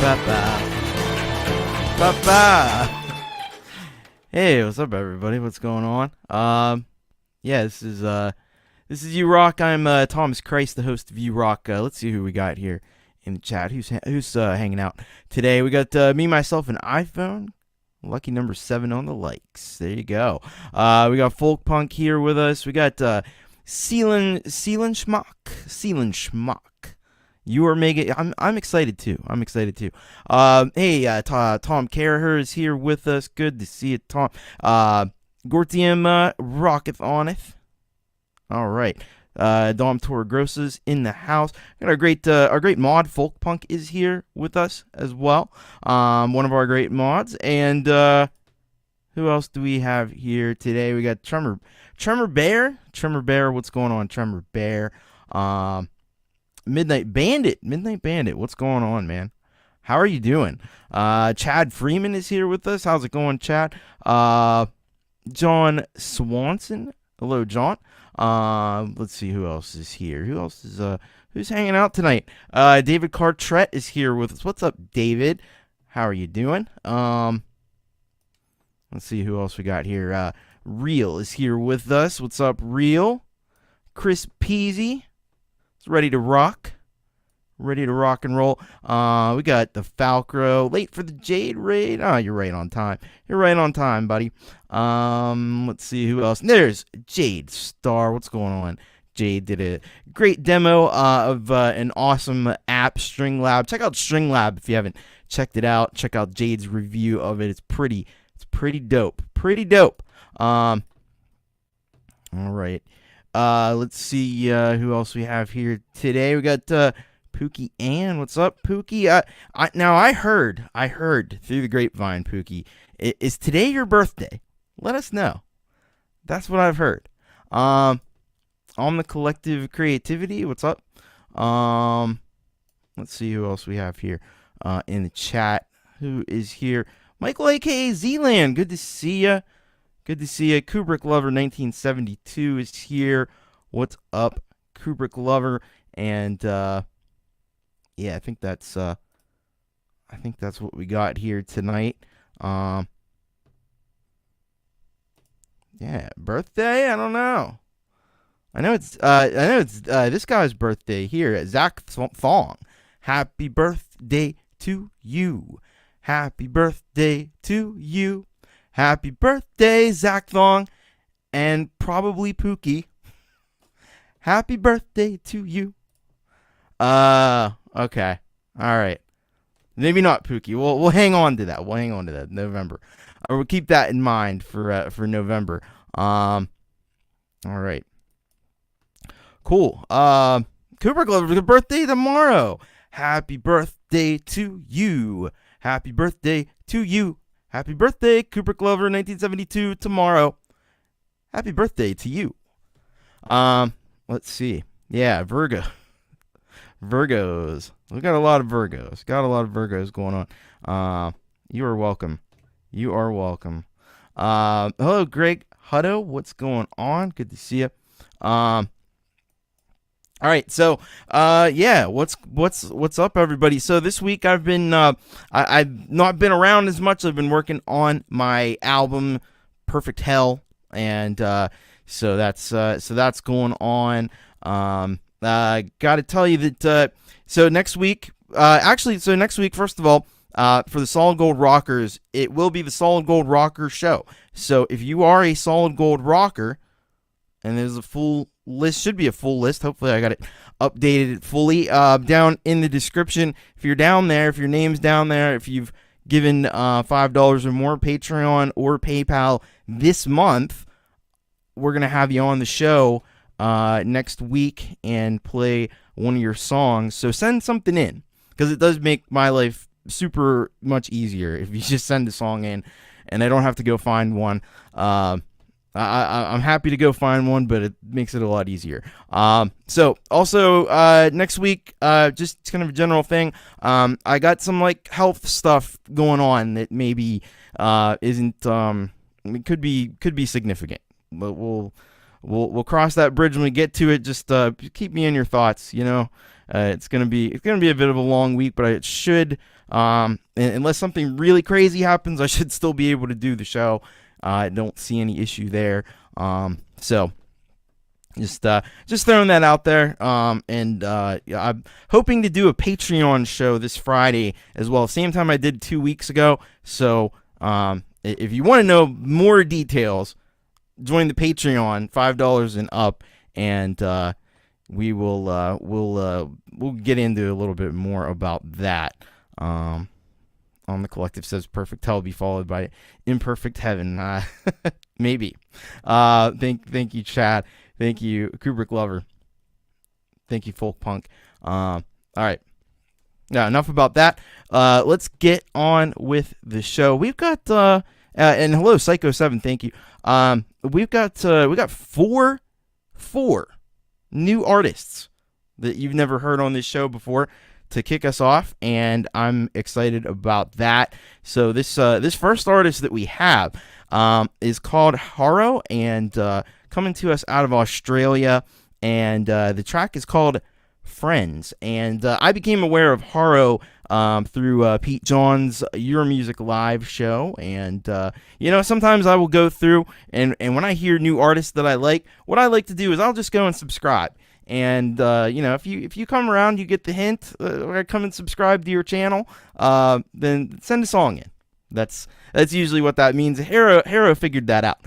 Ba-ba. Hey, what's up, everybody? What's going on? Yeah, this is You Rock. I'm Thomas Christ, the host of You Rock. Let's see who we got here in the chat. Who's hanging out today? We got me, myself, and iPhone. Lucky number 7 on the likes. There you go. We got Folkpunk here with us. We got Seelan Schmuck. You are mega. I'm excited too. Hey, Tom Caraher is here with us. Good to see you, Tom. Gortium rocketh oneth. All right. Dom Torregrosa's in the house. Got our great mod Folkpunk is here with us as well. One of our great mods. And who else do we have here today? We got Tremor Bear. Tremor Bear, what's going on, Tremor Bear? Midnight Bandit, what's going on, man? How are you doing? Chad Freeman is here with us. How's it going, Chad? John Swanson, hello, John. Let's see who else is here. Who's hanging out tonight? David Cartret is here with us. What's up, David? How are you doing? Let's see who else we got here. Real is here with us. What's up, Real? Chris Peasy. Ready to rock and roll. We got the Falcro, late for the Jade raid. Oh, you're right on time. Buddy. Let's see who else. There's Jade Starr. What's going on? Jade did a great demo of an awesome app, Stringlab. Check out Stringlab if you haven't checked it out. Check out Jade's review of it. It's pretty dope. All right. Let's see who else we have here today. We got Puukie Ann. What's up, Puukie? I heard through the grapevine, Puukie, is today your birthday? Let us know. That's what I've heard. On the collective creativity, what's up? Let's see who else we have here in the chat. Who is here? Michael, aka Zland. Good to see ya. Kubrick Lover 1972 is here. What's up, Kubrick Lover? And yeah, I think that's what we got here tonight. Yeah, birthday? I don't know. I know it's this guy's birthday here. Zach Thong. Happy birthday to you. Happy birthday to you. Happy birthday, Zach Thong, and probably Puukie. Happy birthday to you. Okay. All right. Maybe not Puukie. We'll hang on to that. November. We'll keep that in mind for November. All right. Cool. Cooper Glover's birthday tomorrow. Happy birthday to you. Happy birthday to you. Happy birthday, Cooper Glover, 1972, tomorrow. Happy birthday to you. Let's see. Yeah, Virgos. We got a lot of Virgos. Going on. You are welcome. Hello, Greg Hutto. What's going on? Good to see you. All right, so yeah, what's up, everybody? So this week I've been I've not been around as much. I've been working on my album Perfect Hell, and so that's going on. Got to tell you that so next week, first of all, for the Solid Gold Rockers, it will be the Solid Gold Rocker show. So if you are a Solid Gold Rocker, and there's a full list, should be a full list. Hopefully I got it updated fully down in the description. If you're down there, if your name's down there, if you've given $5 or more, Patreon or PayPal this month, we're going to have you on the show next week and play one of your songs. So send something in, because it does make my life super much easier if you just send a song in and I don't have to go find one. I'm happy to go find one, but it makes it a lot easier. So also next week, just kind of a general thing. I got some like health stuff going on that maybe isn't it could be significant, but we'll cross that bridge when we get to it. Just keep me in your thoughts. It's gonna be a bit of a long week, but it should, unless something really crazy happens, I should still be able to do the show. I don't see any issue there. So just throwing that out there. And I'm hoping to do a Patreon show this Friday as well, same time I did 2 weeks ago. So if you want to know more details, join the Patreon, $5 and up, and we'll get into a little bit more about that. On the Collective says perfect hell be followed by imperfect heaven. Maybe. Thank you, Chad. Thank you, Kubrick Lover. Thank you, Folkpunk. All right. Now, enough about that. Let's get on with the show. We've got and hello, Psycho 7. Thank you. We got four new artists that you've never heard on this show before to kick us off, and I'm excited about that. So this first artist that we have is called Hutto, and coming to us out of Australia, and the track is called Friends. And I became aware of Hutto through Pete John's Your Music Live show, and sometimes I will go through and when I hear new artists that I like, what I like to do is I'll just go and subscribe. And if you come around, you get the hint, or come and subscribe to your channel, then send a song in. That's usually what that means. Hero figured that out.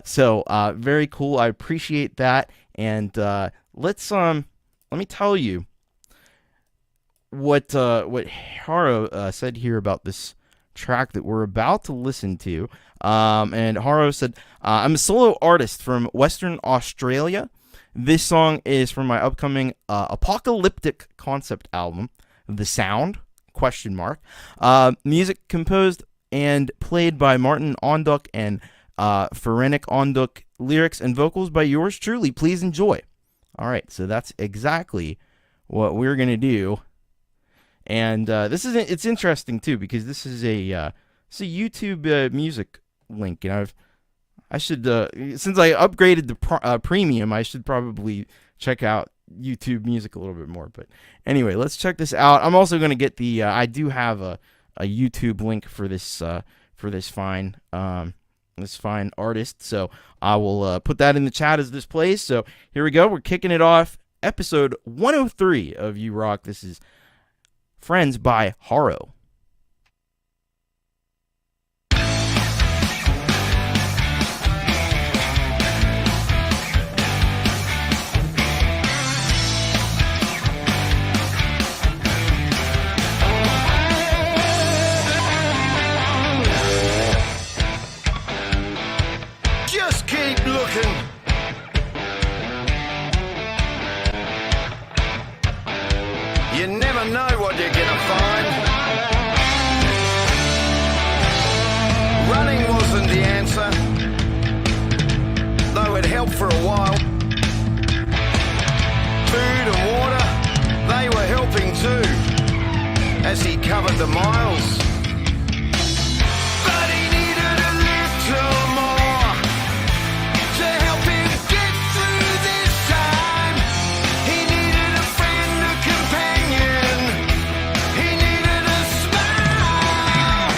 So very cool. I appreciate that. And let me tell you what Hutto said here about this track that we're about to listen to. And Hutto said, "I'm a solo artist from Western Australia. This song is from my upcoming apocalyptic concept album, The Sound, ? Music composed and played by Martin Onduk and Ferenik Onduk. Lyrics and vocals by yours truly. Please enjoy." All right, so that's exactly what we're going to do. And it's interesting, too, because this is a YouTube music link, and I should, since I upgraded to premium, I should probably check out YouTube Music a little bit more. But anyway, let's check this out. I'm also going to get I do have a YouTube link for this fine artist. So I will put that in the chat as this plays. So here we go. We're kicking it off. Episode 103 of You Rock. This is Friends by Hutto. You never know what you're gonna find. Running wasn't the answer, though it helped for a while. Food and water, they were helping too, as he covered the miles. But he needed a little more to help him get through this time. He needed a friend, a companion. He needed a smile.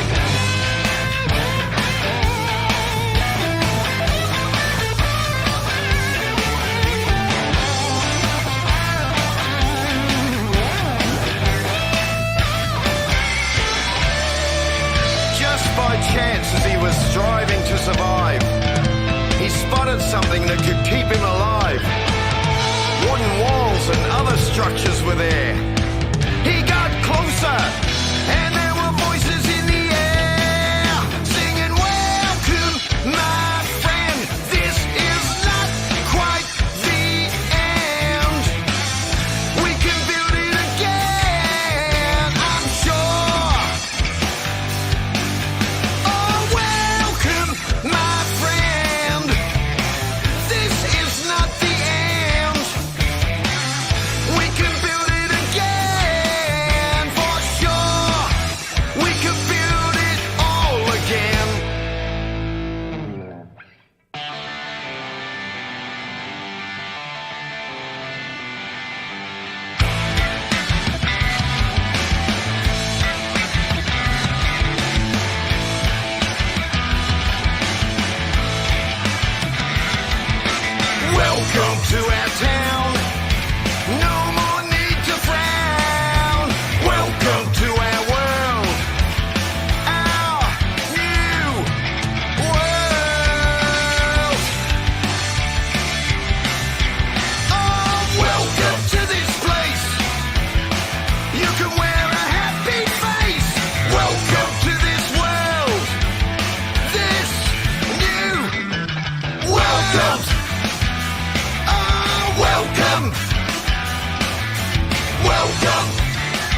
Just by chance, as he was striving to survive, he spotted something that could keep him alive. Wooden walls and other structures were there. He got closer, and there were voices in the air singing, "Welcome, my friend. This is not quite the end. We can build it again, I'm sure. Oh, welcome, my friend. This is not the end. We can build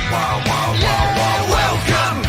Wow, wow, wow, wow, welcome!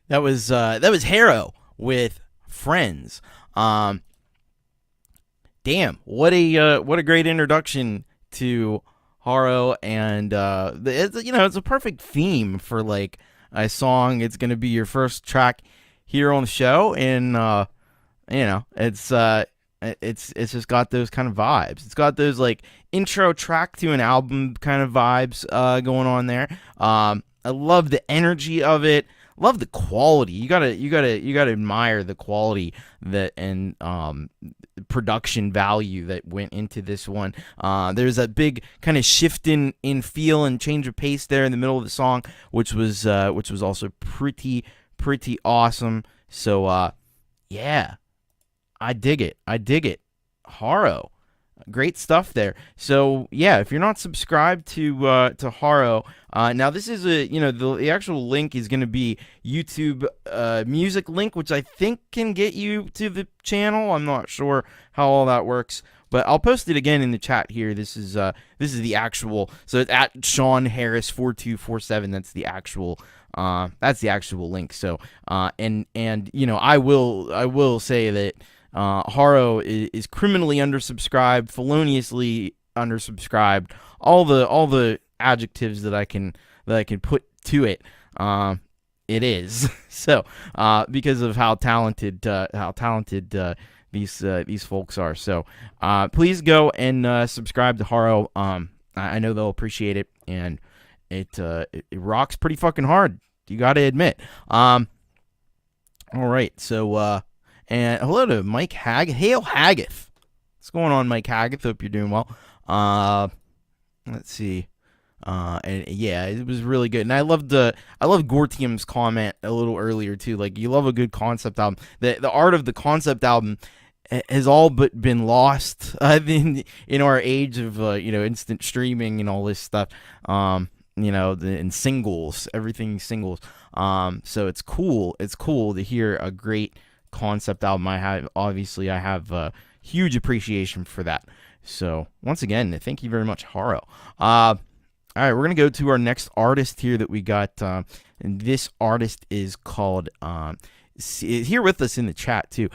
That was Harrow with Friends. Damn, what a great introduction to Harrow, and it's a perfect theme for like a song. It's gonna be your first track here on the show, and it's just got those kind of vibes. It's got those like intro track to an album kind of vibes going on there. I love the energy of it. Love the quality. You gotta admire the quality that and production value that went into this one. There's a big kind of shift in feel and change of pace there in the middle of the song, which was also pretty awesome. So yeah, I dig it. Harrow. Great stuff there. So yeah, if you're not subscribed to Harrow, now this is the actual link is going to be YouTube music link, which I think can get you to the channel. I'm not sure how all that works, but I'll post it again in the chat here. This is the actual. So it's at Sean Harris 4247. That's the actual link. So and I will say that. Harrow is criminally undersubscribed, feloniously undersubscribed. All the adjectives that I can put to it. It is so because of how talented these folks are. So please go and subscribe to Harrow. I know they'll appreciate it, and it rocks pretty fucking hard. You got to admit. All right, so. And hello to Mike Hail Haggith. What's going on, Mike Haggith? Hope you're doing well. Let's see. And yeah, it was really good. And I loved Gortium's comment a little earlier too. Like, you love a good concept album. The art of the concept album has all but been lost in our age of instant streaming and all this stuff. In singles, everything singles. So it's cool. It's cool to hear a great concept album. I have huge appreciation for that. So once again, thank you very much, Harrow. All right, we're gonna go to our next artist here that we got, and this artist is called here with us in the chat too,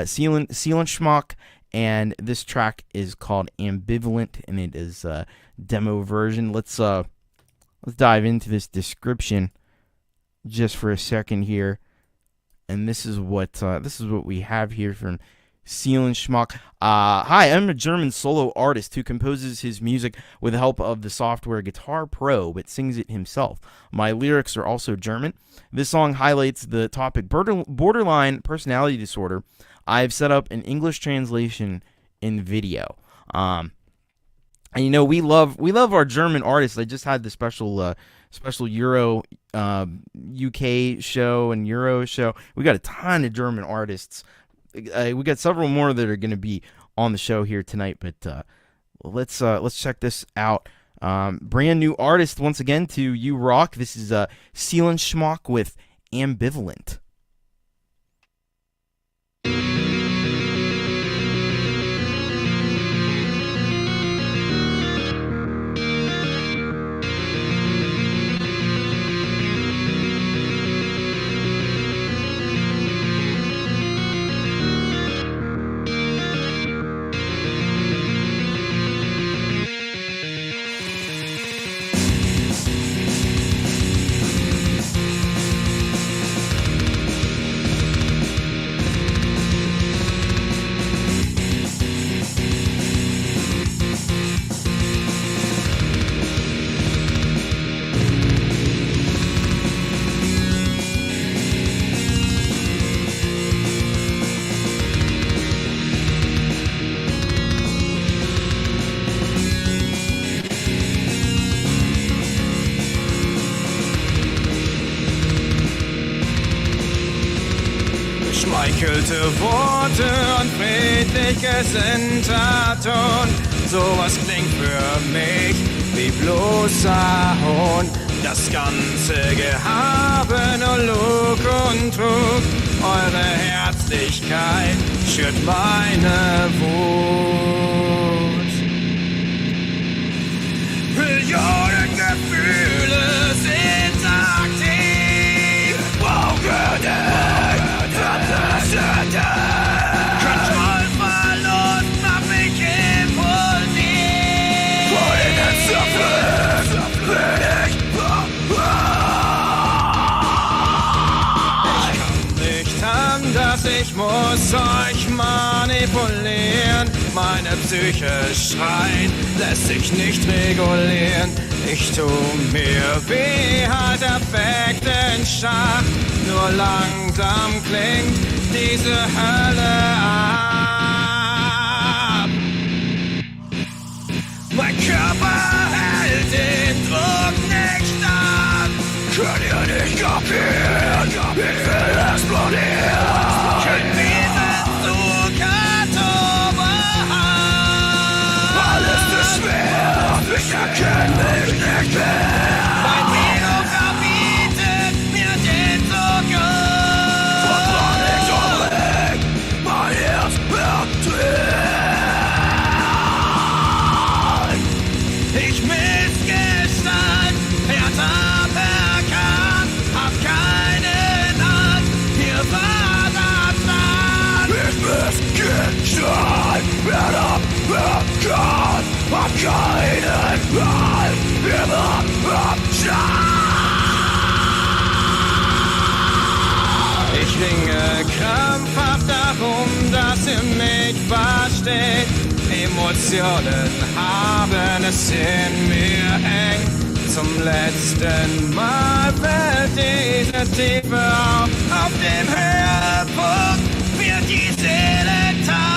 Seelen Schmuck, and this track is called Ambivalent, and it is a demo version. Let's dive into this description just for a second here. And this is what we have here from Seelen Schmuck. Hi, I'm a German solo artist who composes his music with the help of the software Guitar Pro, but sings it himself. My lyrics are also German. This song highlights the topic borderline personality disorder. I've set up an English translation in video. And we love our German artists. I just had the special Euro UK show and Euro show. We got a ton of German artists. We got several more that are going to be on the show here tonight. But let's check this out. Brand new artist once again to You Rock. This is Seelen Schmuck with Ambivalent. kühlte Worte und friedlich gesinnter Ton. Sowas klingt für mich wie bloßer Hohn. Das ganze Gehabe nur Lug und Trug. Eure Herzlichkeit schürt meine Wut. Millionen Gefühle sind aktiv. Kontrollverlust macht mich impulsiv. Vor den Zerflüssen bin ich. Ich kann nicht anders, ich muss euch manipulieren. Meine Psyche schreit, lässt sich nicht regulieren. Ich tu mir weh, halt Affekt in Schach. Nur langsam klingt diese Hölle ab. Mein Körper hält den Druck nicht stand. Könnt ihr nicht kapieren? Ich will explodieren. Kein Wesen zu Katoberhand. Alles ist schwer, ich erkenn mich nicht mehr. Mein Ego verbietet mir den Zucker. Von Panik und weg, mein Herz verdreht. Ich Missgestalt, härter verkannt, hab keinen Halt, hier war das Land. Ich Missgestalt, härter verkannt, hab keinen Halt, hier war das Land. Ich ringe krampfhaft darum, dass ihr mich versteht. Emotionen haben es in mir eng. Zum letzten Mal fällt diese Tiefe auf. Auf dem Höhepunkt wird die Seele taub.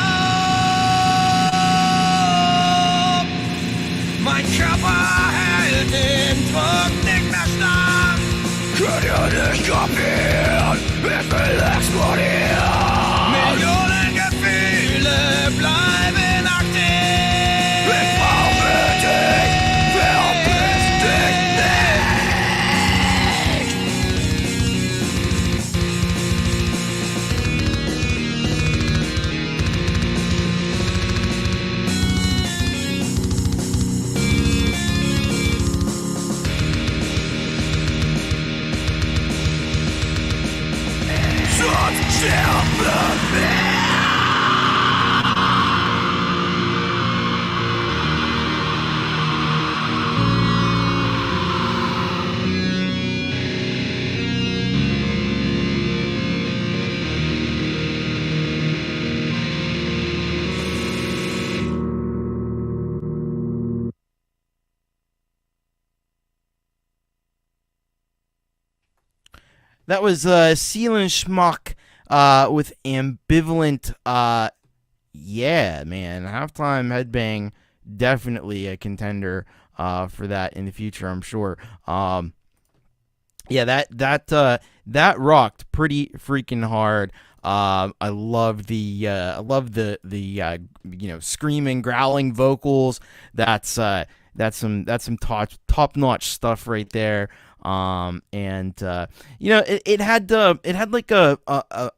Mein Körper hält den Druck nicht mehr stand. Könnt ihr nicht kapieren? Ich will explodieren. Millionen Gefühle bleiben aktiv. Ich brauche dich, verpiss dich Sonst sterben wir. That was Seelen Schmuck with Ambivalent. Yeah, man. Halftime Headbang, definitely a contender for that in the future, I'm sure. Yeah, that rocked pretty freaking hard. I love the screaming, growling vocals. That's some top-notch stuff right there. It had like a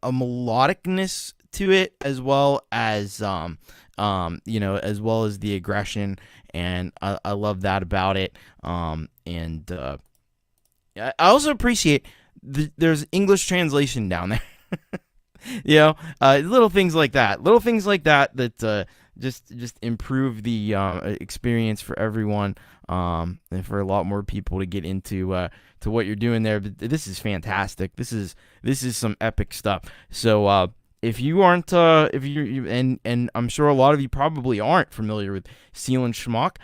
melodicness to it, as well as as well as the aggression, and I love that about it. I also appreciate there's English translation down there. Little things like that that just improve the experience for everyone, and for a lot more people to get into to what you're doing there. But this is fantastic. This is some epic stuff. So if you aren't, and I'm sure a lot of you probably aren't familiar with Seelen Schmuck,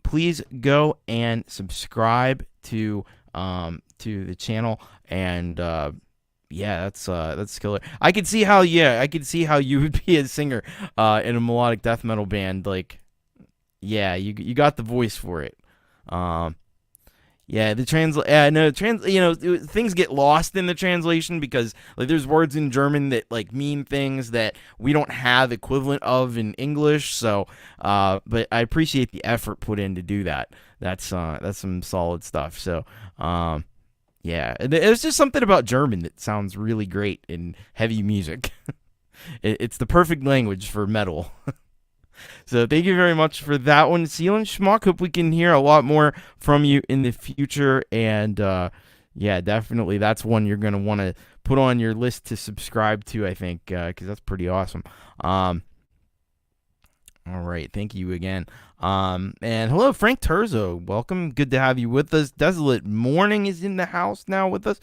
please go and subscribe to the channel. And yeah, that's killer. I could see how you would be a singer in a melodic death metal band. Like, yeah, you got the voice for it. Yeah, things get lost in the translation because like there's words in German that like mean things that we don't have equivalent of in English. So, but I appreciate the effort put in to do that. That's some solid stuff. So, yeah, there's just something about German that sounds really great in heavy music. It's the perfect language for metal. So thank you very much for that one, Sealant Schmuck. Hope we can hear a lot more from you in the future. And yeah, definitely that's one you're going to want to put on your list to subscribe to, I think, because that's pretty awesome. All right, thank you again. And hello, Frank Terzo. Welcome. Good to have you with us. Desolate Morning is in the house now with us.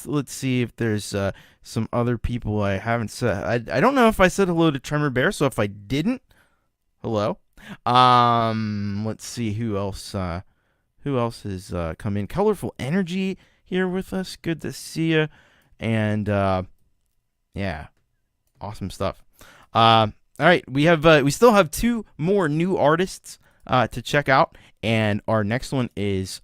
Let's see if there's some other people I haven't said. I don't know if I said hello to Tremor Bear, so if I didn't, hello. Let's see who else has come in. Colourful Energy here with us. Good to see you. And yeah, awesome stuff. All right, we still have 2 more new artists to check out, and our next one is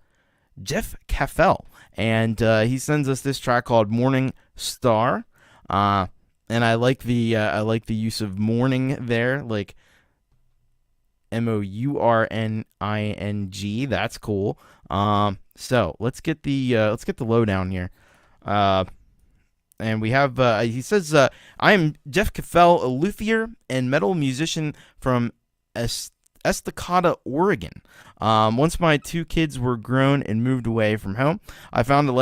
Jeff Caffell. And he sends us this track called Morning Star, and I like the use of morning there, like MOURNING. That's cool. So let's get the lowdown here. And we have he says I am Jeff Caffell, a luthier and metal musician from Estacada, Oregon. Once my 2 kids were grown and moved away from home, I found my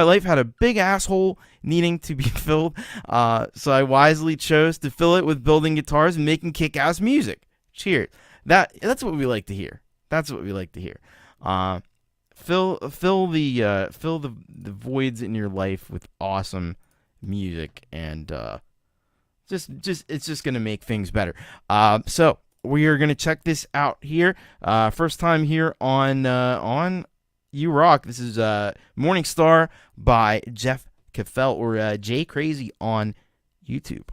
life had a big asshole needing to be filled. So I wisely chose to fill it with building guitars and making kick-ass music. Cheers. That's what we like to hear. That's what we like to hear. Fill the voids in your life with awesome music, and it's just gonna make things better. So we are gonna check this out here. First time here on You Rock. This is Morning Star by Jeff Caffell, or J Crazy on YouTube.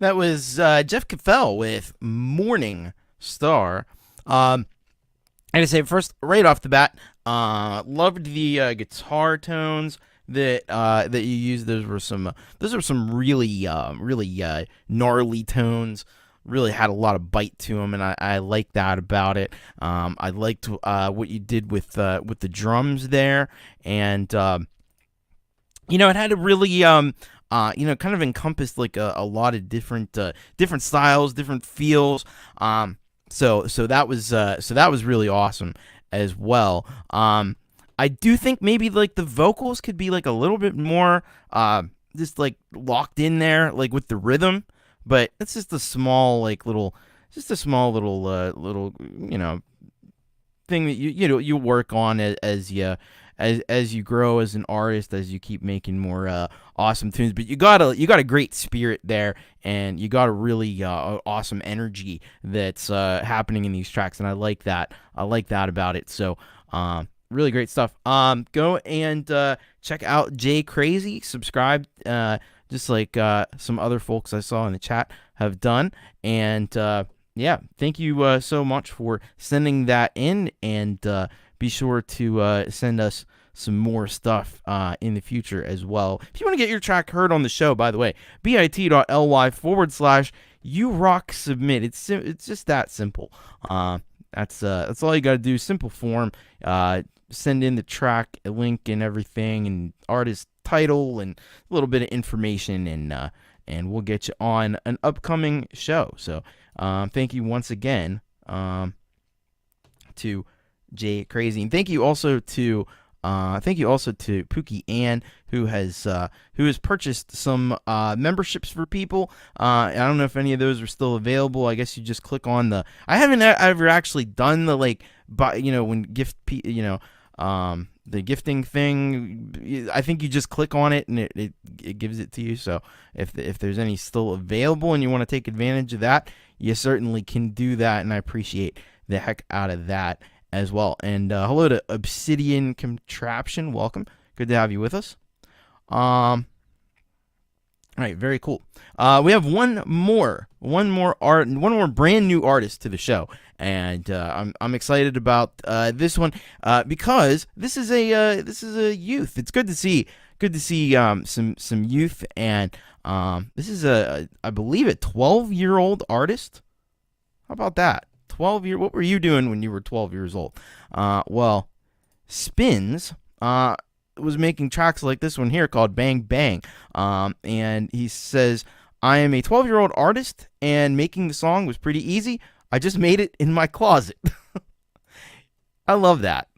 That was Jeff Cafell with Morning Star. I gotta say, first, right off the bat, loved the guitar tones that you used. Those were some really gnarly tones. Really had a lot of bite to them, and I like that about it. I liked what you did with the drums there, and it had a really kind of encompassed like a lot of different styles, different feels. So that was really awesome as well. I do think maybe like the vocals could be like a little bit more just like locked in there, like with the rhythm. But it's just a small little thing that you work on as you grow as an artist, as you keep making more awesome tunes. But you got a great spirit there, and you got a really awesome energy that's happening in these tracks, and I like that about it. So really great stuff. Go and check out Jay Crazy. Subscribe. Just like some other folks I saw in the chat have done. And, thank you so much for sending that in. And be sure to send us some more stuff in the future as well. If you want to get your track heard on the show, by the way, bit.ly/YouRockSubmit. It's just that simple. That's all you got to do. Simple form. Send in the track, a link and everything, and artist title and a little bit of information, and we'll get you on an upcoming show. So thank you once again to Jay Crazy, and thank you also to Puukie Ann, who has purchased some memberships for people. I don't know if any of those are still available. I guess you just click on the. I haven't ever actually done the when the gifting thing. I think you just click on it and it gives it to you. So if there's any still available and you want to take advantage of that, you certainly can do that, and I appreciate the heck out of that as well. And hello to Obsidian Contraption. Welcome. Good to have you with us. All right, very cool. We have one more brand new artist to the show, and I'm excited about this one because this is a youth. It's good to see some youth, and this is I believe a 12-year-old artist. How about that? 12-year. What were you doing when you were 12 years old? Well, Spins was making tracks like this one here called Bang Bang, and he says, I am a 12-year-old artist, and making the song was pretty easy. I just made it in my closet. I love that.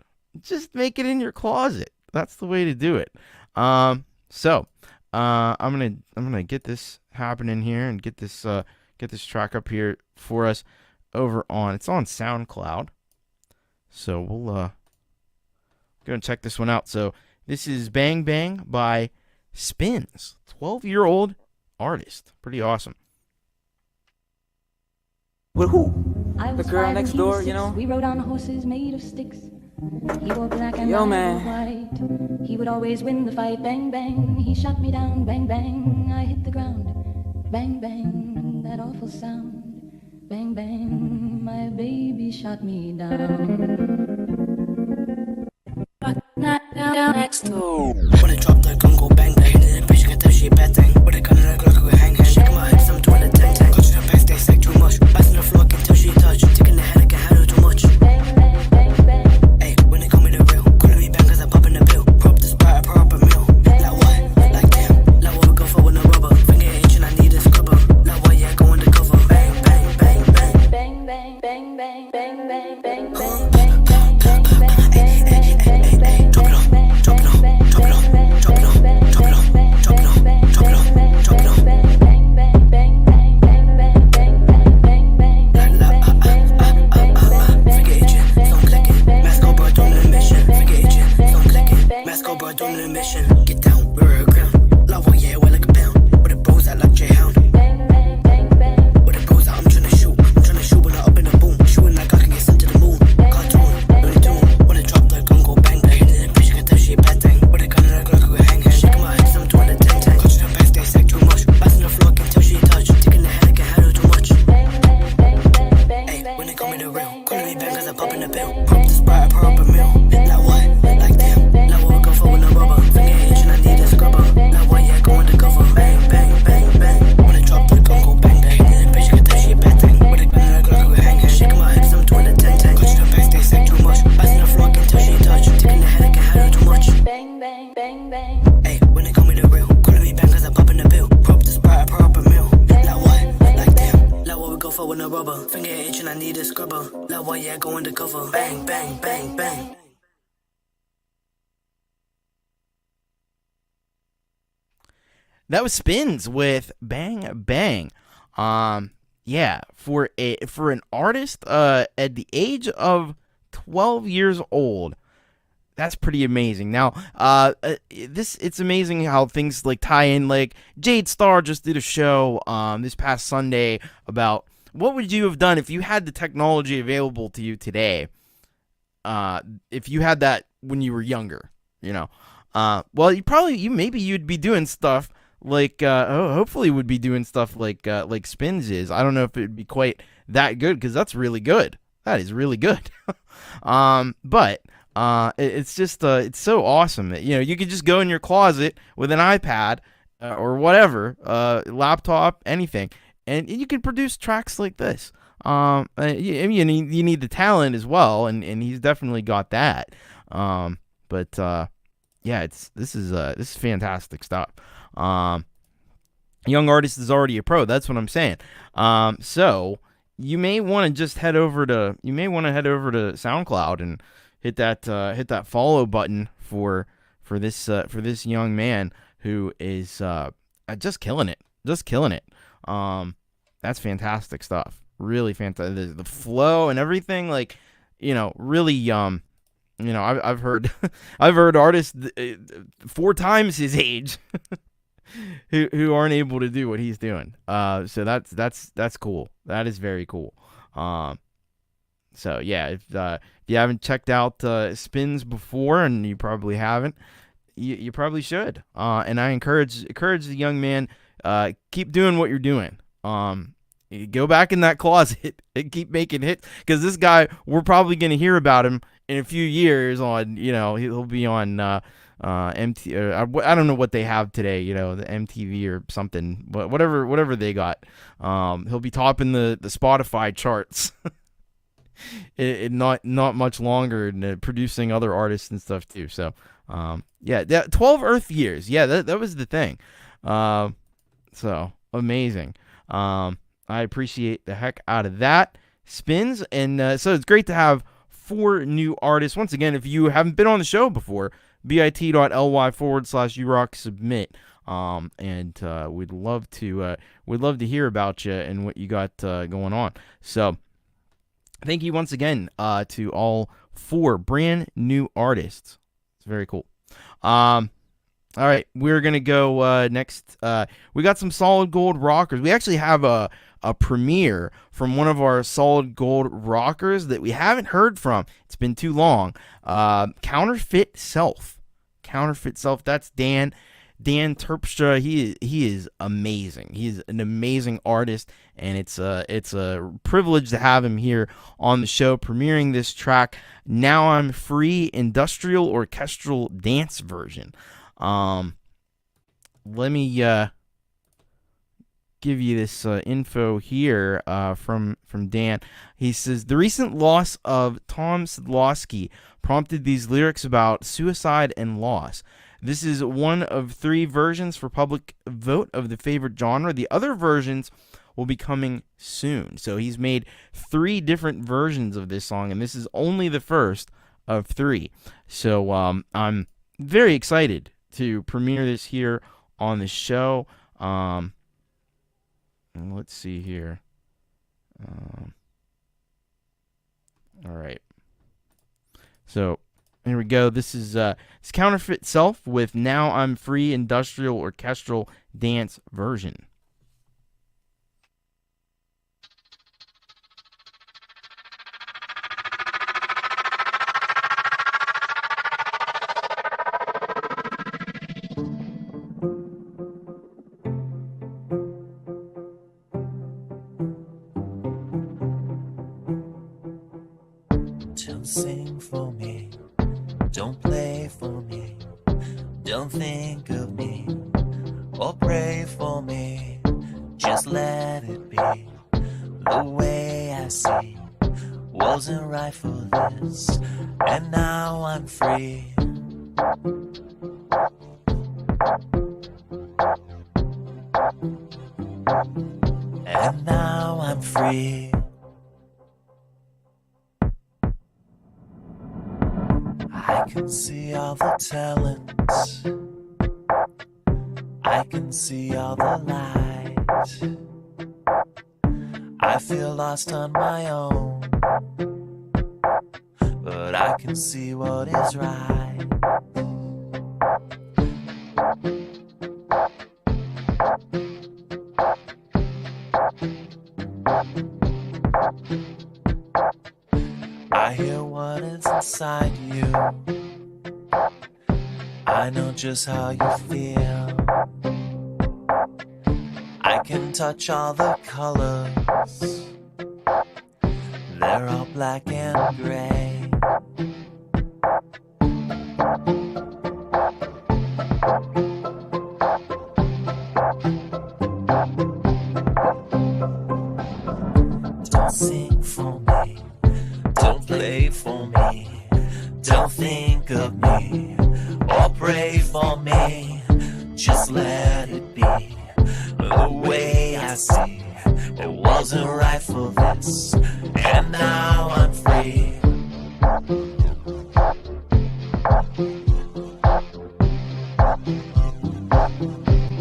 Just make it in your closet. That's the way to do it. So I'm gonna get this happening here and get this track up here for us it's on SoundCloud. So we'll go and check this one out. So this is Bang Bang by Spins, 12-year-old artist. Pretty awesome. With who? The girl next door, you know? We rode on horses made of sticks. He wore black and I wore white. He would always win the fight. Bang, bang. He shot me down. Bang, bang. I hit the ground. Bang, bang. That awful sound. Bang, bang. My baby shot me down. Next door. When I drop that gun, go bang bang. And then bitch get that shit bad thing. With a gun and a Glock, go hang hang. Shake my head, some to the 10-10. Got to the back, they say too much. Bass in the floor, can tell she touch. Taking the head, I can handle too much. Bang, bang, bang, bang. Hey, when they call me the real, calling me bang cause I pop in the pill. Prop the spot, I prop a meal. Like what? Like damn. Like what we go for with no rubber. Finger ancient, I need a scrubber. Like what, yeah, go undercover. Bang, bang, bang, bang. Bang, bang, bang, bang, bang, bang, bang, bang. On a mission, get down, we're a ground. Love, oh yeah, we're like a pound. With the bros, I like J.D.L. With the bros, I'm tryna shoot when I up in the boom. Shooting like I can get sent to the moon. Can't popping the pill. Pop the Sprite, pour up a meal. Like what? Like damn. Like what we go for with no rubber. Finger itching, I need a scrubber. Like what? Yeah, go undercover. Bang, bang, bang, bang. When I drop the gun, go bang, bang. And the bitch, you can tell she a bad thing. With a gun in her glove, we hang. Shaking my hips, I'm doing the 10-10. Got you the back, they say too much. I see the flock until she touch. Taking the head, I can handle too much. Bang, bang, bang, bang. Hey, when they call me the real, calling me bang cause I'm popping the pill. Pop the Sprite, pour up a meal. Like what? Like damn. Like what we go for with no rubber. Finger itching, I need a scrubber. Like what? Yeah, go undercover. Bang, bang, bang, bang. That was Spins with Bang Bang. Yeah, for an artist at the age of 12 years old, that's pretty amazing. Now, it's amazing how things like tie in. Like Jade Starr just did a show this past Sunday about what would you have done if you had the technology available to you today. If you had that when you were younger, you know. Well, maybe you'd be doing stuff like hopefully would be doing stuff like Spins is. I don't know if it'd be quite that good because that's really good. That is really good. But it's just it's so awesome that you could just go in your closet with an iPad or whatever, laptop, anything, and you can produce tracks like this. You need the talent as well, and he's definitely got that. But yeah, this is fantastic stuff. Young artist is already a pro. That's what I'm saying. So you may want to just head over to SoundCloud and hit that follow button for this young man who is just killing it. That's fantastic stuff. Really fantastic. The flow and everything, like, really. I've heard artists 4 times his age who aren't able to do what he's doing. So that's cool. That is very cool. So yeah, if you haven't checked out Spins before, and you probably haven't, you probably should. And I encourage the young man, keep doing what you're doing. Go back in that closet and keep making hits, because this guy, we're probably going to hear about him in a few years on, he'll be on MT. I don't know what they have today, the MTV or something, but whatever they got. He'll be topping the Spotify charts. it not much longer, and producing other artists and stuff too. So yeah, 12 Earth years. Yeah, that was the thing. So amazing. I appreciate the heck out of that, Spins. And so it's great to have 4 new artists. Once again, if you haven't been on the show before, bit.ly/urocksubmit. And we'd love to hear about you and what you got going on. So thank you once again to all 4 brand new artists. It's very cool. All right, we're going to go next. We got some solid gold rockers. We actually have a premiere from one of our solid gold rockers that we haven't heard from. It's been too long. Counterfeit Self. That's Dan Terpstra. He is amazing. He's an amazing artist, and it's a privilege to have him here on the show, premiering this track, Now I'm Free, industrial orchestral dance version. Let me give you this info here from Dan. He says, the recent loss of Tom Sedlowski prompted these lyrics about suicide and loss. This is one of 3 versions for public vote of the favorite genre. The other versions will be coming soon. So he's made 3 different versions of this song, and this is only the first of 3. So I'm very excited to premiere this here on the show. And let's see here. All right. So here we go. This is it's Counterfeit Self with Now I'm Free, industrial orchestral dance version. Don't sing for me, don't play for me, don't think of me or pray for me. Just let it be. The way I see wasn't right for this, and now I'm free. And now I'm free. I can see all the talent, I can see all the light. I feel lost on my own, but I can see what is right. I hear what is inside you, I know just how you feel. I can touch all the colors, they're all black and gray. Don't sing for me, don't play for me, don't think of me or pray for me. Just let it be. The way I see it wasn't right for this, and now I'm free.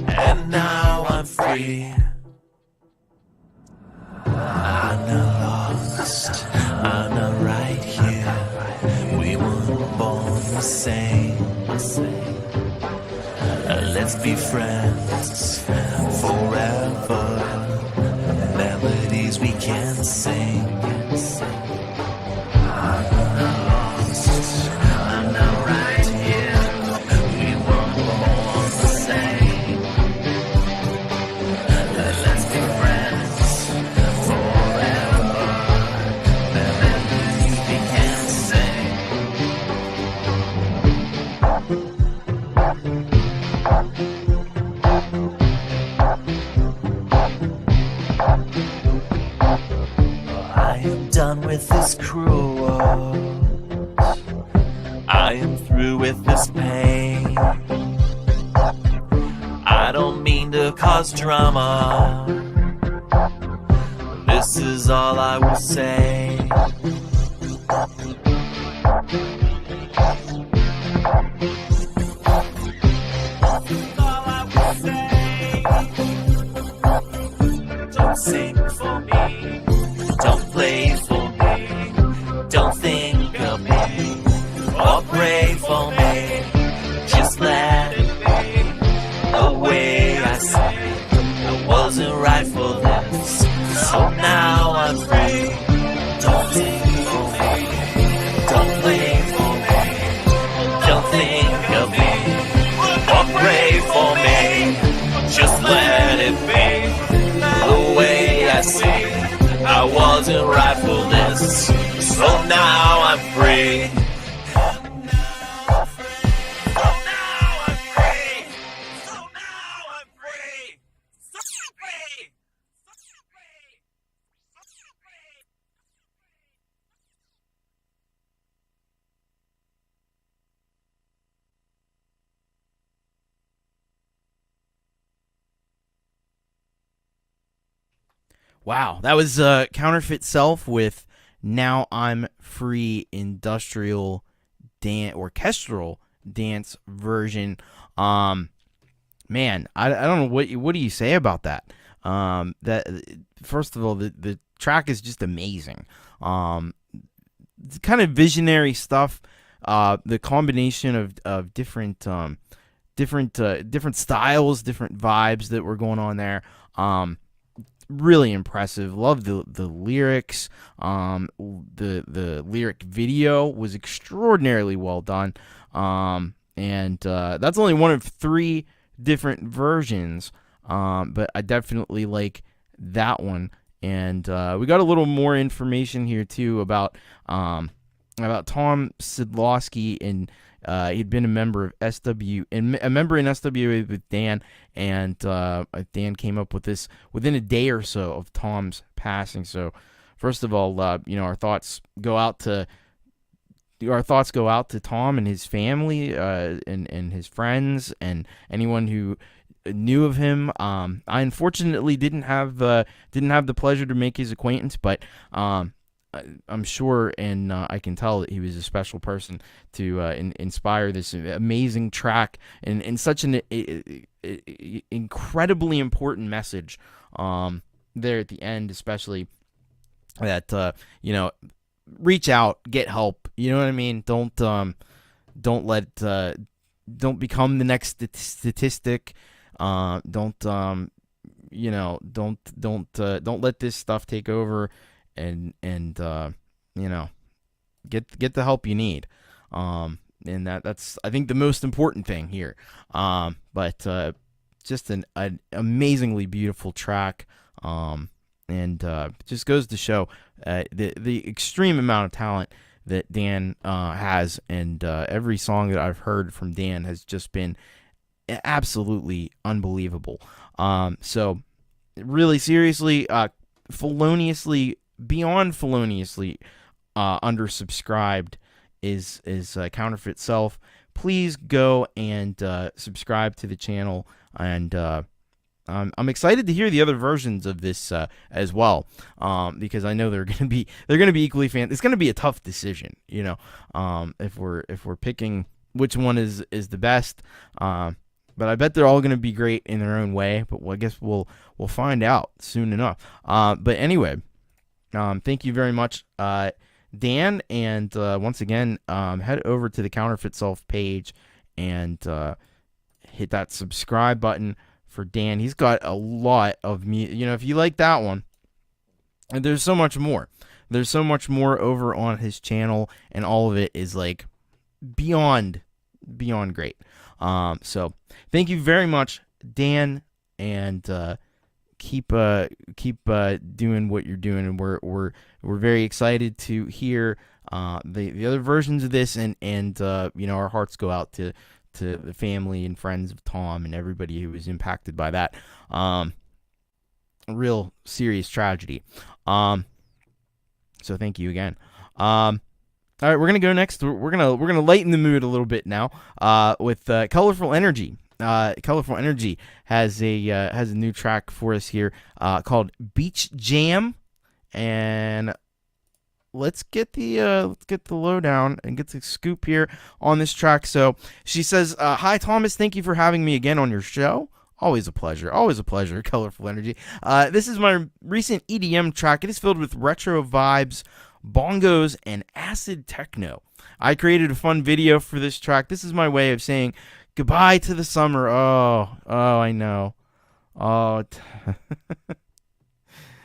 And now I'm free. I'm not lost, I'm not right here. We weren't born the same. Let's be friends forever. Melodies we can sing. I'm not lost, I'm not right here. We weren't born the same. Let's be friends forever. Melodies we can sing. I am done with this cruel world. I am through with this pain. I don't mean to cause drama. This is all I will say. Don't sing for me, don't play for me, don't think of me or pray for me. Just let it be. The way I see it wasn't right for this, so now I'm free. Don't think for me, don't play for me, don't think of me or pray for me. Just let it be. The way I see it, I wasn't right for this, so now I'm free. Wow, that was Counterfeit Self with Now I'm Free orchestral dance version. Man, I don't know what do you say about that? That first of all, the track is just amazing. It's kind of visionary stuff. The combination of different styles, different vibes that were going on there. Really impressive. Love the lyrics. The lyric video was extraordinarily well done. And that's only one of 3 different versions. But I definitely like that one. And we got a little more information here too about about Tom Sidlowski, and he'd been a member of SW and a member in SWA with Dan, and Dan came up with this within a day or so of Tom's passing. So, first of all, our thoughts go out to Tom and his family, and his friends, and anyone who knew of him. I unfortunately didn't have the pleasure to make his acquaintance, but I'm sure, and I can tell that he was a special person to inspire this amazing track and such an incredibly important message there at the end, especially that reach out, get help. You know what I mean? Don't become the next statistic. Don't let this stuff take over, and get the help you need. And that's I think the most important thing here. But just an amazingly beautiful track. And just goes to show the extreme amount of talent that Dan has, and every song that I've heard from Dan has just been absolutely unbelievable. So really, seriously, beyond feloniously undersubscribed is Counterfeit Self. Please go and subscribe to the channel, and I'm excited to hear the other versions of this as well, because I know they're gonna be equally fan. It's gonna be a tough decision, if we're picking which one is the best. But I bet they're all gonna be great in their own way. But I guess we'll find out soon enough. But anyway, thank you very much, Dan, and once again, head over to the Counterfeit Self page and hit that subscribe button for Dan. He's got a lot of if you like that one, and there's so much more. There's so much more over on his channel, and all of it is like beyond great. So thank you very much, Dan, and keep doing what you're doing, and we're very excited to hear the other versions of this, and our hearts go out to the family and friends of Tom and everybody who was impacted by that real serious tragedy. So thank you again. All right, we're gonna go next. We're gonna lighten the mood a little bit now with Colourful Energy. Colourful Energy has a new track for us here called Beach Jam, and let's get the lowdown and get the scoop here on this track. So she says, "Hi Thomas, thank you for having me again on your show. Always a pleasure. Colourful Energy. This is my recent EDM track. It is filled with retro vibes, bongos, and acid techno. I created a fun video for this track. This is my way of saying goodbye to the summer. Oh, I know. Oh."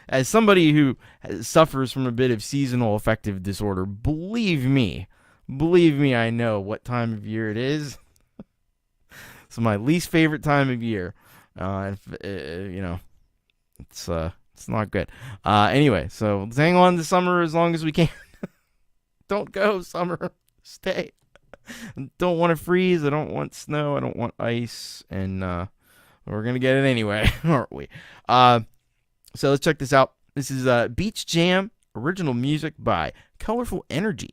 As somebody who suffers from a bit of seasonal affective disorder, believe me, I know what time of year it is. It's my least favorite time of year. It's not good. Anyway, so let's hang on to summer as long as we can. Don't go, summer. Stay. Don't want to freeze. I don't want snow. I don't want ice. And we're going to get it anyway, aren't we? So let's check this out. This is Beach Jam, original music by Colourful Energy.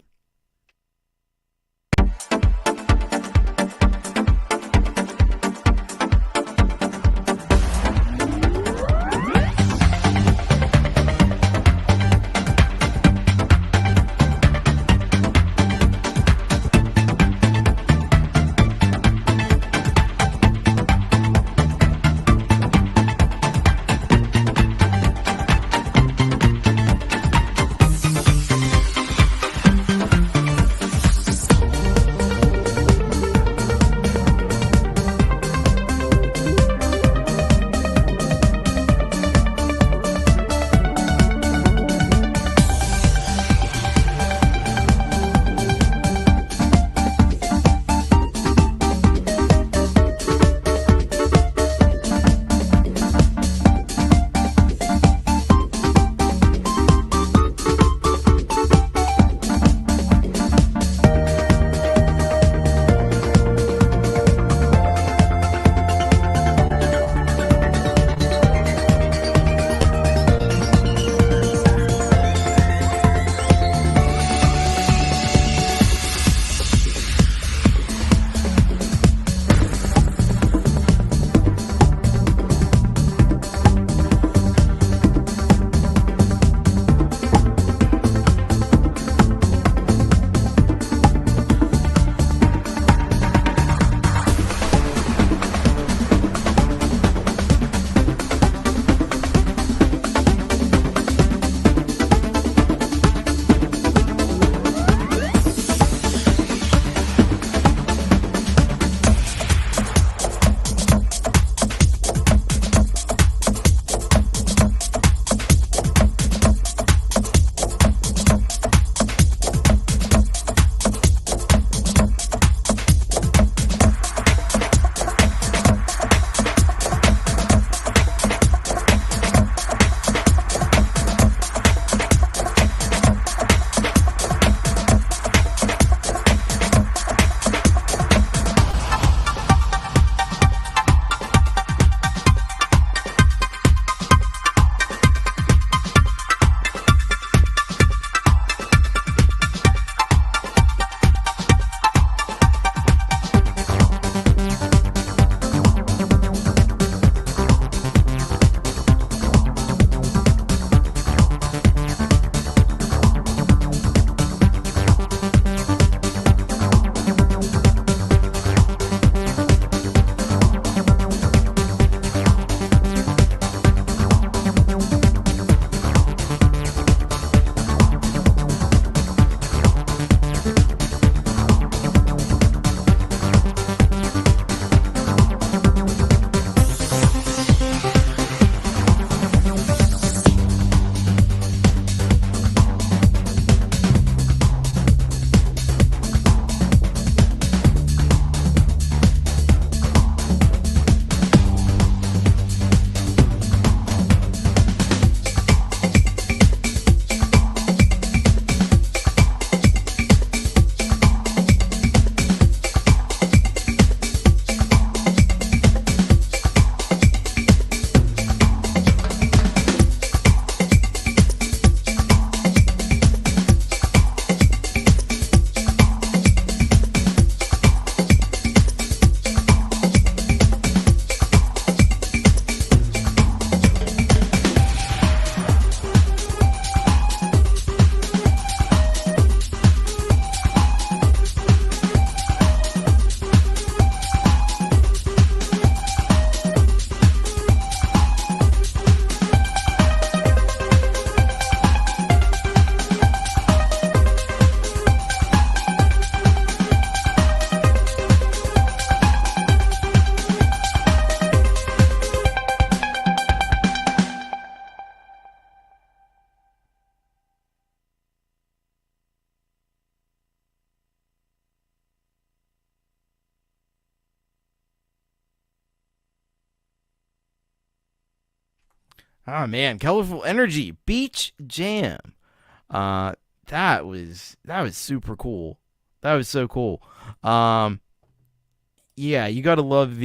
Oh man, Colourful Energy Beach Jam. That was super cool. That was so cool. Yeah, you gotta love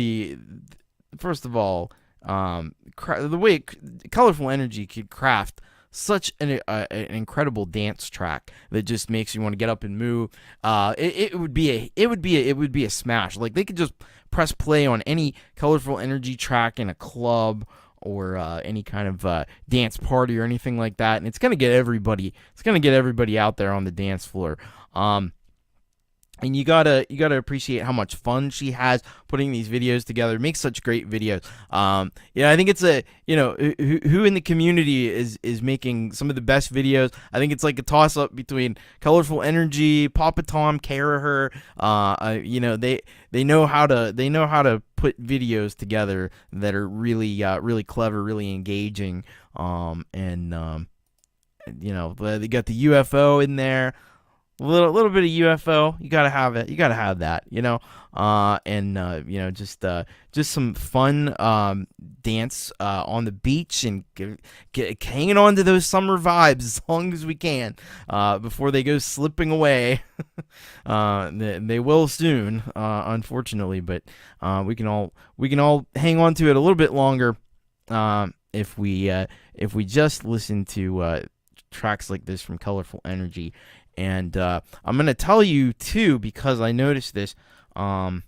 first of all, the way Colourful Energy could craft such an incredible dance track that just makes you want to get up and move. It would be a smash. Like they could just press play on any Colourful Energy track in a club or any kind of dance party or anything like that, and it's gonna get everybody out there on the dance floor. And you gotta appreciate how much fun she has putting these videos together. Makes such great videos. I think it's who in the community is making some of the best videos. I think it's like a toss up between Colourful Energy, Papa Tom, Karaher. They know how to put videos together that are really clever, really engaging. They got the UFO in there. A little bit of UFO, you gotta have it. You gotta have that, just some fun dance on the beach and hanging on to those summer vibes as long as we can before they go slipping away. They will soon, unfortunately, but we can all hang on to it a little bit longer if we just listen to tracks like this from Colourful Energy. And I'm going to tell you, too, because I noticed this, Colourful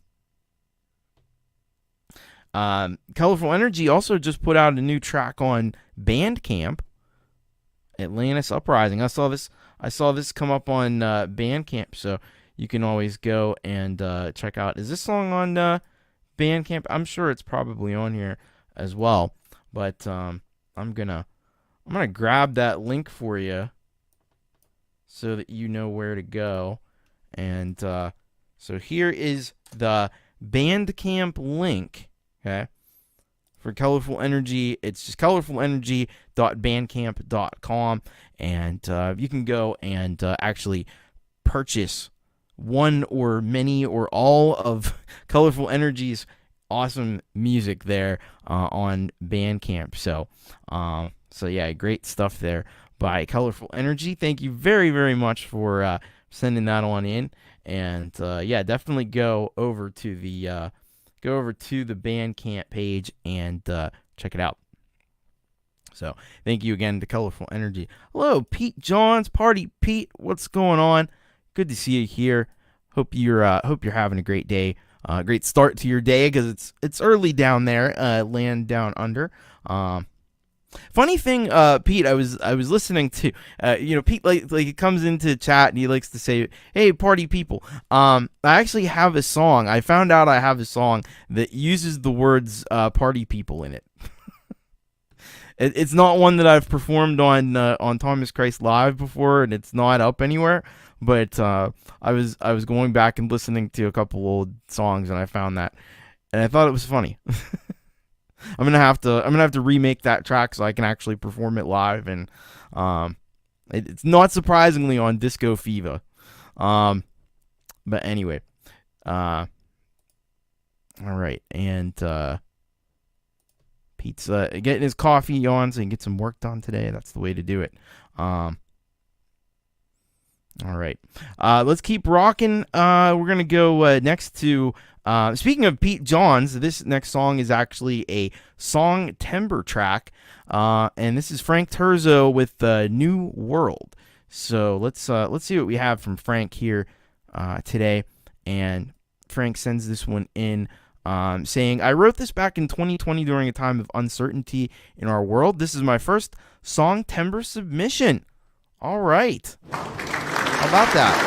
Energy also just put out a new track on Bandcamp, Atlantis Uprising. I saw this come up on Bandcamp, so you can always go and check out. Is this song on Bandcamp? I'm sure it's probably on here as well, but I'm gonna grab that link for you, so that you know where to go. And so here is the Bandcamp link, okay, for Colourful Energy. It's just colourfulenergy.bandcamp.com, and you can go and actually purchase one or many or all of Colourful Energy's awesome music there on Bandcamp. So yeah, great stuff there by Colourful Energy. Thank you very, very much for sending that on in. And definitely go over to the Bandcamp page and check it out. So thank you again to Colourful Energy. Hello, Pete Johns, Party Pete. What's going on? Good to see you here. Hope you're having a great day. Great start to your day, because it's early down there, land down under. Funny thing, Pete, I was listening to, Pete like he comes into chat and he likes to say, "Hey, party people." I actually have a song. I found out I have a song that uses the words "party people" in it. It's not one that I've performed on Thomas Christ Live before, and it's not up anywhere. But I was going back and listening to a couple old songs, and I found that, and I thought it was funny. I'm gonna have to remake that track so I can actually perform it live, and it's not surprisingly on Disco Fever. But anyway, all right, and Pete's getting his coffee on so he can get some work done today. That's the way to do it. All right, let's keep rocking. We're gonna go next to. Speaking of Pete Johns, this next song is actually a song timbre track, and this is Frank Terzo with New World. So let's see what we have from Frank here today. And Frank sends this one in, saying, "I wrote this back in 2020 during a time of uncertainty in our world. This is my first song timbre submission." All right, how about that?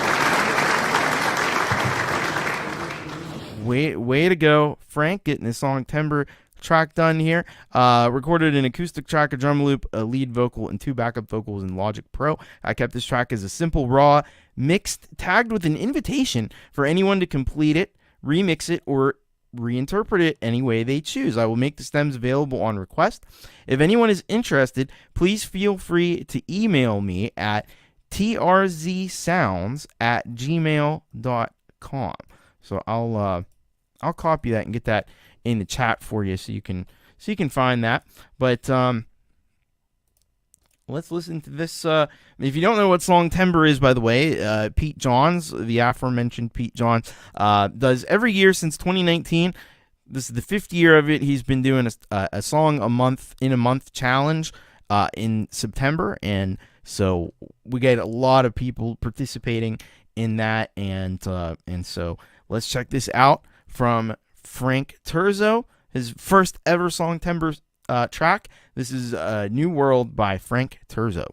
Way to go, Frank, getting his song timbre track done here. Recorded an acoustic track, a drum loop, a lead vocal, and 2 backup vocals in Logic Pro. I kept this track as a simple, raw, mixed, tagged with an invitation for anyone to complete it, remix it, or reinterpret it any way they choose. I will make the stems available on request. If anyone is interested, please feel free to email me at trzsounds@gmail.com. So I'll copy that and get that in the chat for you so you can find that. But let's listen to this. If you don't know what song Timber is, by the way, Pete Johns, the aforementioned Pete Johns, does every year since 2019. This is the 5th year of it. He's been doing a song a month challenge in September, and so we get a lot of people participating in that, and so let's check this out from Frank Terzo, his first ever song Timber track. This is New World by Frank Terzo.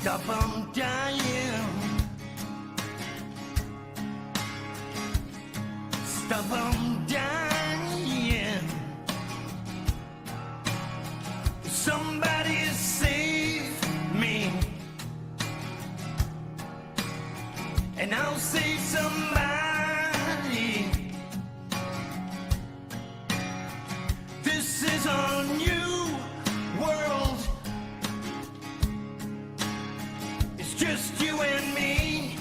Stop, I'm dying. Stop, I'm dying. Somebody save me, and I'll save somebody. This is a new world. It's just you and me.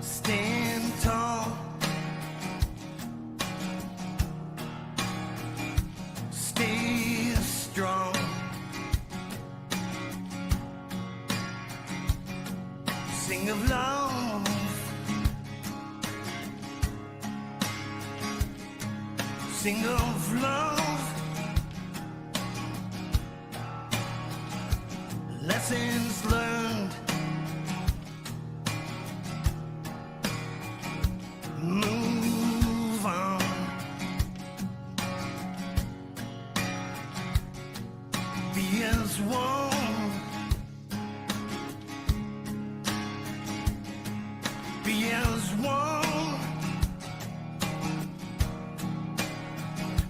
Stand tall, stay strong, sing of love, sing of love, lessons learned. Move on. Be as one. Be as one.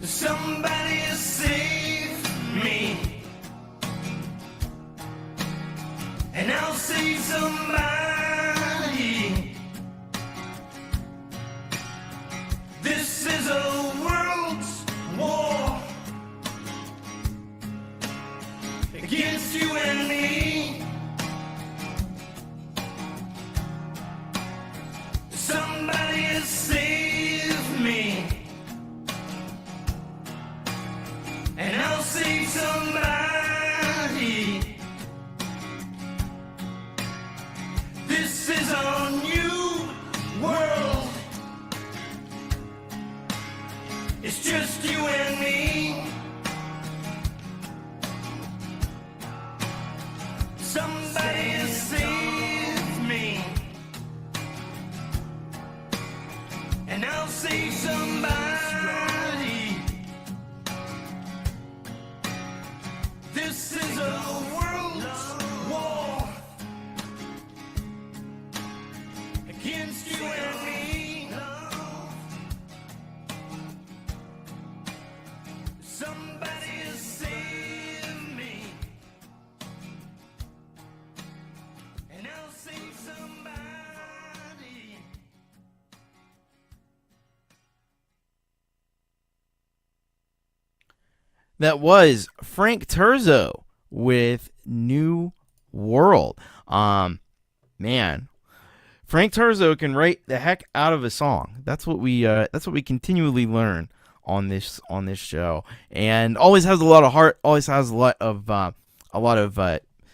Somebody save me, and I'll save somebody. This is a world's war against you and me. Somebody save me, and I'll save somebody. just you and me. Somebody save me, and I'll save somebody. This is a world war against you and me. Somebody save me, and I'll save somebody. That was Frank Terzo with New World. Man, Frank Terzo can write the heck out of a song. That's what we continually learn on this show, and always has a lot of heart. Always has a lot of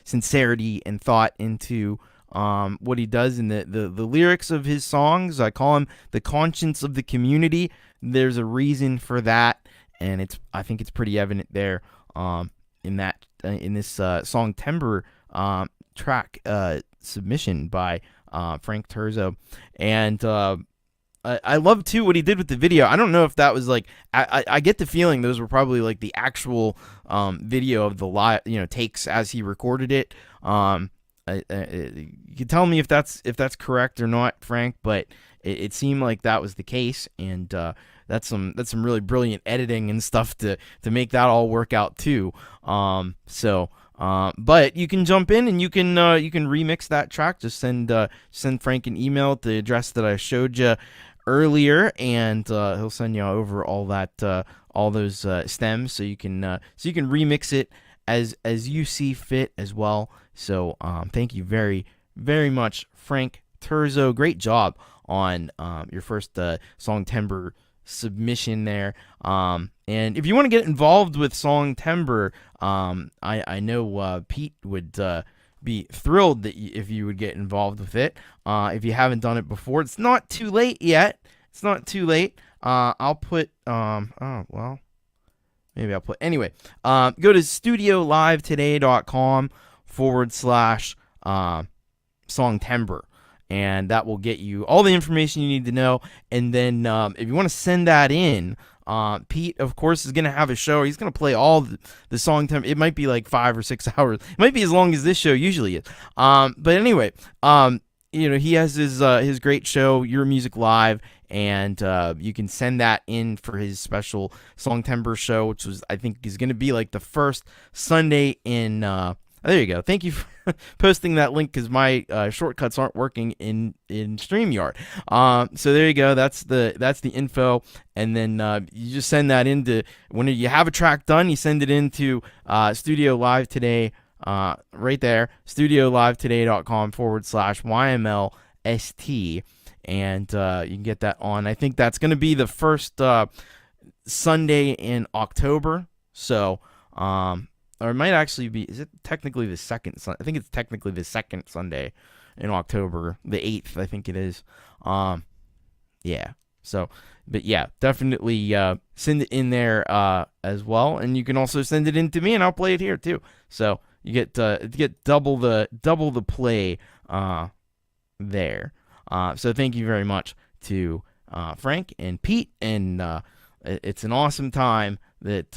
sincerity and thought into what he does in the lyrics of his songs. I call him the conscience of the community. There's a reason for that. And I think it's pretty evident there in this song Timber track submission by Frank Terzo. And I love too what he did with the video. I don't know if that was like I get the feeling those were probably like the actual video of the live takes as he recorded it. You can tell me if that's correct or not, Frank, but it seemed like that was the case, and that's some really brilliant editing and stuff to make that all work out too. But you can jump in and you can remix that track. Just send Frank an email at the address that I showed you earlier, and he'll send you over all those stems, so you can remix it as you see fit as well. So thank you very, very much, Frank Terzo. Great job on your first Song Timber submission there. And if you want to get involved with Song Timber, I know Pete would be thrilled that if you would get involved with it. If you haven't done it before, it's not too late yet. It's not too late. I'll put maybe I'll put anyway. Go to studiolivetoday.com/Songtember. And that will get you all the information you need to know. And then if you want to send that in, Pete, of course, is going to have a show. He's going to play all the song temp. It might be like 5 or 6 hours. It might be as long as this show usually is. But anyway, he has his great show, Your Music Live, and you can send that in for his special Songtember show, which I think is going to be like the first Sunday in. There you go. Thank you for posting that link, because my shortcuts aren't working in StreamYard. So there you go. That's the info, and then you just send that into when you have a track done. You send it into Studio Live Today, right there, studiolivetoday.com/YMLST, and you can get that on. I think that's going to be the first Sunday in October. So. Or it might actually be, is it technically the second Sunday? I think it's technically the second Sunday in October, the 8th, I think it is. Yeah. So, but yeah, definitely send it in there as well. And you can also send it in to me, and I'll play it here too. So you get double the play there. So thank you very much to Frank and Pete, and it's an awesome time that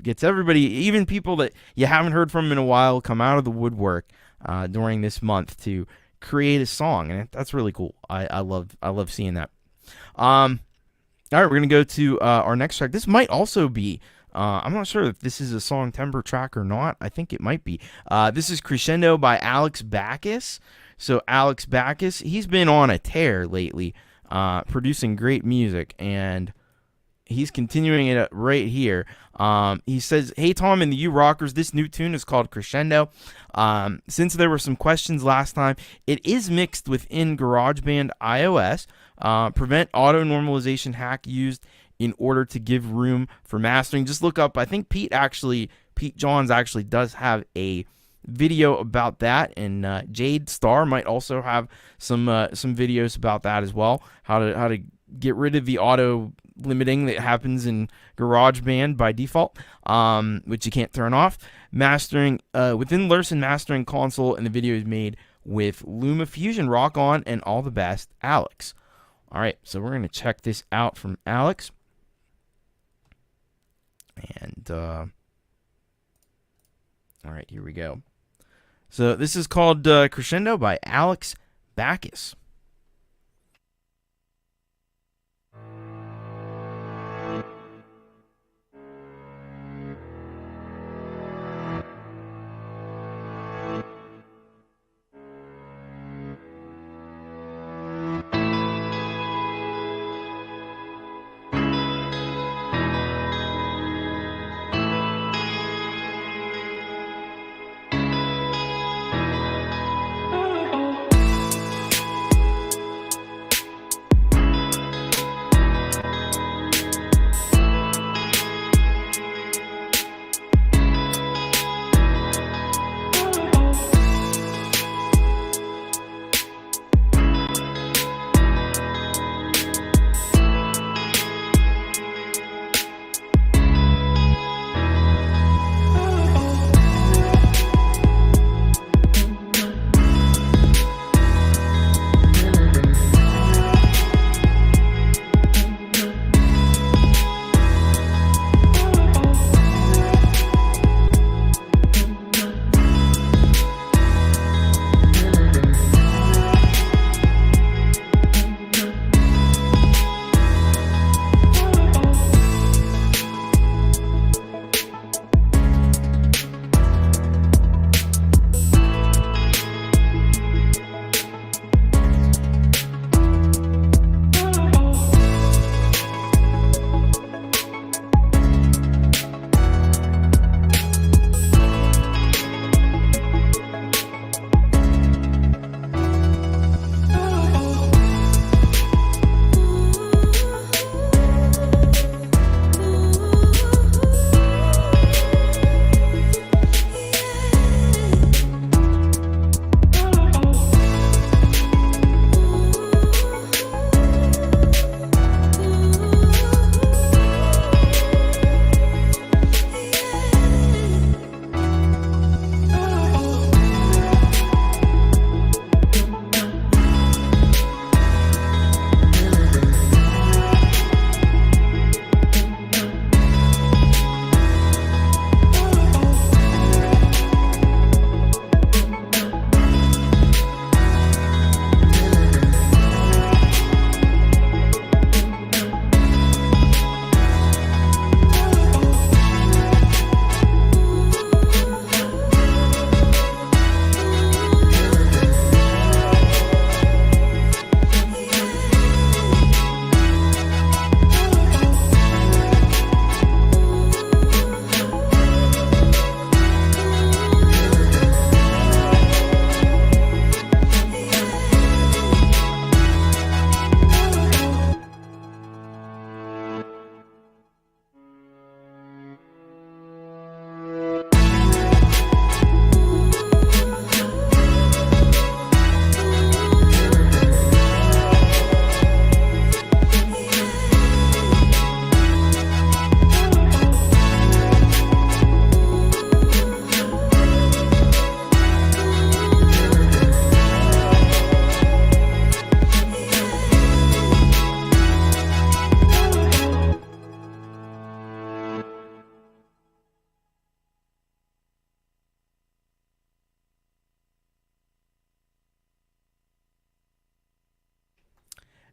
gets everybody, even people that you haven't heard from in a while, come out of the woodwork during this month to create a song, and that's really cool. I love seeing that. All right, we're gonna go to our next track. This might also be. I'm not sure if this is a Song Timber track or not. I think it might be. This is Crescendo by Alex Baccus. So Alex Baccus, he's been on a tear lately, producing great music, and he's continuing it right here. He says, "Hey Tom and the U Rockers, this new tune is called Crescendo. Since there were some questions last time, it is mixed within GarageBand iOS. Prevent auto normalization hack used in order to give room for mastering." Just look up. I think Pete Johns actually does have a video about that, and Jade Starr might also have some videos about that as well. How to get rid of the auto limiting that happens in GarageBand by default, which you can't turn off. Mastering within Lursen Mastering Console, and the video is made with LumaFusion. Rock on, and all the best, Alex. All right, so we're going to check this out from Alex. And, all right, here we go. So this is called Crescendo by Alex Baccus.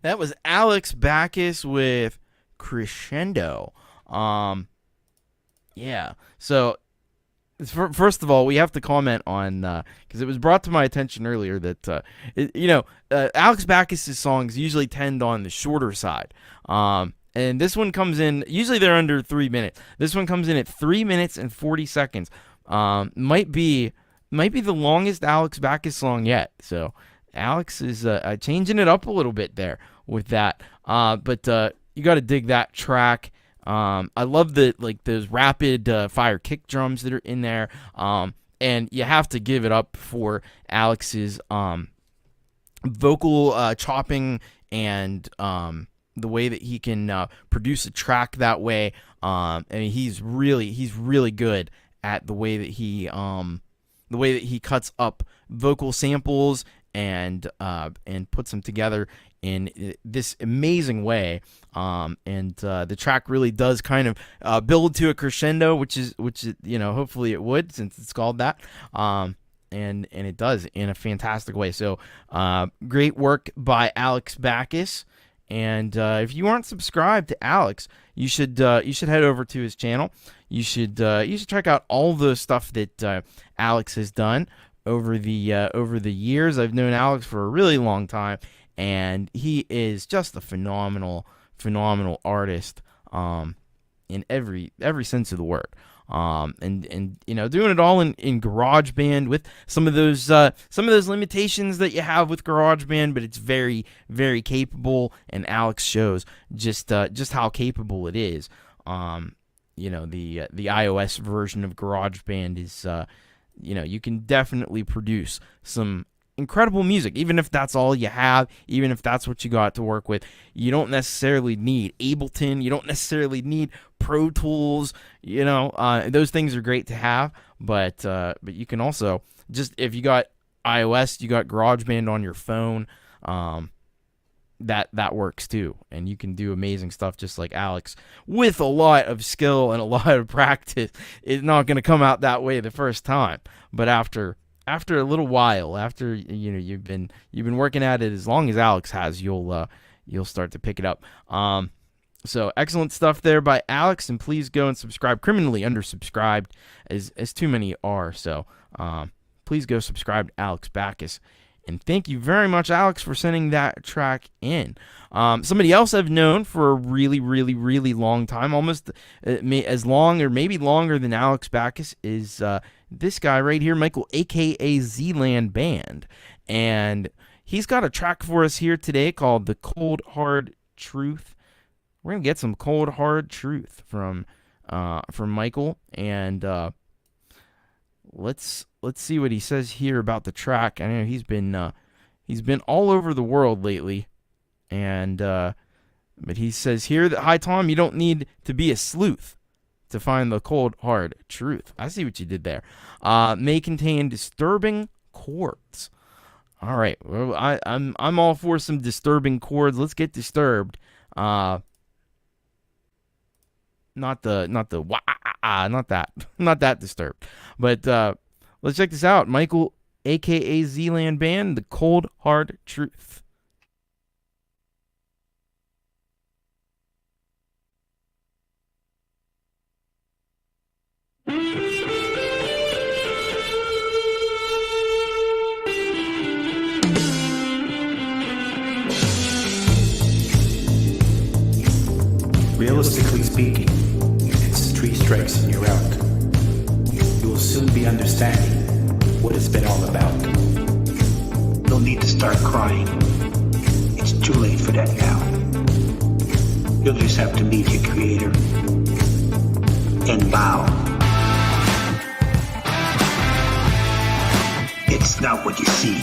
That was Alex Baccus with Crescendo. Yeah. So, first of all, we have to comment on, because it was brought to my attention earlier that, Alex Baccus' songs usually tend on the shorter side. And this one comes in, usually they're under 3 minutes. This one comes in at 3 minutes and 40 seconds. Might be the longest Alex Baccus song yet. So Alex is changing it up a little bit there with that. But you got to dig that track. I love those rapid fire kick drums that are in there. And you have to give it up for Alex's vocal chopping and that he can produce a track that way. I mean, he's really good at the way that he cuts up vocal samples and puts them together in this amazing way. And the track really does kind of build to a crescendo, which is hopefully it would, since it's called that. And it does in a fantastic way. So great work by Alex Baccus. And if you aren't subscribed to Alex, you should head over to his channel. You should check out all the stuff that Alex has done over the years. I've known Alex for a really long time, and he is just a phenomenal artist in every sense of the word. And doing it all in GarageBand with some of those limitations that you have with GarageBand, but it's very, very capable, and Alex shows just how capable it is. The iOS version of GarageBand is you can definitely produce some incredible music, even if that's all you have, even if that's what you got to work with. You don't necessarily need Ableton, you don't necessarily need Pro Tools, those things are great to have, but you can also, just if you got iOS, you got GarageBand on your phone, that works too, and you can do amazing stuff just like Alex with a lot of skill and a lot of practice. It's not going to come out that way the first time, but after a little while, after you've been working at it as long as Alex has, you'll start to pick it up. So excellent stuff there by Alex, and please go and subscribe. Criminally undersubscribed, as too many are. So please go subscribe to Alex Baccus. And thank you very much, Alex, for sending that track in. Somebody else I've known for a really, really, really long time, almost as long or maybe longer than Alex Baccus, is this guy right here, Michael, a.k.a. Zland Band. And he's got a track for us here today called The Cold Hard Truth. We're going to get some cold, hard truth from Michael. And let's see what he says here about the track. I know he's been all over the world lately, and but he says here that, "Hi Tom, you don't need to be a sleuth to find the cold hard truth." I see what you did there. May contain disturbing chords. All right, well, I'm all for some disturbing chords. Let's get disturbed. Not that disturbed. But let's check this out. Michael, a.k.a. Zland Band, The Cold Hard Truth. Realistically speaking, it's 3 strikes and you're out. You will soon be understanding what it's been all about. No need to start crying. It's too late for that now. You'll just have to meet your creator and bow. It's not what you see.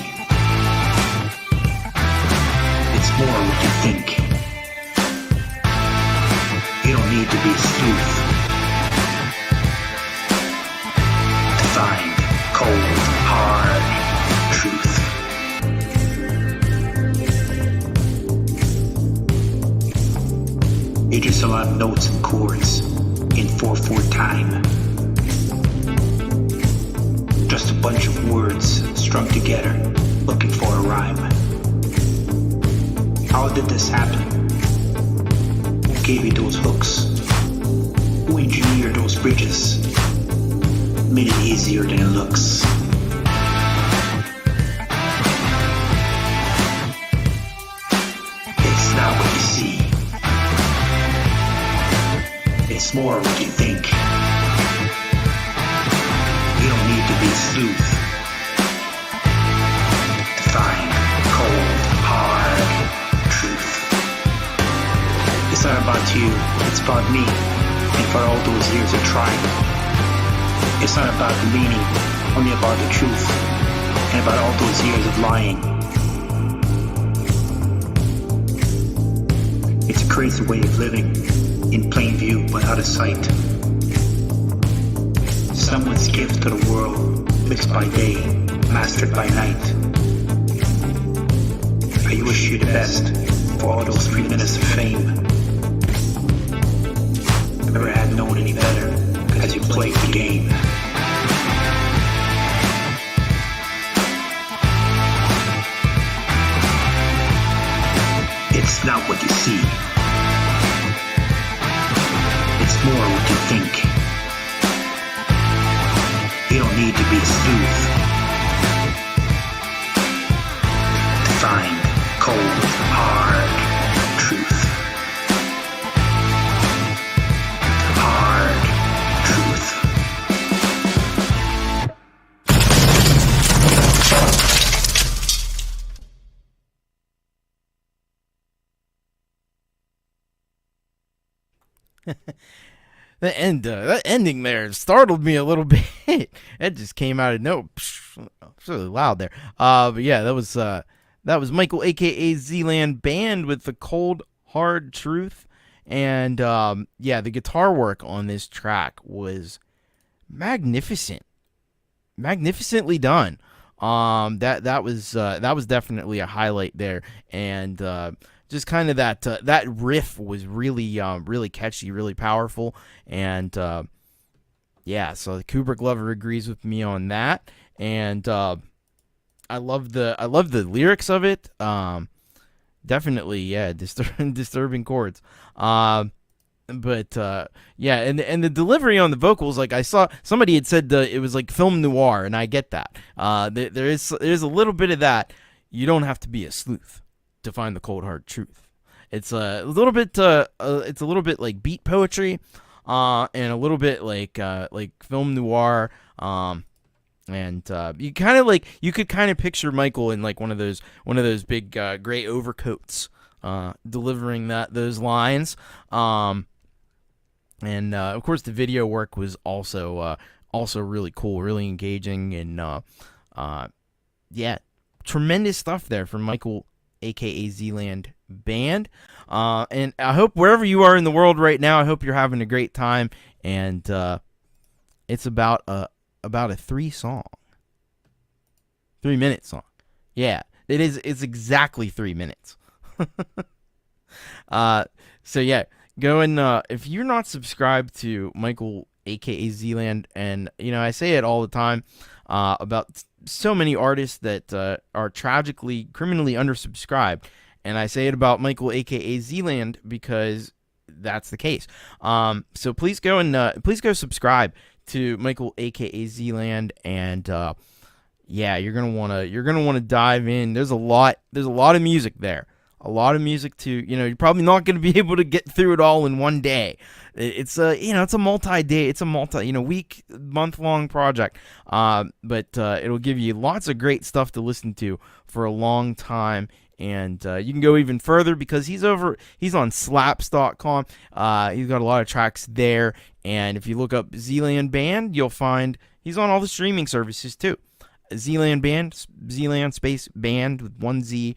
It's more what you think. You don't need to be a sleuth to find cold, hard truth. You're just a lot of notes and chords in 4/4 time. Just a bunch of words strung together, looking for a rhyme. How did this happen? Who gave you those hooks? Who engineered those bridges? Made it easier than it looks. It's not what you see. It's more what you think. You don't need to be a sleuth to find cold, hard truth. It's not about you, it's about me. And for all those years of trying, it's not about the meaning, only about the truth. And about all those years of lying. It's a creates a way of living in plain view but out of sight. Someone's gift to the world, fixed by day, mastered by night. I wish you the best for all those 3 minutes of fame. Never had known any better as you played the game. It's not what you see. It's more what you think. You don't need to be a sleuth to find cold, hard truth. Hard truth. That ending there startled me a little bit. It just came out of no. It's really loud there. But yeah, that was Michael, aka Zland Band, with the Cold Hard Truth, and yeah, the guitar work on this track was magnificently done. That was definitely a highlight there, and just kind of that riff was really catchy, really powerful, and yeah, so Kubrick lover agrees with me on that, and I love the lyrics of it. Definitely, yeah, disturbing chords. But yeah, and the delivery on the vocals, like I saw somebody had said it was like film noir, and I get that. There's a little bit of that. You don't have to be a sleuth to find the cold hard truth. It's a little bit like beat poetry, and a little bit like film noir. And you could kind of picture Michael in like one of those big gray overcoats, delivering those lines. And of course the video work was also really cool, really engaging, and yeah, tremendous stuff there from Michael, aka Zland Band. And I hope wherever you are in the world right now, I hope you're having a great time. And it's about a 3-minute song. Yeah, it is. It's exactly 3 minutes. So yeah, go and if you're not subscribed to Michael, aka Zland, and I say it all the time about so many artists that are tragically, criminally undersubscribed, and I say it about Michael, aka Zland, because that's the case. So please go and please go subscribe to Michael, aka Zland, and yeah, you're gonna wanna dive in. There's a lot of music there. A lot of music to, you're probably not going to be able to get through it all in one day. It's a week, month-long project. But it'll give you lots of great stuff to listen to for a long time. And you can go even further because he's on slaps.com. He's got a lot of tracks there. And if you look up Zland Band, you'll find he's on all the streaming services too. Zland Band, Zland space band with 1 Z.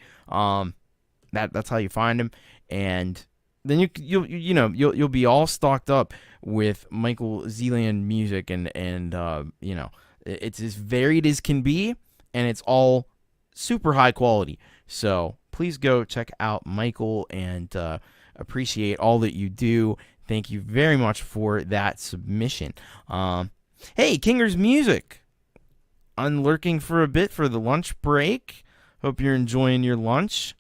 That's how you find him, and then you'll be all stocked up with Michael Zland music, and it's as varied as can be, and it's all super high quality. So please go check out Michael and appreciate all that you do. Thank you very much for that submission. Hey, Kinger's Music, unlurking for a bit for the lunch break. Hope you're enjoying your lunch.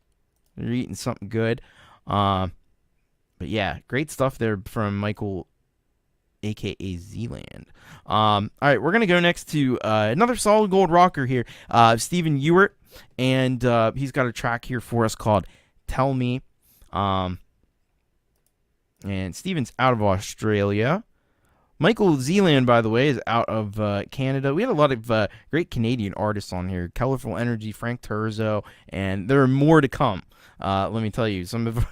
You're eating something good. But yeah, great stuff there from Michael, aka Zland. All right, we're going to go next to another solid gold rocker here, Stephen Ewart. And he's got a track here for us called Tell Me. And Stephen's out of Australia. Michael Zland, by the way, is out of Canada. We had a lot of great Canadian artists on here. Colourful Energy, Frank Terzo, and there are more to come. Let me tell you, some of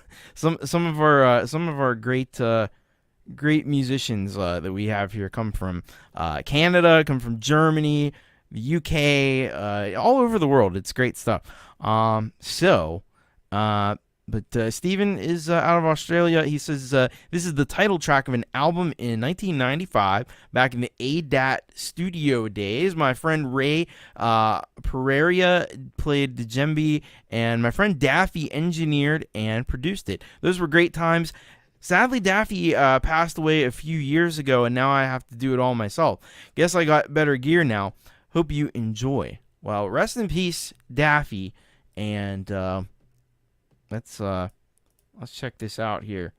our great musicians that we have here come from Canada, come from Germany, the UK, all over the world. It's great stuff. So But Steven is out of Australia. He says this is the title track of an album in 1995, back in the ADAT studio days. My friend Ray Pereira played the djembe, and my friend Daffy engineered and produced it. Those were great times. Sadly, Daffy passed away a few years ago, and now I have to do it all myself. Guess I got better gear now. Hope you enjoy. Well, rest in peace, Daffy, and let's check this out here.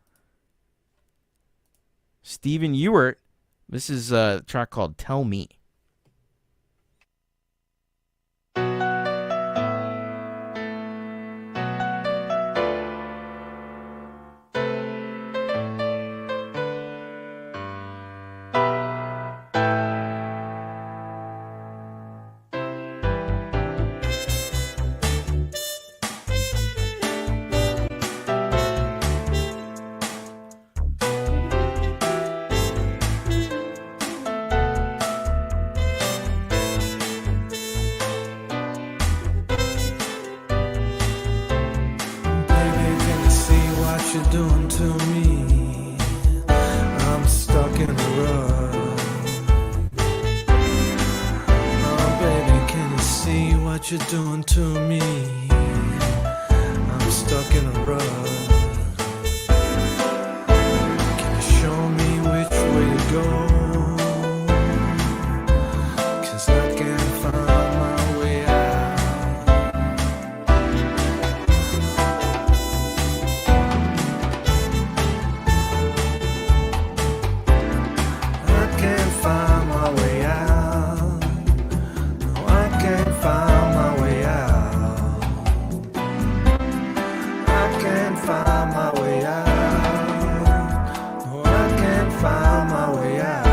Stephen Ewart. This is a track called "Tell Me." You're doing to me. I'm stuck in a rut. Can you show me which way to go? 'Cause I can't find my way out. I can't find my way out. No, I can't find find my way out. No, I can't find my way out.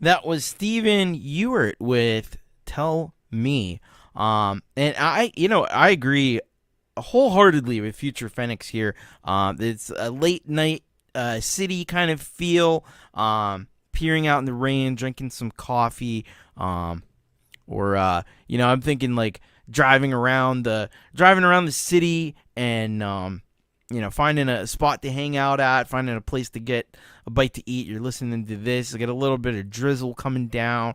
That was Stephen Ewart with "Tell Me," and I agree wholeheartedly with Future Phoenix here. It's a late night city kind of feel, peering out in the rain, drinking some coffee, or I'm thinking like driving around the city and finding a spot to hang out at, finding a place to get a bite to eat. You're listening to this. You get a little bit of drizzle coming down.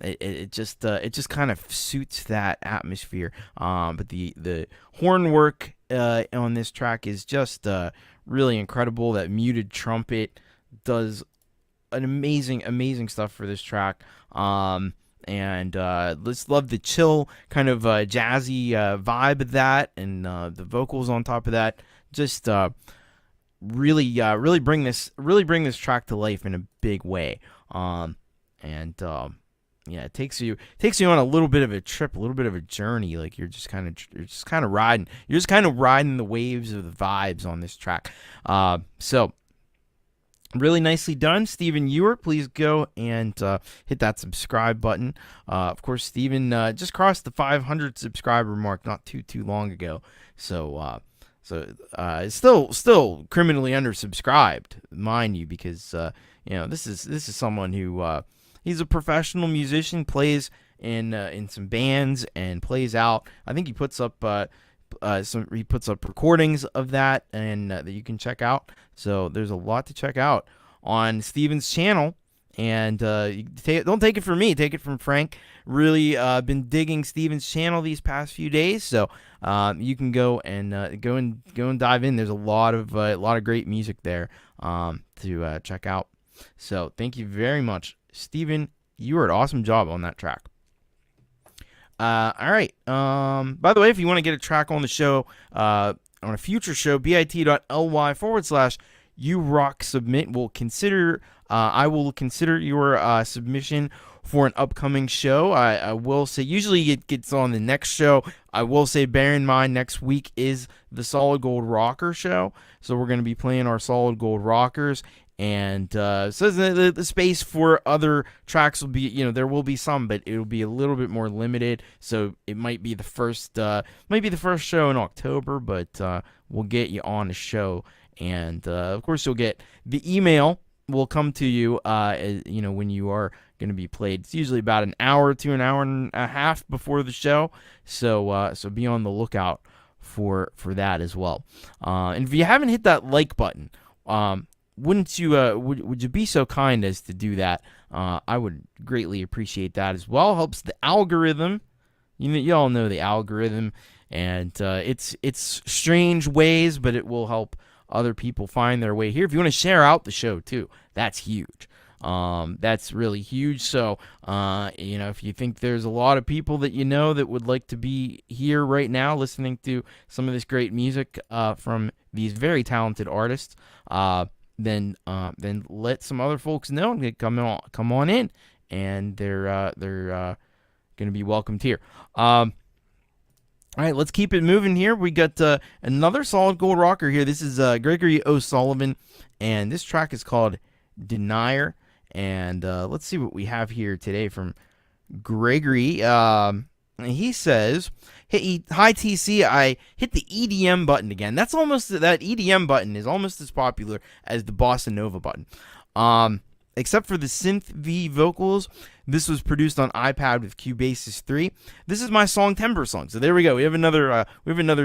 It just kind of suits that atmosphere. But the horn work on this track is just really incredible. That muted trumpet does an amazing stuff for this track. And let's love the chill kind of jazzy vibe of that, and the vocals on top of that. Just really bring this track to life in a big way. It takes you on a little bit of a trip, a little bit of a journey. Like you're just kind of riding the waves of the vibes on this track. So really nicely done, Stephen Ewart. Please go and hit that subscribe button. Of course, Stephen just crossed the 500 subscriber mark not too long ago. So it's still criminally undersubscribed, mind you, because this is someone who he's a professional musician, plays in some bands and plays out. I think he puts up recordings of that and that you can check out. So there's a lot to check out on Steven's channel. And don't take it from me, take it from Frank. Really been digging Steven's channel these past few days. So you can go and dive in. There's a lot of great music there to check out. So thank you very much, Stephen Ewart. Awesome job on that track. All right. By the way, if you want to get a track on the show, on a future show, bit.ly/YouRockSubmit I will consider your submission for an upcoming show. I will say, usually it gets on the next show. I will say, bear in mind, next week is the Solid Gold Rocker show. So we're going to be playing our Solid Gold Rockers. And so the space for other tracks will be, there will be some, but it will be a little bit more limited. So it might be the first show in October, but we'll get you on the show. And of course, you'll get the email will come to you, when you are going to be played. It's usually about an hour to an hour and a half before the show. So be on the lookout for that as well. And if you haven't hit that like button, wouldn't you? Would you be so kind as to do that? I would greatly appreciate that as well. Helps the algorithm. You all know the algorithm, and it's strange ways, but it will help other people find their way here. If you want to share out the show too, that's huge. That's really huge. So, if you think there's a lot of people that that would like to be here right now listening to some of this great music from these very talented artists, then let some other folks know and come on in, and they're going to be welcomed here. All right, let's keep it moving here. We got another Solid Gold Rocker here. This is Gregory O'Sullivan, and this track is called Denier. And let's see what we have here today from Gregory. He says, "Hey, hi TC, I hit the EDM button again." That EDM button is almost as popular as the Bossa Nova button. Except for the synth V vocals. This was produced on iPad with Cubasis 3. This is my Song Timber song. So there we go. We have another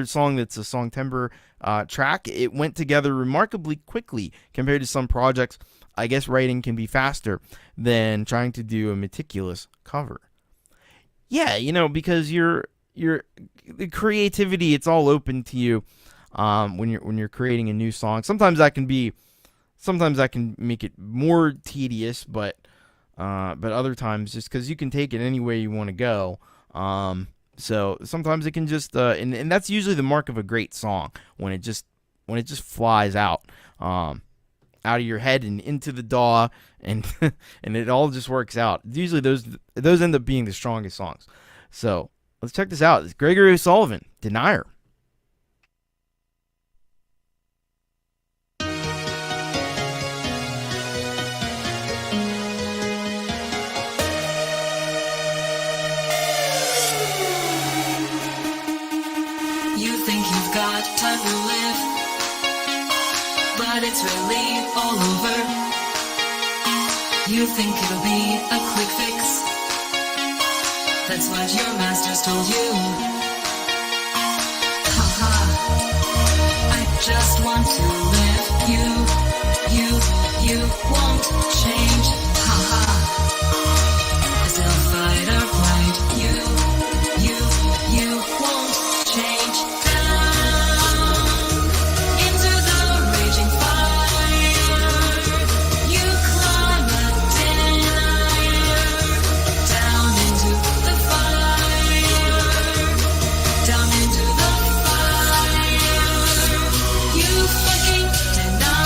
song that's a Song Timber track. It went together remarkably quickly compared to some projects. I guess writing can be faster than trying to do a meticulous cover. Yeah, because the creativity, it's all open to you when you're creating a new song. Sometimes that can make it more tedious, but other times just because you can take it any way you want to go. So sometimes it can just and that's usually the mark of a great song, when it just flies out of your head and into the DAW, and and it all just works out. Usually those end up being the strongest songs. So let's check this out. It's Gregory O'Sullivan, Denier. You think you've got time to live, but it's really all over. You think it'll be a quick fix. That's what your masters told you. Ha ha. I just want to live. You won't change. Ha ha. I still fight or flight. You won't change. Down into the raging fire. You climb a denier. Down into the fire. Down into the fire. You fucking denier.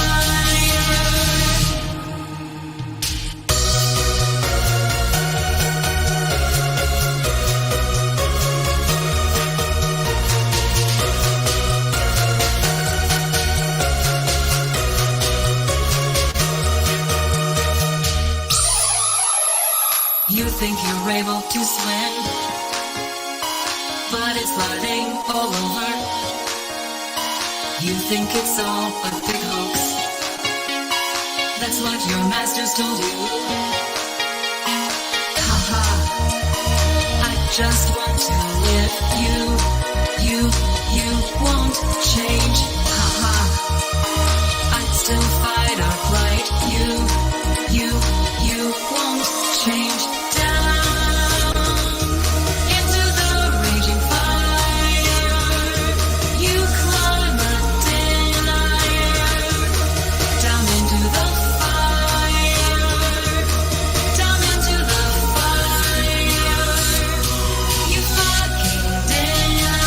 You think you're able to swim, but it's flooding all over. You think it's all a big hoax. That's what your masters told you. Ha ha. I just want to live. You won't change. Ha ha. I'd still fight or flight. You won't change. Down into the raging fire. You climb a denier. Down into the fire. Down into the fire. You fucking denier.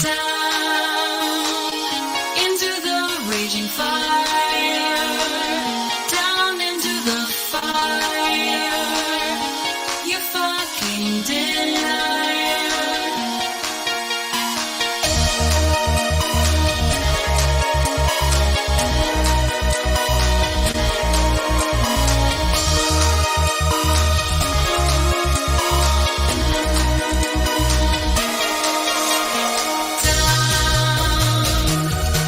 Down into the raging fire. Down into the fire. You fucking denier.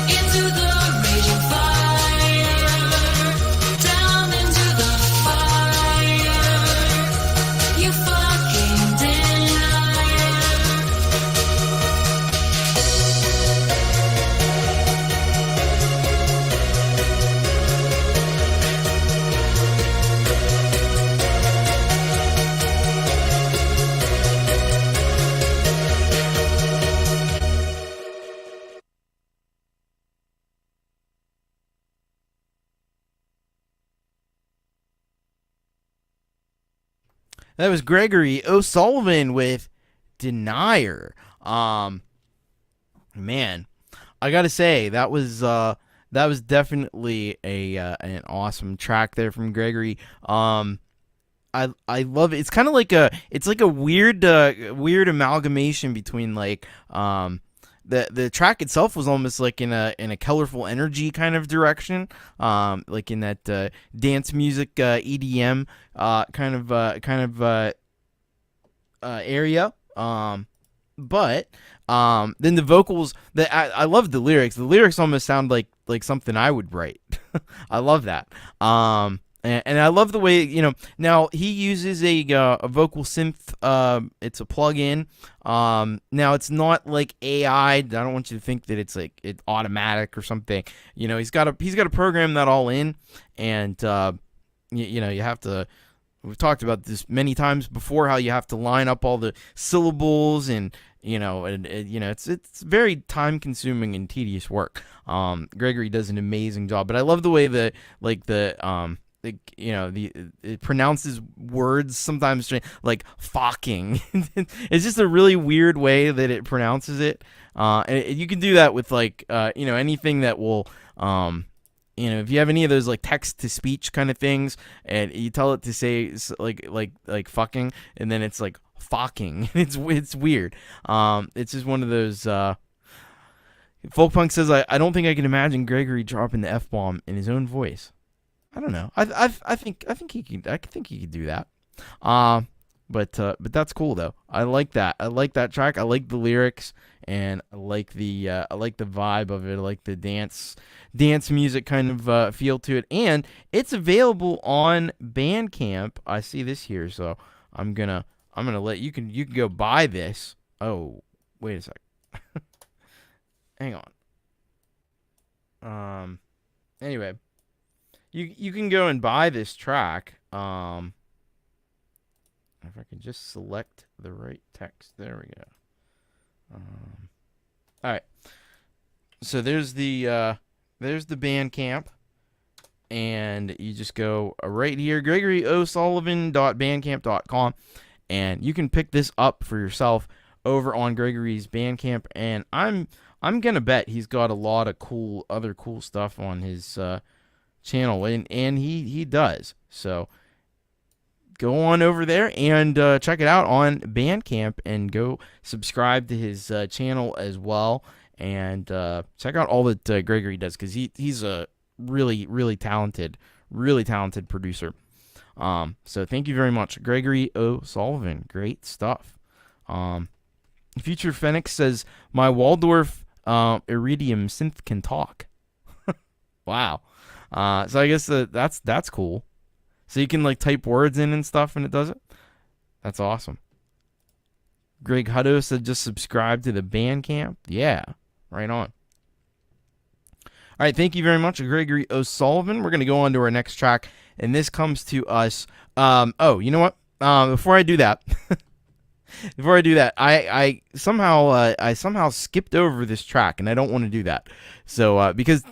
Into the raging fire. Down into the fire. You fucking denier. That was Gregory O'Sullivan with Denier. Man, I gotta say that was definitely an awesome track there from Gregory. I love it. It's kind of like a weird amalgamation between like the track itself was almost like in a Colourful Energy kind of direction, like in that dance music EDM kind of area. But then the vocals, I love the lyrics. The lyrics almost sound like something I would write. I love that. And I love the way, now he uses a vocal synth. It's a plug-in. Now it's not like AI. I don't want you to think that it's like it's automatic or something. He's got to program that all in, and you have to. We've talked about this many times before, how you have to line up all the syllables, and it's very time consuming and tedious work. Gregory does an amazing job, but I love the way it pronounces words sometimes like fucking. It's just a really weird way that it pronounces it. And you can do that with anything that will, if you have any of those like text to speech kind of things, and you tell it to say like fucking, and then it's like fucking. It's weird. It's just one of those. Folkpunk says, I don't think I can imagine Gregory dropping the F-bomb in his own voice. I don't know. I think he could do that. But that's cool though. I like that. I like that track. I like the lyrics, and I like the vibe of it. I like the dance music kind of feel to it, and it's available on Bandcamp. I see this here, so I'm gonna let you can go buy this. Oh, wait a sec. Hang on. Anyway, you can go and buy this track. If I can just select the right text. There we go. All right. So there's the Bandcamp, and you just go right here, GregoryOSullivan.bandcamp.com, and you can pick this up for yourself over on Gregory's Bandcamp. And I'm gonna bet he's got a lot of other cool stuff on his channel, and he does. So go on over there and check it out on Bandcamp, and go subscribe to his channel as well, and check out all that Gregory does, because he's a really talented producer. So thank you very much, Gregory O'Sullivan. Great stuff. Future Phoenix says, my Waldorf Iridium synth can talk. Wow. So I guess that's cool. So you can like type words in and stuff, and it does it. That's awesome. Greg Hutto said, just subscribe to the Bandcamp. Yeah, right on. All right, thank you very much, Gregory O'Sullivan. We're going to go on to our next track, and this comes to us. Oh, you know what? Before I do that, I somehow skipped over this track, and I don't want to do that. So because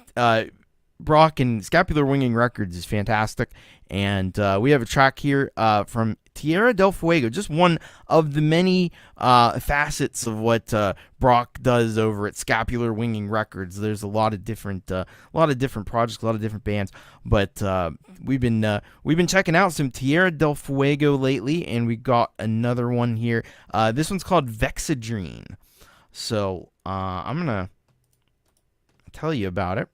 Brock and Scapular Winging Records is fantastic, and we have a track here from Tierra del Fuego, just one of the many facets of what Brock does over at Scapular Winging Records. There's a lot of different projects, a lot of different bands, but we've been checking out some Tierra del Fuego lately, and we got another one here. This one's called Vexadrene. So I'm gonna tell you about it.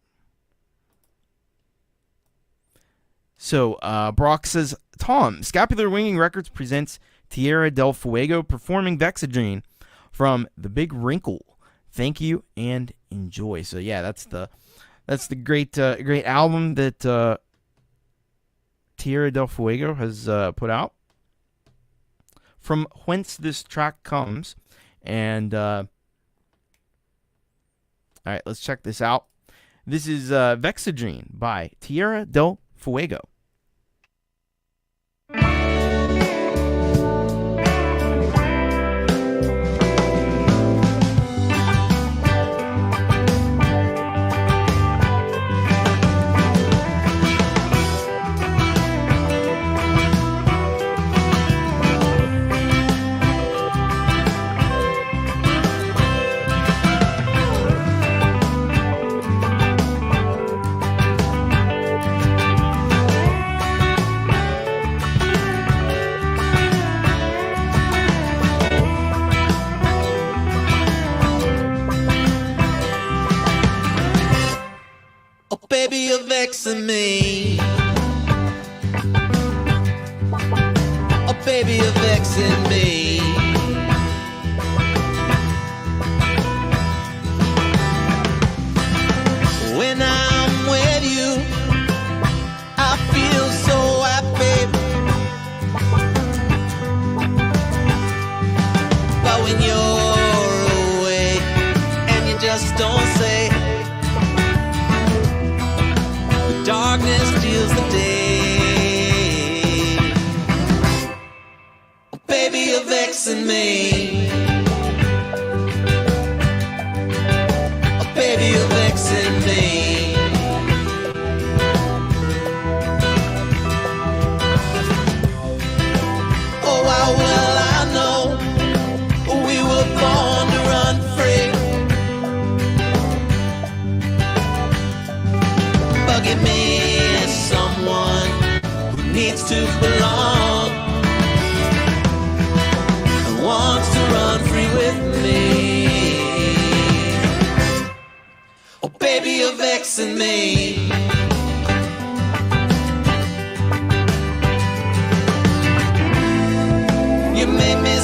So, Brock says, Tom, Scapular Winging Records presents Tierra del Fuego performing Vexadrene from The Big Wrinkle. Thank you and enjoy. So, yeah, that's the great album that Tierra del Fuego has put out. From whence this track comes. And, all right, let's check this out. This is Vexadrene by Tierra del Fuego. Baby, you're vexing me. Oh, baby, you're vexing me. When I'm with you, I feel so happy. But when you're away and you just don't say, darkness steals the day. Oh, baby, you're vexing me. Oh, baby, you're vexing me. Oh, how well I know we were born to run free. Bugging me as someone who needs to belong and wants to run free with me. Oh, baby, you're vexing me.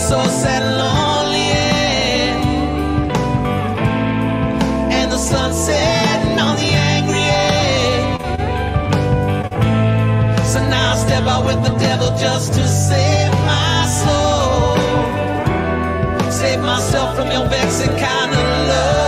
so sad and lonely, yeah. And the sun setting on the angry, yeah. So now I step out with the devil just to save my soul, save myself from your vexing kind of love.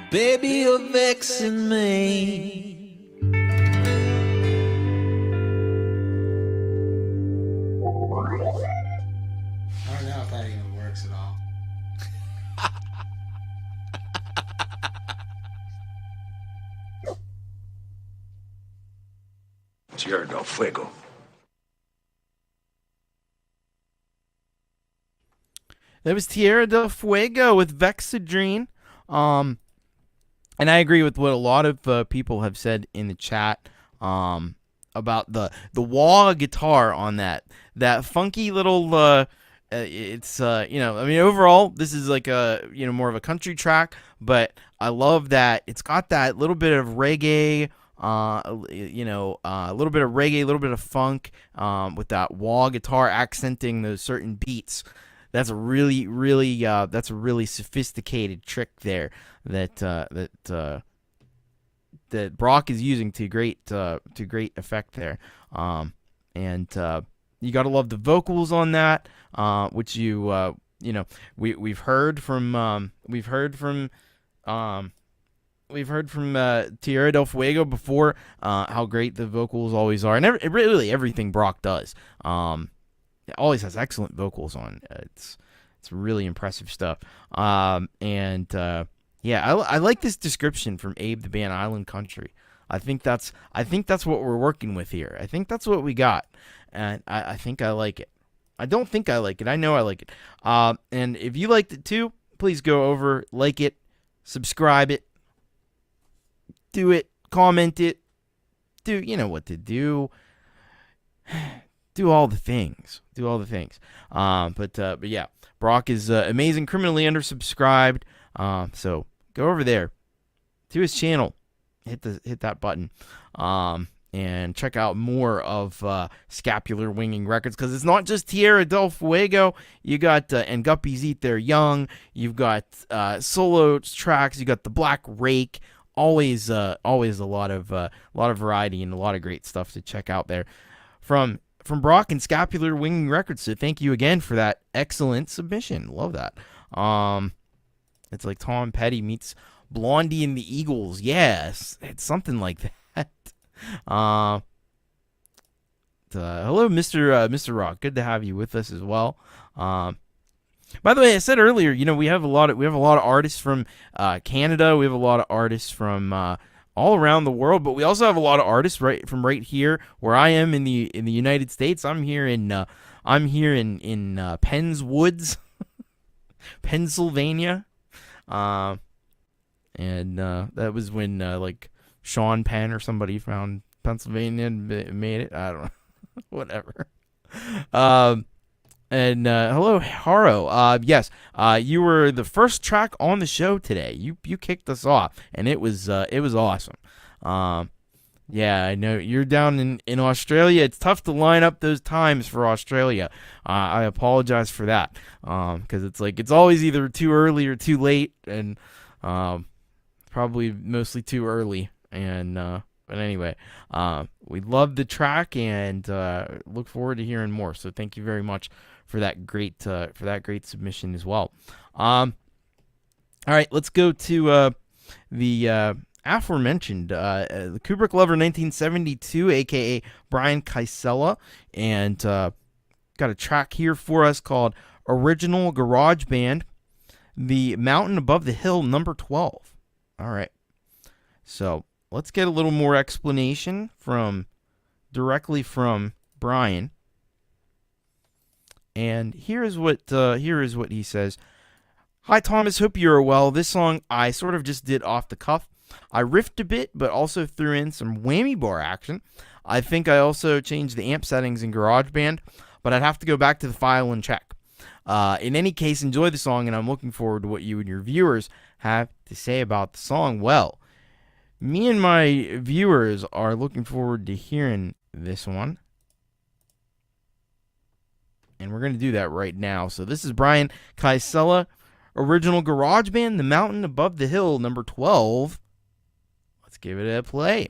Baby, you're vexing me. I don't know if that even works at all. Tierra del Fuego. That was Tierra del Fuego with Vexadrine. And I agree with what a lot of people have said in the chat about the wah guitar on that funky little. It's I mean, overall this is like a more of a country track, but I love that it's got that little bit of reggae. A little bit of reggae, a little bit of funk, with that wah guitar accenting those certain beats. That's a really, really, that's a really sophisticated trick there that Brock is using to great effect there. And you gotta love the vocals on that, which we've heard from Tierra del Fuego before, how great the vocals always are, and really everything Brock does. It always has excellent vocals on. It's really impressive stuff. I like this description from Abe the Band Island Country. I think that's what we're working with here. I think that's what we got, and I think I like it. I don't think I like it. I know I like it. And if you liked it too, please go over, like it, subscribe it, do it, comment it, you know what to do. Do all the things. But yeah, Brock is amazing, criminally undersubscribed. So go over there to his channel, hit that button, and check out more of Scapular Winging Records, because it's not just Tierra del Fuego. You got and Guppies Eat Their Young. You've got solo tracks. You got the Black Rake. Always a lot of variety and a lot of great stuff to check out there from Brock and Scapular Winging Records. So thank you again for that excellent submission. Love that. It's like Tom Petty meets Blondie and the Eagles. Yes, it's something like that. Hello, Mr. Rock. Good to have you with us as well. By the way, I said earlier, we have a lot of artists from Canada. We have a lot of artists from all around the world, but we also have a lot of artists from right here where I am in the United States. I'm here in Penns Woods, Pennsylvania, and that was when like Sean Penn or somebody found Pennsylvania and made it. I don't know, whatever. And hello, Haro. Yes, you were the first track on the show today. You kicked us off, and it was awesome. Yeah, I know you're down in Australia. It's tough to line up those times for Australia. I apologize for that, because it's always either too early or too late, and probably mostly too early. And but anyway, we love the track and look forward to hearing more. So thank you very much for that great submission as well. All right, let's go to the aforementioned the Kubrick Lover 1972, aka Brian Kysela, and got a track here for us called Original Garage Band, The Mountain Above the Hill, number 12. All right, so let's get a little more explanation directly from Brian. And here is what he says. Hi Thomas, hope you're well. This song I sort of just did off the cuff. I riffed a bit, but also threw in some whammy bar action. I think I also changed the amp settings in GarageBand, but I'd have to go back to the file and check. In any case, enjoy the song, and I'm looking forward to what you and your viewers have to say about the song. Well, me and my viewers are looking forward to hearing this one. And we're going to do that right now. So this is Brian Kysela, original GarageBand, The Mountain Above the Hill, number 12. Let's give it a play.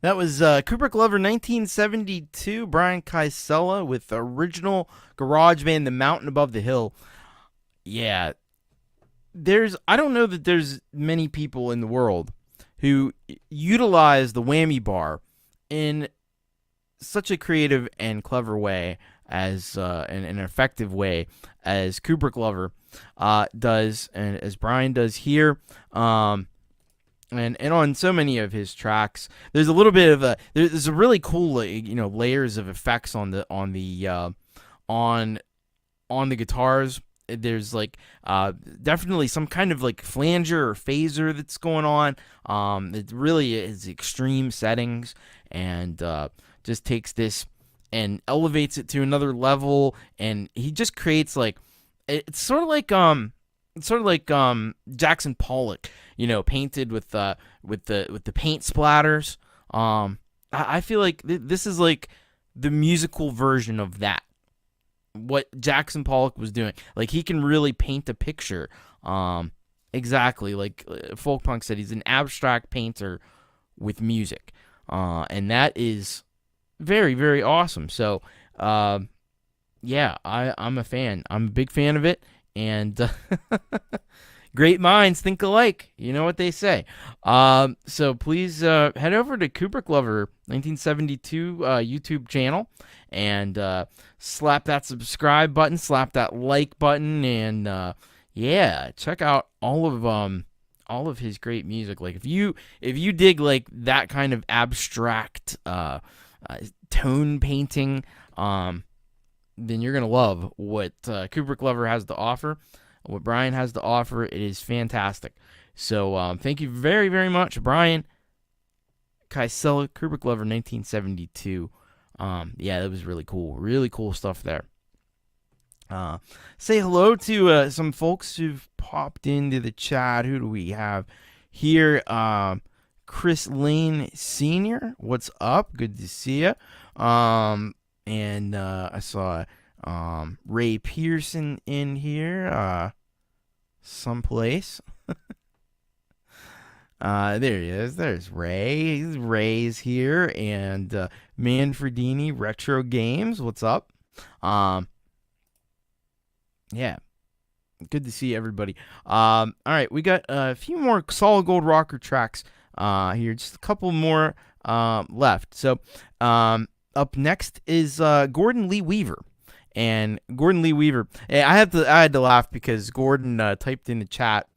That was Kubrick Lover 1972, Brian Kysela with the original garage band, The Mountain Above the Hill. Yeah, I don't know that there's many people in the world who utilize the whammy bar in such a creative and clever way as an effective way as Kubrick Lover does, and as Brian does here. And on so many of his tracks, there's a little bit of there's a really cool layers of effects on the guitars. There's like definitely some kind of like flanger or phaser that's going on. It really is extreme settings, and just takes this and elevates it to another level. And he just creates like it's sort of like Jackson Pollock, painted with the paint splatters. I feel like this is like the musical version of that. What Jackson Pollock was doing, like he can really paint a picture. Exactly like Folkpunk said, he's an abstract painter with music, and that is very, very awesome. So, yeah, I'm a fan. I'm a big fan of it, and great minds think alike. You know what they say. So please head over to Kubrick Lover 1972 YouTube channel and slap that subscribe button, slap that like button, and yeah, check out all of his great music. Like if you dig like that kind of abstract tone painting, then you're gonna love what Kubrick Lover has to offer. What Brian has to offer, it is fantastic. So thank you very, very much, Brian Kysela, Kubrick Lover 1972. Yeah, that was really cool. Really cool stuff there. Say hello to some folks who've popped into the chat. Who do we have here? Chris Lane Sr., what's up? Good to see you. And I saw Ray Pearson in here someplace. There he is. There's Ray. Ray's here. And Manfredini Retro Games, what's up? Yeah, good to see everybody. All right, we got a few more Solid Gold Rocker tracks here. Just a couple more left. So up next is Gordon Lee Weaver. And Gordon Lee Weaver, I had to laugh because Gordon typed in the chat.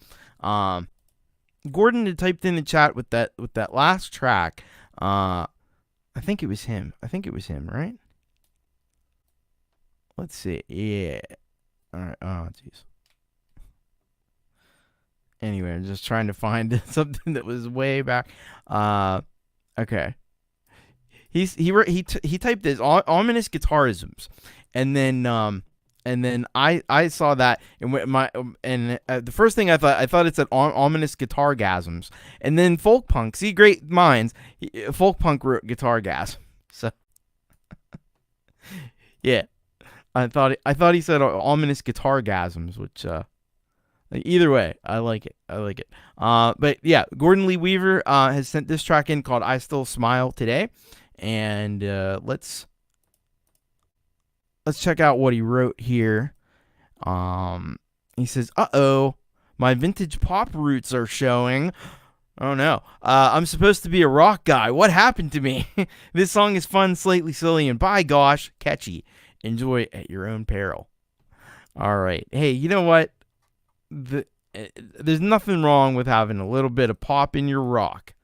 Gordon had typed in the chat with that last track. I think it was him. Right? Let's see. Yeah. All right. Oh, jeez. Anyway, I'm just trying to find something that was way back. Okay. He typed this ominous guitarisms, and then I saw that and the first thing I thought it said ominous guitar-gasms, and then Folkpunk, see, great minds. Folkpunk wrote guitar-gasm, so yeah, I thought he said ominous guitar-gasms, which either way, I like it. But yeah, Gordon Lee Weaver has sent this track in called "I Still Smile Today." And let's check out what he wrote here. He says, "Uh-oh, my vintage pop roots are showing. Oh no, I'm supposed to be a rock guy. What happened to me? This song is fun, slightly silly, and by gosh, catchy. Enjoy at your own peril." All right. Hey, you know what? There's nothing wrong with having a little bit of pop in your rock.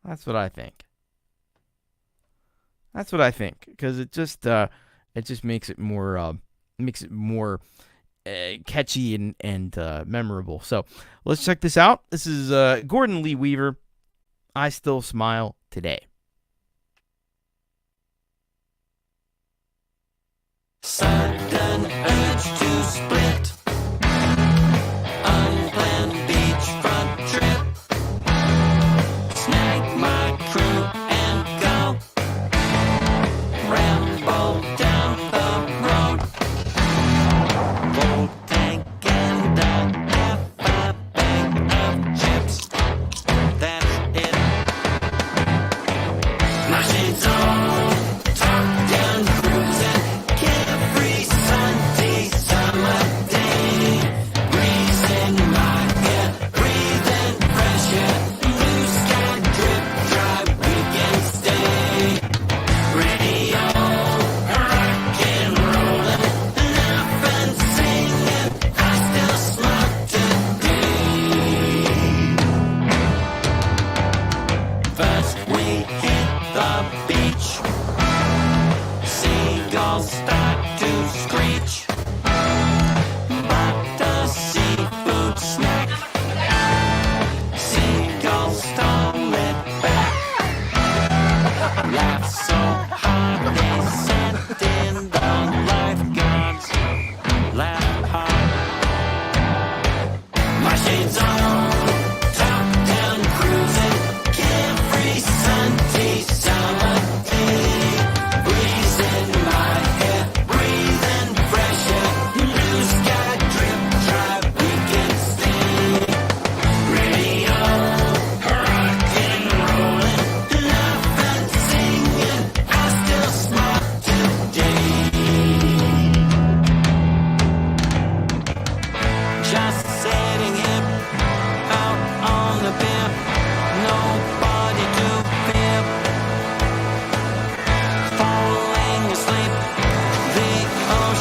That's what I think. Because it just makes it more catchy and memorable. So let's check this out. This is Gordon Lee Weaver. I Still Smile Today. Sudden urge to split. Unplanned beachfront trip. Snag my crew and go. Ramble down the road. Full tank and half a bag of chips. That's it.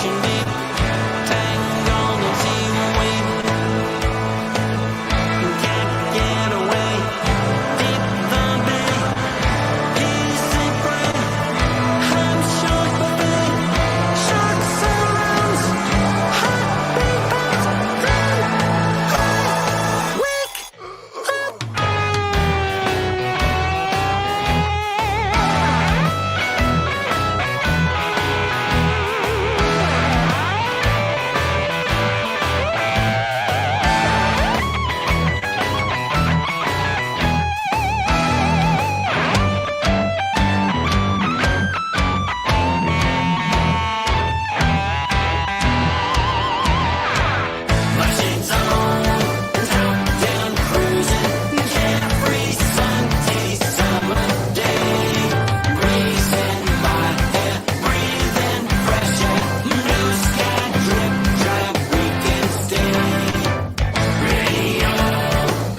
crashing deep. Tangled in seaweed. Can't get away. Deep the bay. Easy prey. I'm shark buffet. Sharks and rounds. Heartbeat pounds. Then I wake up. Machines on, top down cruising, carefree Sunday summer day. Breezing my hair, breathing fresh air, blue sky drip drop, we can stay. Radio,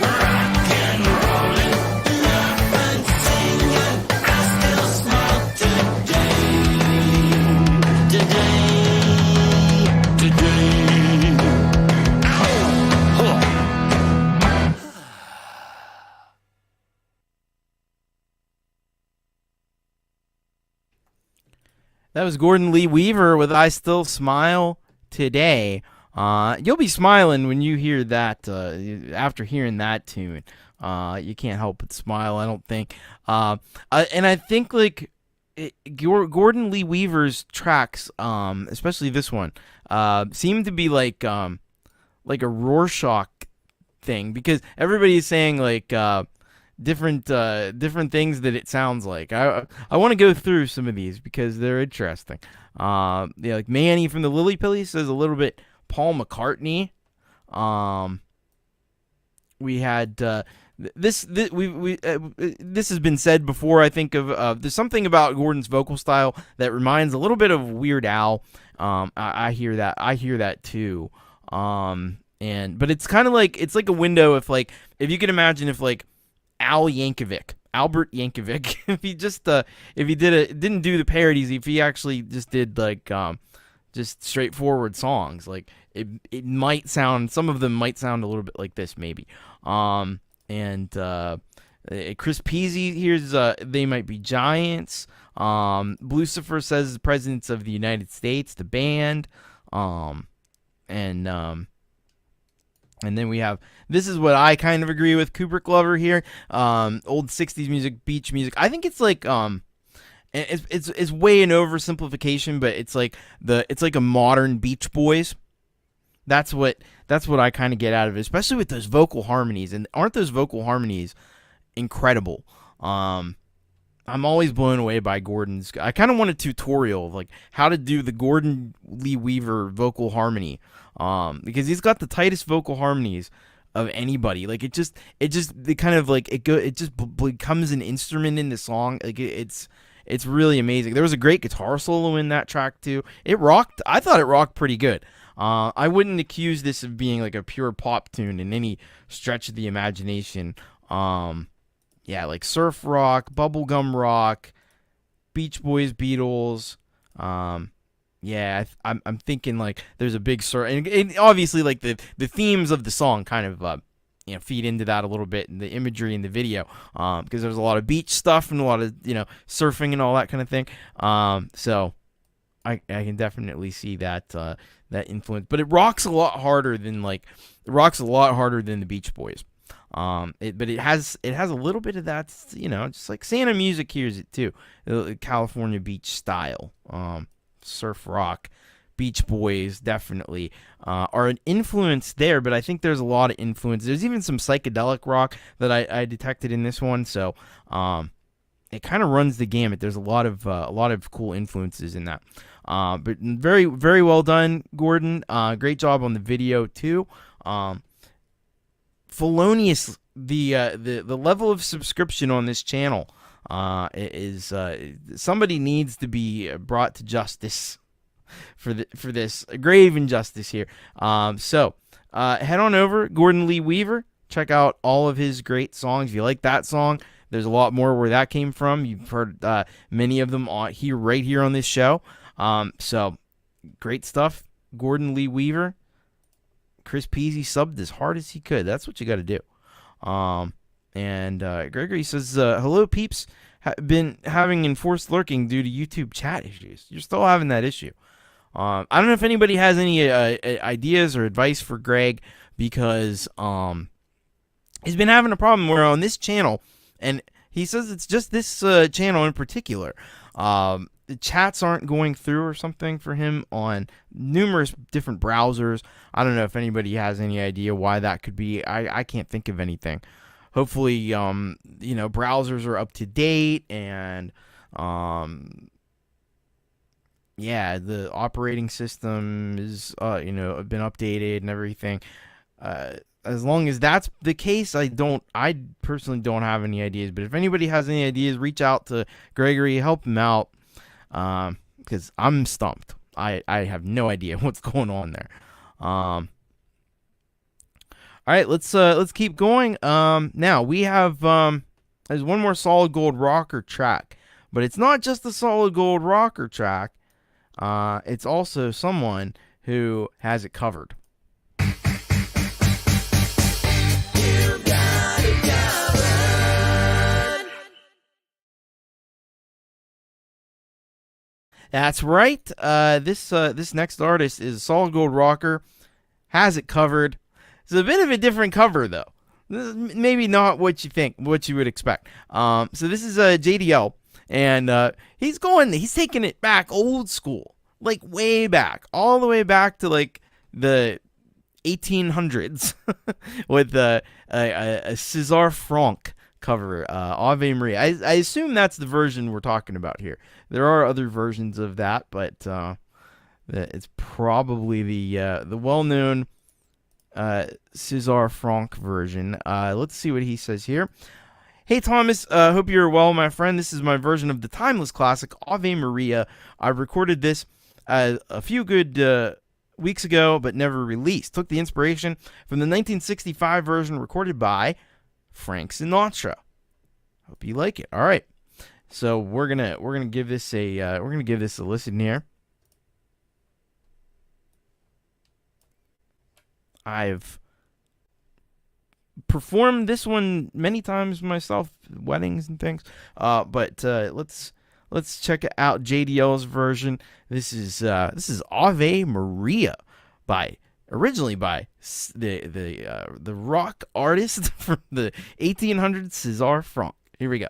rock and rollin', laughing, singing, I still smile today. That was Gordon Lee Weaver with I Still Smile Today. You'll be smiling when you hear that, after hearing that tune. You can't help but smile, I don't think. And I think, like, Gordon Lee Weaver's tracks, especially this one, seem to be like a Rorschach thing, because everybody is saying, like, different things that it sounds like. I want to go through some of these because they're interesting. Yeah, like Manny from the Lily Pilly says a little bit Paul McCartney. We had this has been said before. I think of there's something about Gordon's vocal style that reminds a little bit of Weird Al. I hear that too. But it's kind of like, it's like a window if you could imagine if like Albert Yankovic, if he didn't do the parodies, if he actually just did like just straightforward songs, like it might sound, some of them might sound a little bit like this maybe. Chris Peasy here's They Might Be Giants. Lucifer says the Presidents of the United States, the band. And then we have, this is what I kind of agree with, Kubrick Lover here. Old 60s music, beach music. I think it's like it's way an oversimplification, but it's like a modern Beach Boys. That's what I kind of get out of it, especially with those vocal harmonies. And aren't those vocal harmonies incredible? I'm always blown away by Gordon's. I kind of want a tutorial of like how to do the Gordon Lee Weaver vocal harmony, because he's got the tightest vocal harmonies of anybody. Like it just becomes an instrument in the song. Like it's really amazing. There was a great guitar solo in that track too. It rocked. I thought it rocked pretty good. I wouldn't accuse this of being like a pure pop tune in any stretch of the imagination. Yeah, like surf rock, bubblegum rock, Beach Boys, Beatles. Yeah, I'm thinking like there's a big surf, and obviously like the themes of the song kind of feed into that a little bit, and the imagery in the video, because there's a lot of beach stuff and a lot of surfing and all that kind of thing. So I can definitely see that that influence, but it rocks a lot harder than the Beach Boys. But it has a little bit of that, just like Santa Music hears it too, the California beach style, surf rock. Beach Boys definitely are an influence there, but I think there's a lot of influence. There's even some psychedelic rock that I detected in this one, so it kind of runs the gamut. There's a lot of cool influences in that. But very, very well done, Gordon. Great job on the video too. Felonious, the level of subscription on this channel is somebody needs to be brought to justice for this grave injustice here. So head on over, Gordon Lee Weaver. Check out all of his great songs. If you like that song, there's a lot more where that came from. You've heard many of them right here on this show. So great stuff. Gordon Lee Weaver. Chris Peasy subbed as hard as he could. That's what you got to do. And Gregory says, hello, peeps. Been having enforced lurking due to YouTube chat issues. You're still having that issue. I don't know if anybody has any ideas or advice for Greg, because he's been having a problem where on this channel, and he says it's just this channel in particular, the chats aren't going through or something for him on numerous different browsers. I don't know if anybody has any idea why that could be. I can't think of anything. Hopefully, browsers are up to date, and the operating system is been updated and everything. As long as that's the case, I personally don't have any ideas. But if anybody has any ideas, reach out to Gregory, help him out, because I'm stumped. I have no idea what's going on there. All right, let's keep going. Now we have there's one more Solid Gold rocker track, but it's not just the Solid Gold rocker track. It's also someone who has it covered. That's right. This next artist is Solid Gold rocker, has it covered. It's a bit of a different cover, though. This is maybe not what you think, what you would expect. So this is J.D.L, and he's taking it back old school, like way back, all the way back to like the 1800s, with a César Franck cover, Ave Maria. I assume that's the version we're talking about here. There are other versions of that, but it's probably the well-known César Franck version. Let's see what he says here. Hey Thomas, hope you're well, my friend. This is my version of the timeless classic Ave Maria. I recorded this a few good weeks ago, but never released. Took the inspiration from the 1965 version recorded by Frank Sinatra. Hope you like it. All right, so we're gonna give this a listen here. I've performed this one many times myself, weddings and things. But let's check out J.D.L's version. This is Ave Maria, originally by the rock artist from the 1800s, César Franck. Here we go.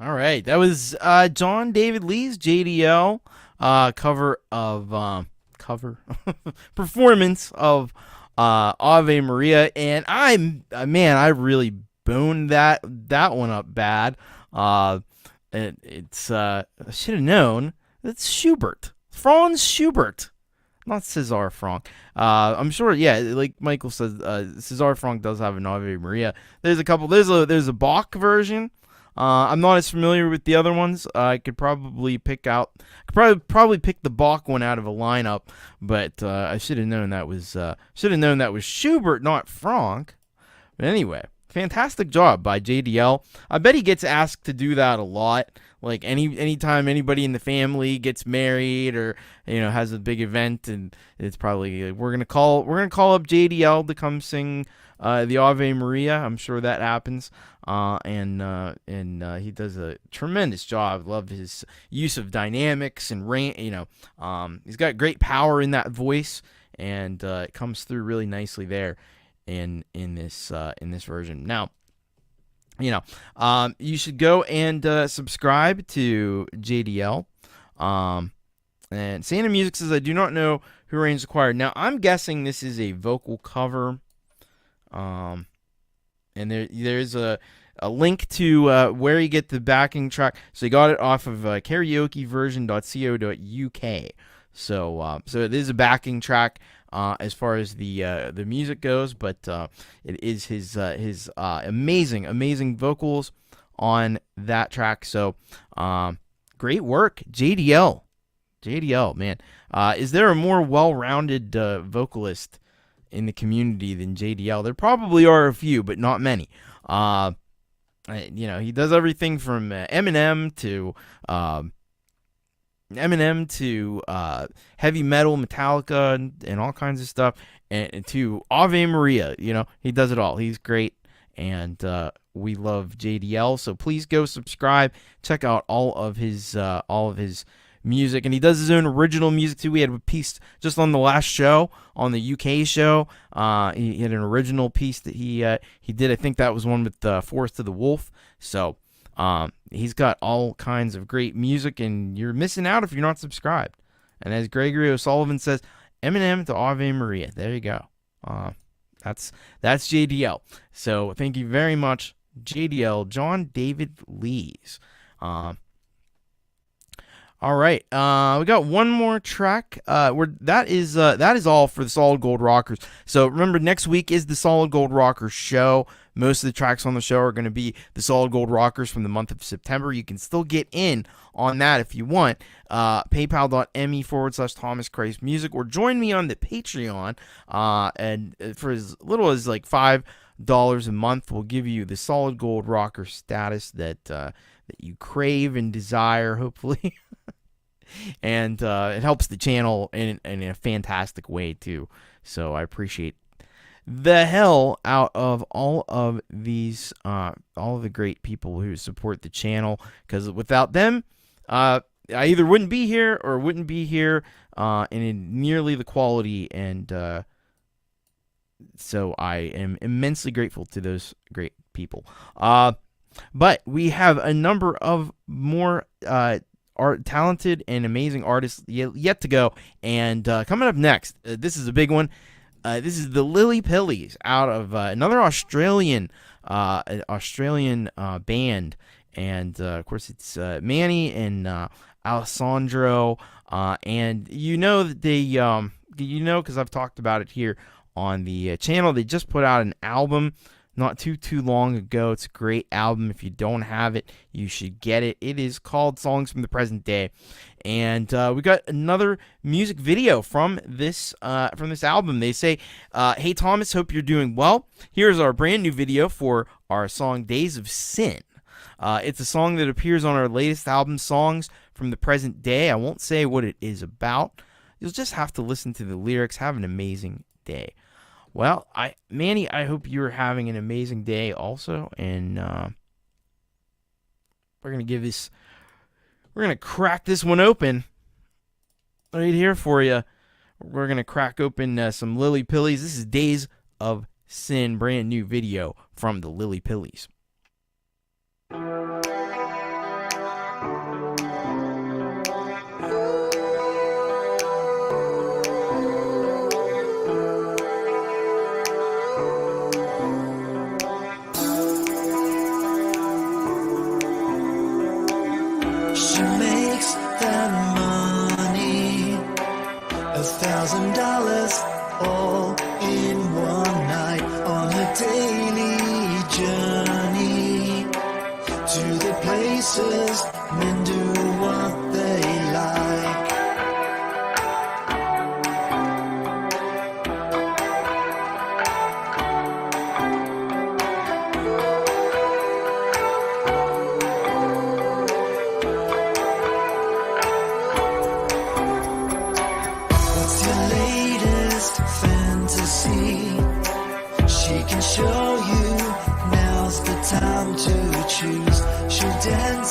All right, that was John David Lee's J.D.L. Cover of performance of Ave Maria, and I really boned that one up bad. It's I should have known. It's Schubert, Franz Schubert, not Cesar Franck. I'm sure, yeah, like Michael says, Cesar Franck does have an Ave Maria. There's a couple. There's a Bach version. I'm not as familiar with the other ones. I could probably pick the Bach one out of a lineup, but I should have known that was Schubert, not Franck. But anyway, fantastic job by J.D.L. I bet he gets asked to do that a lot. Like anytime anybody in the family gets married or has a big event, and it's probably we're gonna call up J.D.L. to come sing the Ave Maria. I'm sure that happens. And he does a tremendous job. Love his use of dynamics and he's got great power in that voice, and it comes through really nicely there in this version. Now, you should go and subscribe to J.D.L. And Santa Music says, I do not know who arranged the choir. Now, I'm guessing this is a vocal cover. And there's a link to where you get the backing track. So you got it off of karaokeversion.co.uk. So it is a backing track as far as the music goes, but it is his amazing vocals on that track. So great work, J.D.L. Man, is there a more well-rounded vocalist in the community than J.D.L? There probably are a few, but not many. He does everything from Eminem to heavy metal, Metallica, and all kinds of stuff, and to Ave Maria. He does it all. He's great, and we love J.D.L. So please go subscribe, check out all of his music, and he does his own original music too. We had a piece just on the last show, on the UK show. He had an original piece that he did. I think that was one with Forest of the Wolf. So he's got all kinds of great music, and you're missing out if you're not subscribed. And as Gregory O'Sullivan says, Eminem to Ave Maria. There you go. That's J.D.L. So thank you very much, J.D.L. John David Lees. All right, we got one more track. That is all for the Solid Gold Rockers. So remember, next week is the Solid Gold Rockers show. Most of the tracks on the show are going to be the Solid Gold Rockers from the month of September. You can still get in on that if you want. PayPal.me/Thomas Christ Music, or join me on the Patreon. And for as little as like $5 a month, we'll give you the Solid Gold Rocker status that you crave and desire, hopefully. And it helps the channel in a fantastic way too. So I appreciate the hell out of all of these, all of the great people who support the channel, because without them, I either wouldn't be here or wouldn't be here in nearly the quality. And so I am immensely grateful to those great people. But we have a number of more talented and amazing artists yet to go, and coming up next, this is a big one. This is the Lily Pillies out of another Australian band, and of course it's Manny and Alessandro, and that they because I've talked about it here on the channel. They just put out an album not too long ago. It's a great album. If you don't have it, you should get it. It is called Songs from the Present Day, and we got another music video from this album. They say, "Hey Thomas, hope you're doing well. Here's our brand new video for our song Days of Sin. It's a song that appears on our latest album, Songs from the Present Day. I won't say what it is about. You'll just have to listen to the lyrics. Have an amazing day." Well, Manny, I hope you're having an amazing day also, and we're gonna crack this one open right here for you. We're gonna crack open some Lily Pillies. This is Days of Sin, brand new video from the Lily Pillies.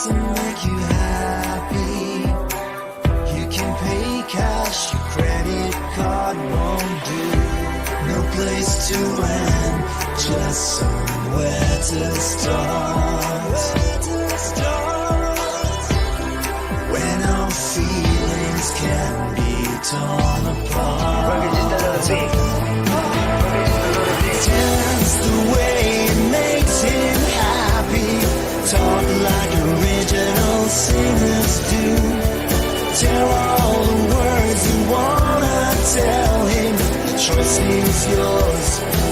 doesn't make you happy, you can pay cash, your credit card won't do. No place to end, just somewhere to start. When our feelings can be torn apart. Dance the way it makes him happy. Talk like original singers do. Tell all the words you wanna tell him. The choice is yours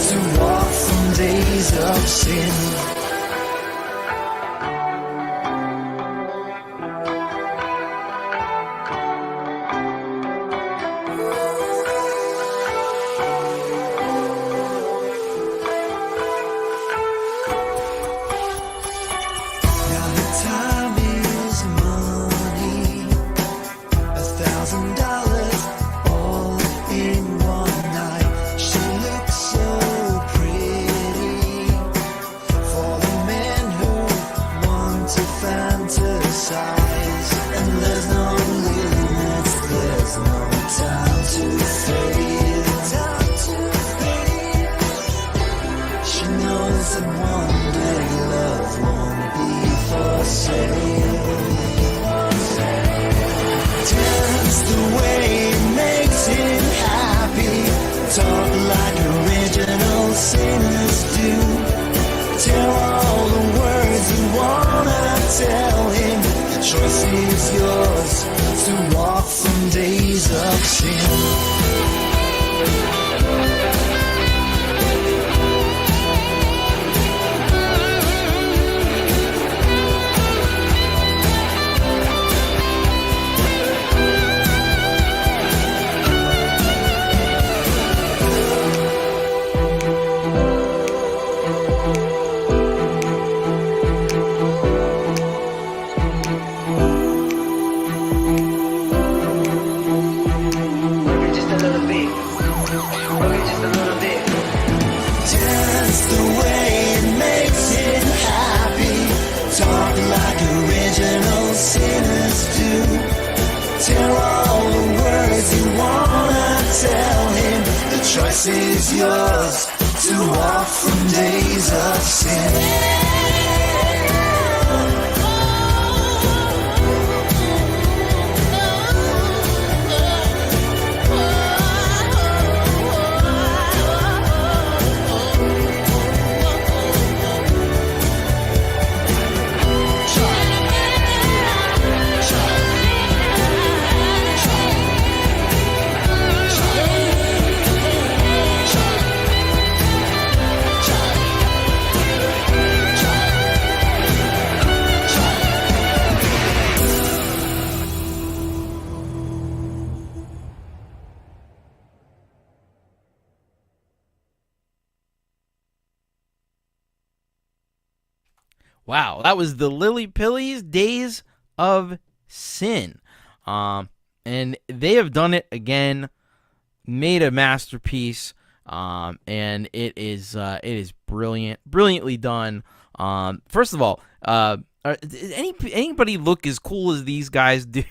to walk from days of sin. Wow, that was the Lily Pillies, Days of Sin. And they have done it again, made a masterpiece, and it is brilliantly done. First of all, anybody look as cool as these guys do?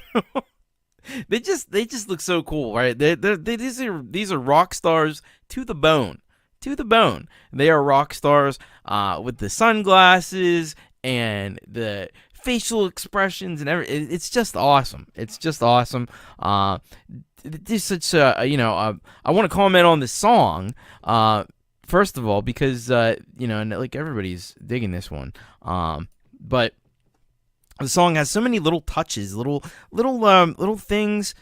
They just look so cool, right? These are rock stars to the bone. To the bone. They are rock stars with the sunglasses and the facial expressions and everything. It's just awesome. It's just awesome. There's such a, I want to comment on the song, first of all, because, and like everybody's digging this one. But the song has so many little touches, little things,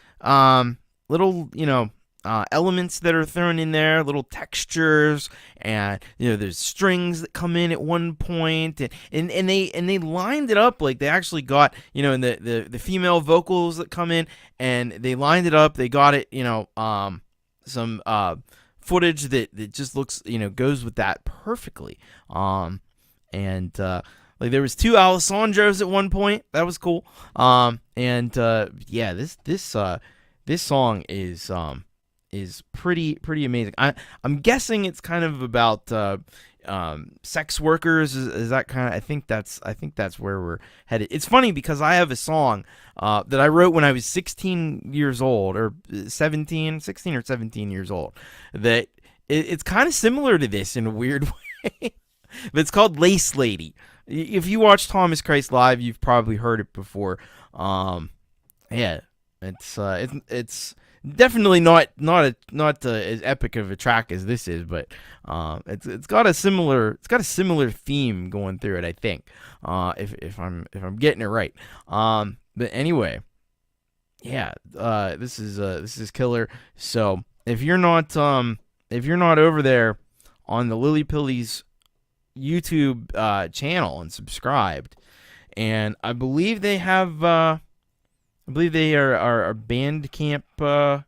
elements that are thrown in there, little textures, and there's strings that come in at one point, and they lined it up like they actually got in the female vocals that come in, and they lined it up. They got it, some footage that just looks goes with that perfectly. Like there was 2 Alessandros at one point. That was cool. This song is pretty amazing. I'm guessing it's kind of about sex workers. Is that kind of? I think that's where we're headed. It's funny because I have a song that I wrote when I was 16 years old, or 16 or 17 years old. That it's kind of similar to this in a weird way. But it's called Lace Lady. If you watch Thomas Christ Live, you've probably heard it before. Yeah, it's definitely not as epic of a track as this is, but it's got a similar theme going through it, I think. If I'm getting it right. But anyway, yeah, this is killer. So if you're not over there on the Lily Pillies YouTube channel and subscribed, and I believe they have I believe they are Bandcamp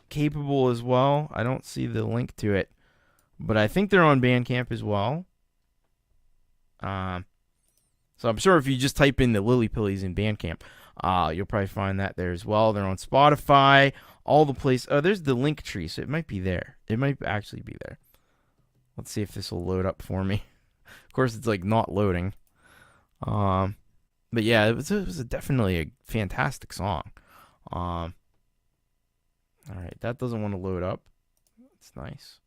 capable as well. I don't see the link to it, but I think they're on Bandcamp as well. So I'm sure if you just type in the Lily Pillies in Bandcamp, you'll probably find that there as well. They're on Spotify, all the places. Oh, there's the link tree, so it might be there. It might actually be there. Let's see if this will load up for me. Of course, it's like not loading. But yeah, it was definitely a fantastic song. All right, that doesn't want to load up. It's nice.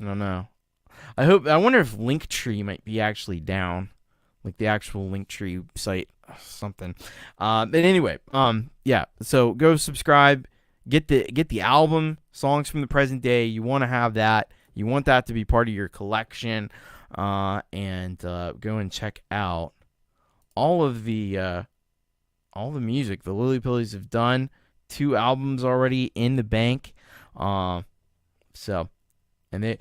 I don't know. I wonder if Linktree might be actually down, like the actual Linktree site, something. But anyway, yeah. So go subscribe. Get the album, Songs from the Present Day. You want to have that. You want that to be part of your collection. And go and check out all the music the Lily Pillies have done. 2 albums already in the bank. So, and they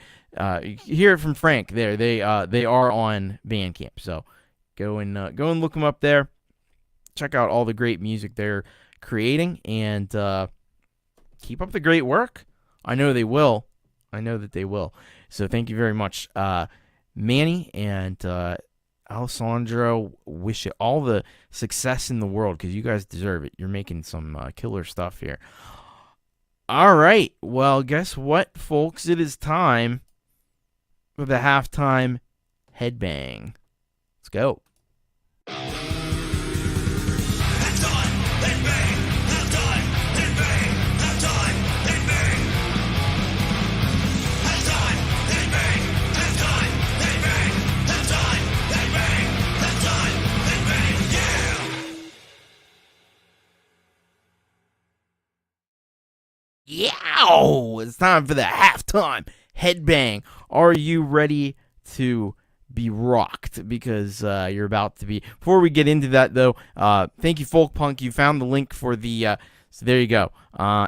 you hear it from Frank there. They are on Bandcamp. So go and look them up there. Check out all the great music they're creating, and keep up the great work. I know they will. I know that they will. So thank you very much, Manny and Alessandro. Wish you all the success in the world, because you guys deserve it. You're making some killer stuff here. All right. Well, guess what, folks? It is time for the halftime headbang. Let's go. Yow! It's time for the halftime headbang. Are you ready to be rocked? Because you're about to be. Before we get into that, though, thank you, Folkpunk. You found the link for the. So there you go.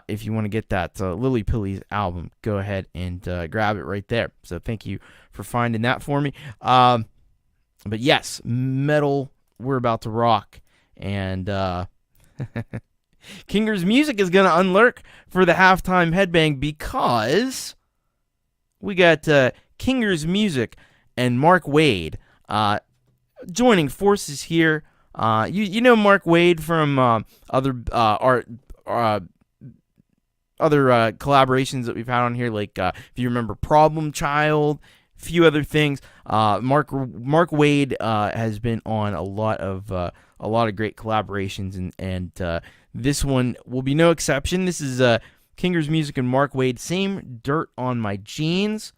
If you want to get that Lily Pillies album, go ahead and grab it right there. So thank you for finding that for me. But yes, metal. We're about to rock, and. Kinger's Music is going to unlurk for the halftime headbang, because we got Kinger's Music and Mark Wade joining forces here. You know Mark Wade from other collaborations that we've had on here, like if you remember Problem Child, a few other things. Mark Wade has been on a lot of great collaborations, and this one will be no exception. This is Kinger's Music and Mark Wade, Same Dirt on My Jeans.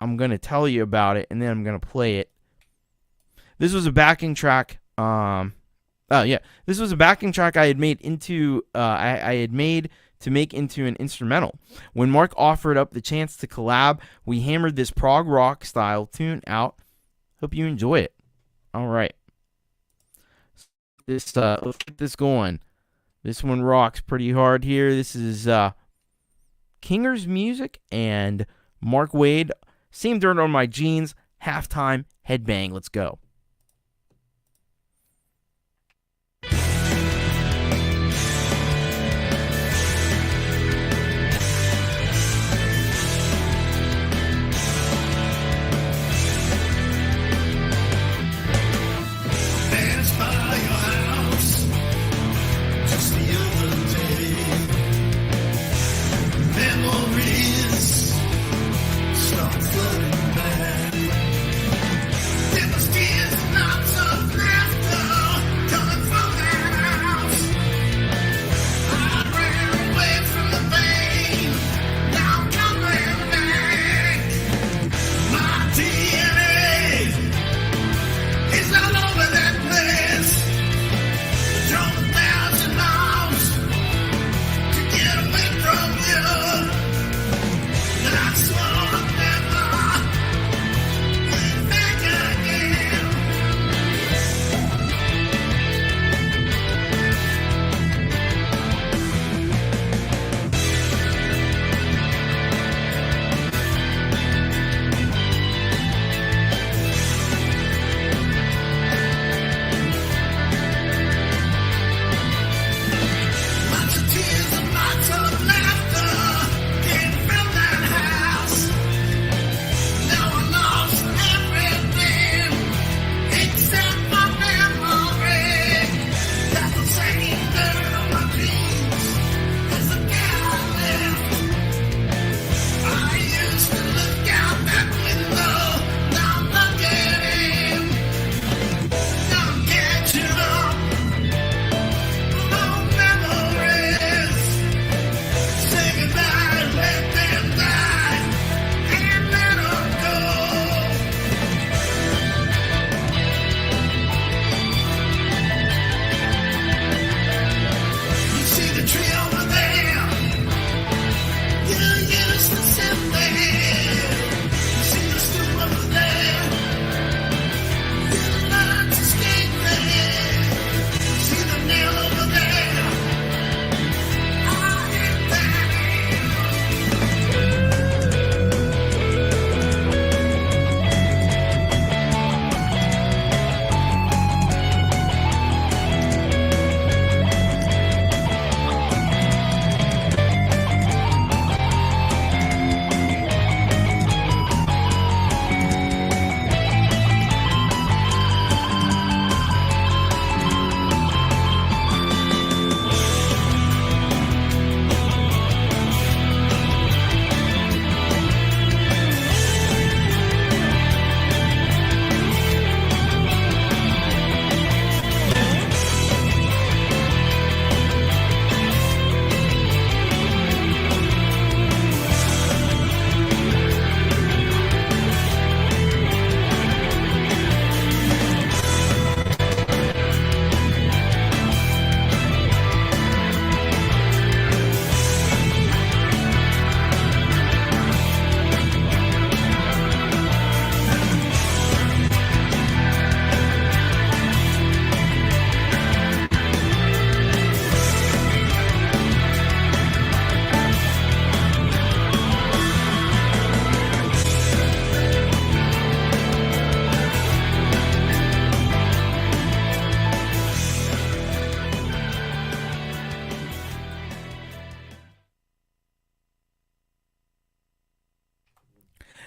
I'm going to tell you about it, and then I'm going to play it. This was a backing track. This was a backing track I had made into to make into an instrumental. When Mark offered up the chance to collab, we hammered this prog rock style tune out. Hope you enjoy it. All right. Let's get this going. This one rocks pretty hard here. This is Kinger's Music and Mark Wade, Same Dirt on My Jeans, halftime headbang. Let's go. Memories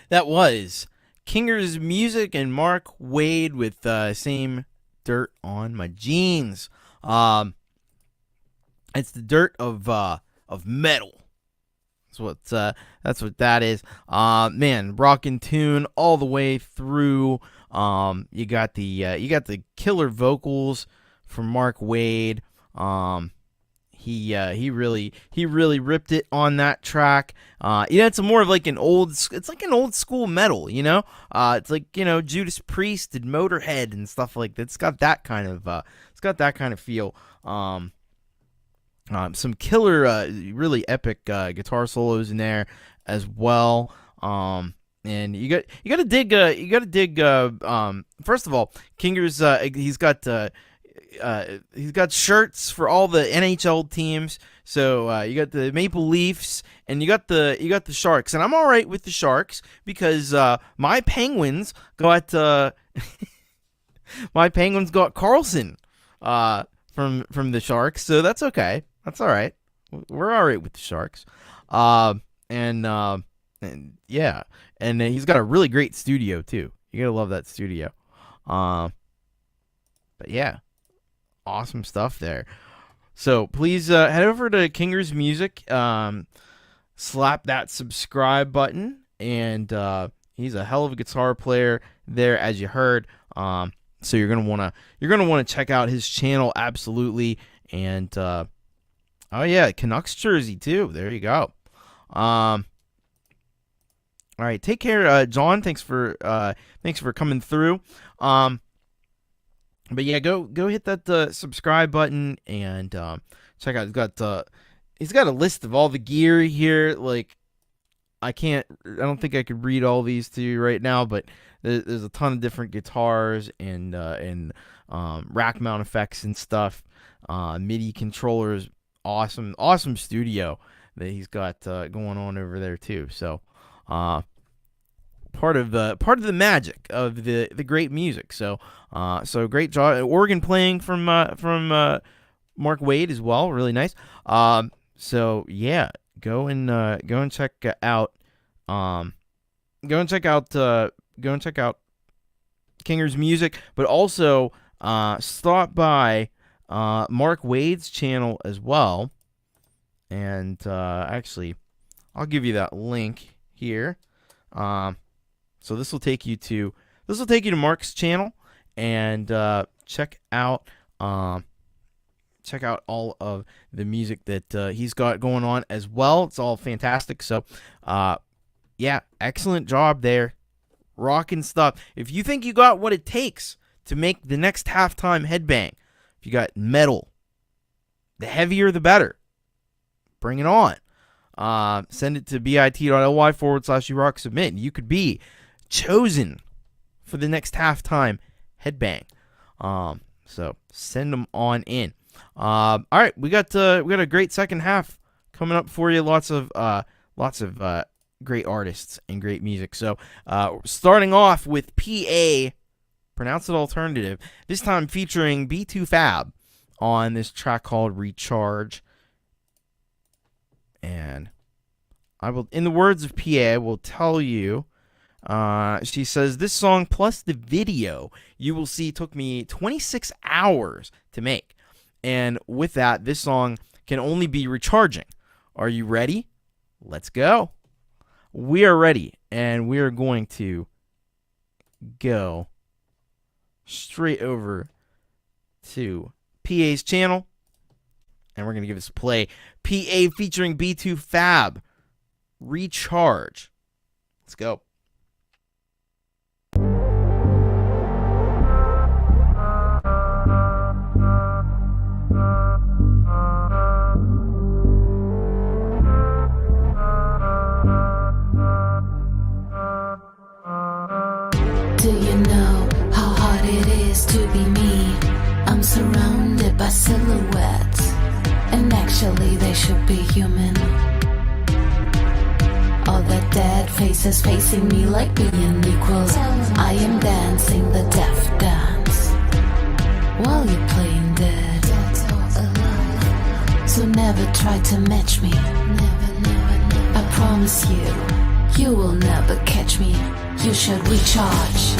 That was Kinger's Music and Mark Wade with Same Dirt on My Jeans. It's the dirt of metal. That's what that is. Man, rockin' tune all the way through. You got the killer vocals from Mark Wade. He really ripped it on that track. It's more of like an old school metal, It's like, Judas Priest and Motorhead and stuff like that. It's got that kind of feel. Some killer, really epic guitar solos in there as well. And you gotta dig. First of all, Kinger's he's got shirts for all the NHL teams. So you got the Maple Leafs and you got the Sharks, and I'm all right with the Sharks because my Penguins got Carlson from the Sharks, so that's okay. That's all right. We're all right with the Sharks, and yeah, and he's got a really great studio too. You gotta love that studio. But yeah, awesome stuff there. So please head over to Kinger's Music, slap that subscribe button, and he's a hell of a guitar player there, as you heard. So you're gonna wanna check out his channel, absolutely. And oh yeah, Canucks jersey too. There you go. All right, take care, John. Thanks for coming through. But yeah, go hit that subscribe button and check out. He's got a list of all the gear here. Like, I don't think I could read all these to you right now, but there's a ton of different guitars and rack mount effects and stuff. MIDI controllers, awesome studio that he's got going on over there too. So part of the magic of the great music. So great job. Organ playing from Mark Wade as well, really nice. So yeah, go and check out Kinger's Music, but also stop by Mark Wade's channel as well. And actually, I'll give you that link here. So this will take you to Mark's channel, and check out all of the music that he's got going on as well. It's all fantastic. So yeah, excellent job there. Rockin' stuff. If you think you got what it takes to make the next halftime headbang, if you got metal, the heavier the better. Bring it on. Send it to bit.ly/urocksubmit, and you could be chosen for the next halftime headbang. So send them on in. All right, we got a great second half coming up for you. Lots of great artists and great music. So starting off with PA, pronounce it alternative. This time featuring B2 Fab on this track called Recharge. And I will, in the words of PA, I will tell you. She says, this song plus the video you will see took me 26 hours to make. And with that, this song can only be recharging. Are you ready? Let's go. We are ready, and we are going to go straight over to PA's channel, and we're going to give this a play. PA featuring B2 Fab, Recharge. Let's go. Do you know how hard it is to be me? I'm surrounded by silhouettes, and actually they should be human. All the dead faces facing me like being equals. I am dancing the death dance while you're playing dead. So never try to match me. I promise you, You will never catch me. You should recharge.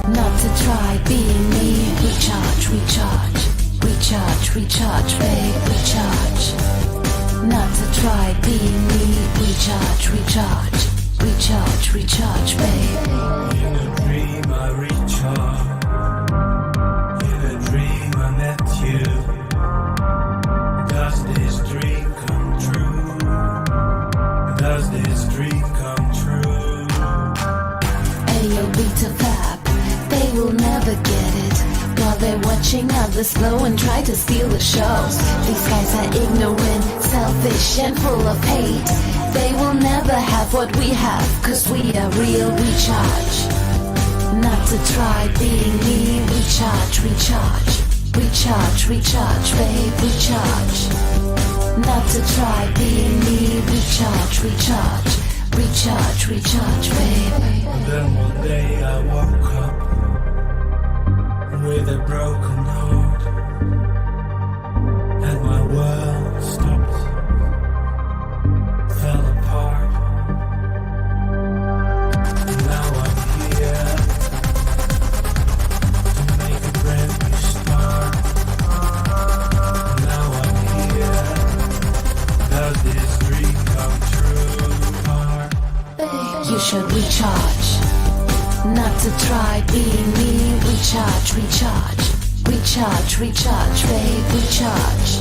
Not to try being me. Recharge, recharge. Recharge, recharge, babe, recharge. Not to try being me. Recharge, recharge. Recharge, recharge, babe. In a dream I recharge. In a dream I met you. Does this dream come true? Does this dream come true? Ayo, beta fab, they will never get it. While they're watching others blow and try to steal the shows. These guys are ignorant, selfish, and full of hate. They will never have what we have, cause we are real. Recharge. Not to try being me. Recharge, recharge. Recharge, recharge, babe, recharge. Not to try being me. Recharge, recharge. Recharge, recharge, babe. Then one day I woke up with a broken heart, and my world stopped, fell apart. And now I'm here to make a brand new start. And now I'm here. Does this dream come true? Heart? You should recharge. Not to try being me. Recharge, recharge. Recharge, recharge, babe, recharge.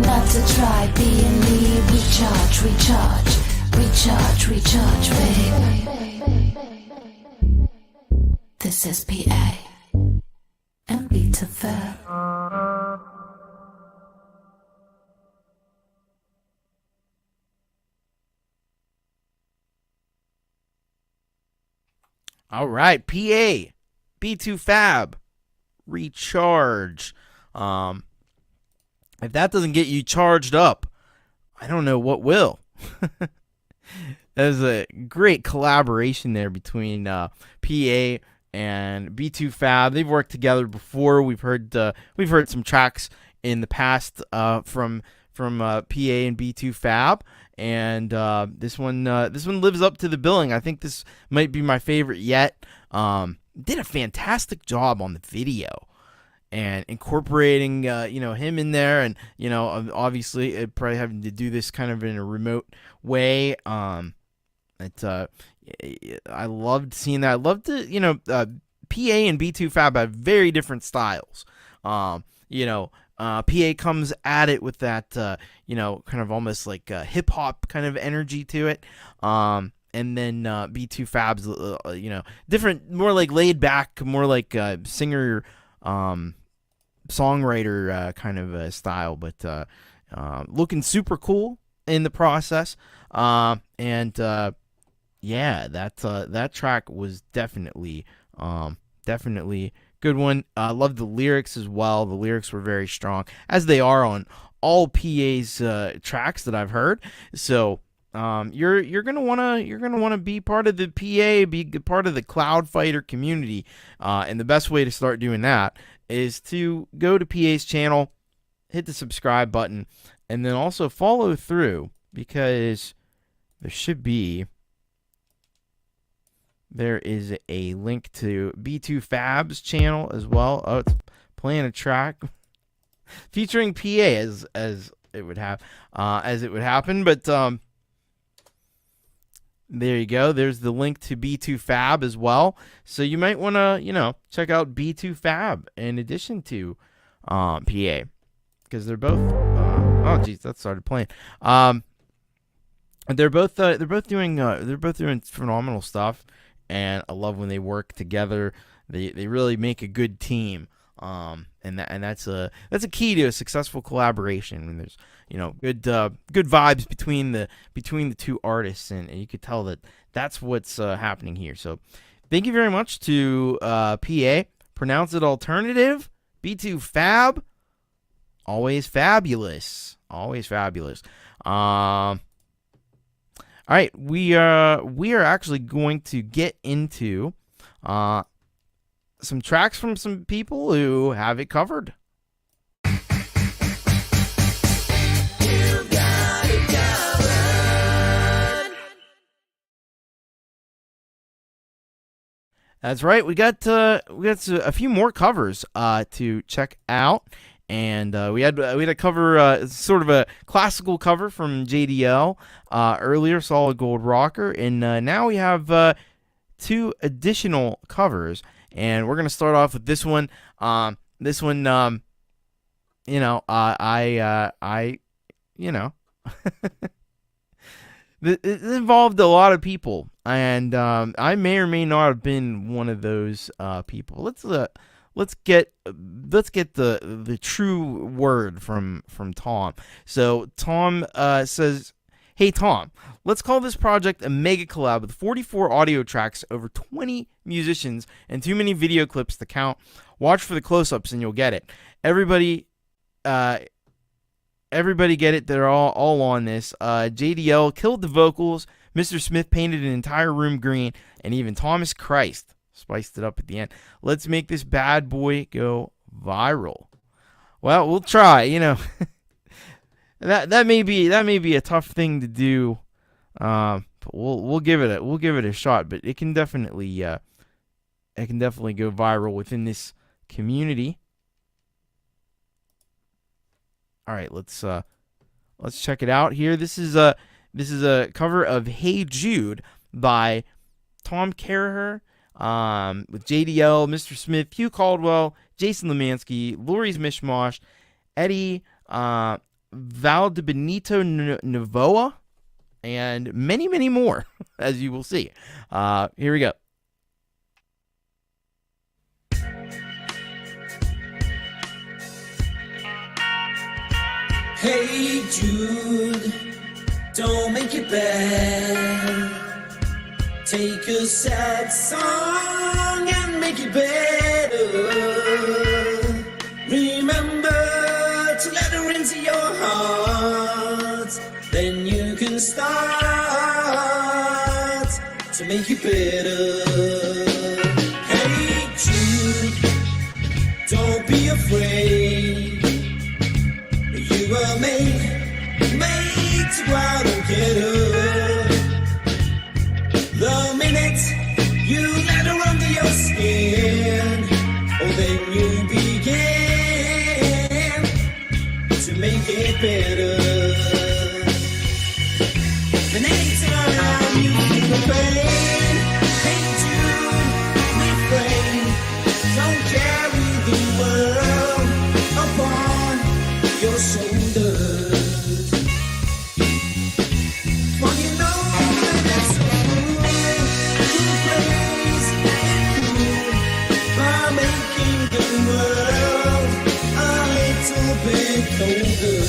Not to try being me. Recharge, recharge. Recharge, recharge, babe. This is PA and Beta Fair. All right, PA, B2 Fab, recharge. If that doesn't get you charged up, I don't know what will. There's a great collaboration there between PA and B2 Fab. They've worked together before. We've heard some tracks in the past from PA and B2 Fab. And this one lives up to the billing. I think this might be my favorite yet. Did a fantastic job on the video and incorporating him in there, and obviously probably having to do this kind of in a remote way. I loved seeing that. I loved to PA and B2 Fab have very different styles. PA comes at it with that, kind of almost like hip hop kind of energy to it. And then B2 Fab's, different, more like laid back, more like singer, songwriter kind of style, but looking super cool in the process. That track was definitely good one. I love the lyrics as well. The lyrics were very strong, as they are on all PA's tracks that I've heard. So you're gonna wanna be part of the PA, be part of the Cloud Fighter community, and the best way to start doing that is to go to PA's channel, hit the subscribe button, and then also follow through, because there is a link to B2 Fab's channel as well. Oh, it's playing a track featuring PA as it would happen. But there you go. There's the link to B2 Fab as well. So you might want to, check out B2 Fab in addition to PA, because they're both. Oh, geez, that started playing. They're both doing phenomenal stuff. And I love when they work together. They really make a good team. And that's a key to a successful collaboration. When there's good vibes between the two artists, and you could tell that that's what's happening here. So thank you very much to PA. Pronounce it alternative. B2 Fab. Always fabulous. Always fabulous. All right, we are actually going to get into some tracks from some people who have it covered. That's right. We got a few more covers to check out, and we had a cover, sort of a classical cover from J.D.L. Earlier, Solid Gold Rocker, and now we have 2 additional covers, and we're gonna start off with this one. This one, it involved a lot of people, and I may or may not have been one of those people. Let's get the true word from Tom. So Tom says, "Hey Tom, let's call this project a mega collab with 44 audio tracks, over 20 musicians, and too many video clips to count. Watch for the close-ups and you'll get it. Everybody get it. They're all on this. J.D.L. killed the vocals. Mr. Smith painted an entire room green, and even Thomas Christ spiced it up at the end. Let's make this bad boy go viral." Well, we'll try. that may be a tough thing to do, but we'll give it a shot. But it can definitely go viral within this community. All right, let's check it out here. This is a cover of "Hey Jude" by Tom Caraher, with J.D.L, Mr. Smith, Hugh Caldwell, Jason Lemansky, Lori's Mishmash, Eddie Valdebenito Novoa, and many, many more, as you will see. Here we go. Hey Jude, don't make it bad. Take a sad song and make it better. Remember to let her into your heart. Then you can start to make it better. Hey Jude, don't be afraid. You were made to go out and get her. The minute you let her under your skin, oh, then you begin to make it better. Then anytime you feel the pain, hey Jude, refrain. Don't carry the world upon your shoulders. For you know that it's so cool to praise it cool by making the world a little bit colder.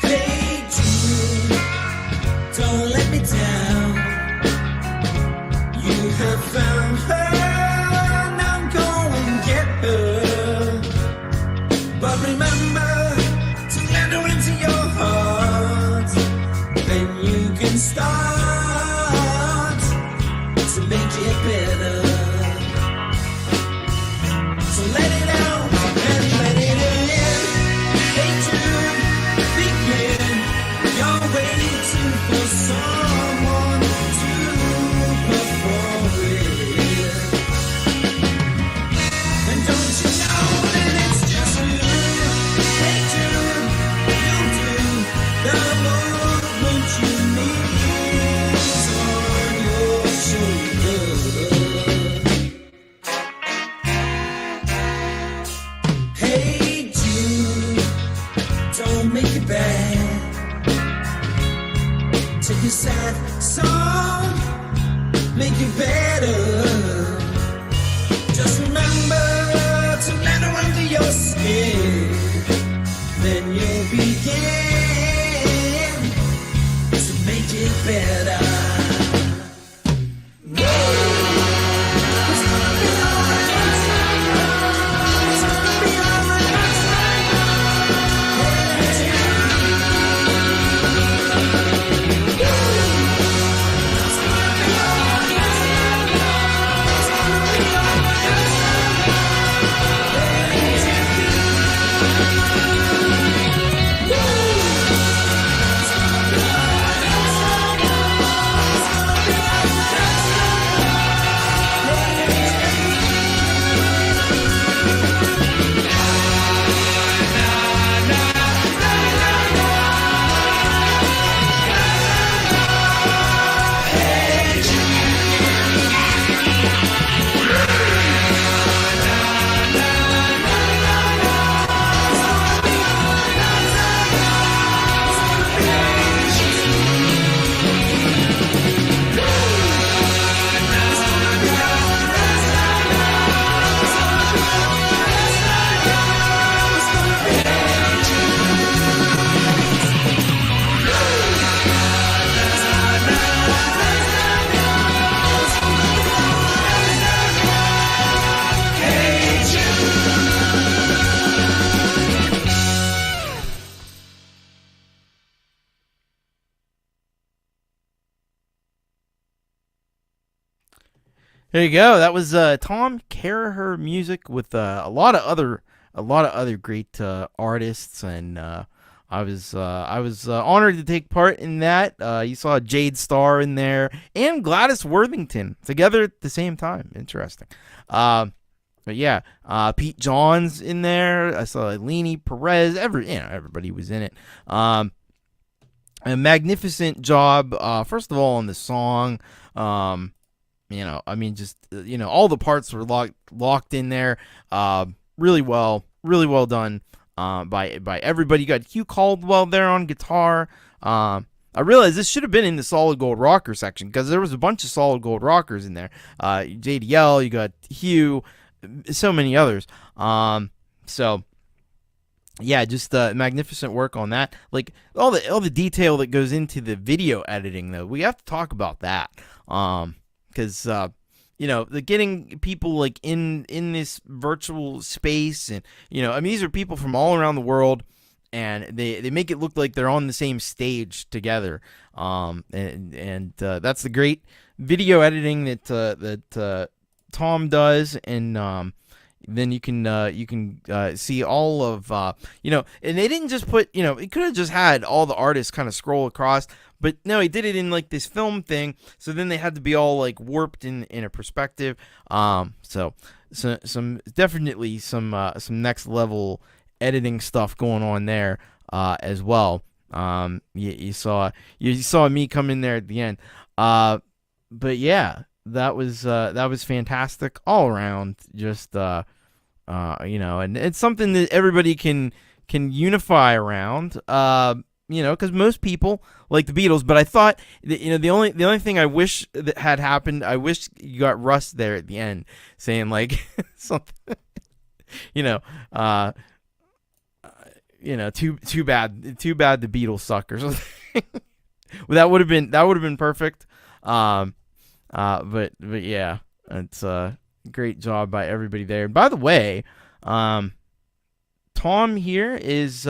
Hey Jude, don't let me down. You have found her. But remember to let her into your heart. Then you can start to make it better. So let it out and let it in. Hey Jude, begin. You're waiting for someone to perform it. And don't you know that it's just you? Hey Jude, you do the movement you need is on your shoulder. Hey Jude, don't make it bad. Take a sad song, make it better. Just remember to let her under your skin. Then you'll begin to make it better. It's gonna be alright. It's gonna be alright. It's gonna be alright. There you go. That was Tom Caraher music with a lot of other great artists, and I was honored to take part in that. You saw Jade Starr in there and Gladys Worthington together at the same time. Interesting. But yeah, Pete Johns in there. I saw Leni Perez. Everybody was in it. A magnificent job. First of all, on the song. Just all the parts were locked in there. Really well done. By everybody. You got Hugh Caldwell there on guitar. I realized this should have been in the solid gold rocker section because there was a bunch of solid gold rockers in there. J.D.L, you got Hugh, so many others. So yeah, just magnificent work on that. Like all the detail that goes into the video editing, though, we have to talk about that. Because the getting people like in this virtual space, and these are people from all around the world, and they make it look like they're on the same stage together. And that's the great video editing that Tom does, and then you can see all of and they didn't just put it could have just had all the artists kind of scroll across. But no, he did it in like this film thing, so then they had to be all like warped in a perspective. So definitely some next level editing stuff going on there as well. You saw me come in there at the end. But yeah, that was fantastic all around. Just and it's something that everybody can unify around. Because most people like the Beatles, but I thought that, the only thing I wish that had happened, I wish you got Russ there at the end saying like something, too bad the Beatles suck or something. Well, that would have been perfect. But yeah, it's a great job by everybody there. And by the way, Tom here is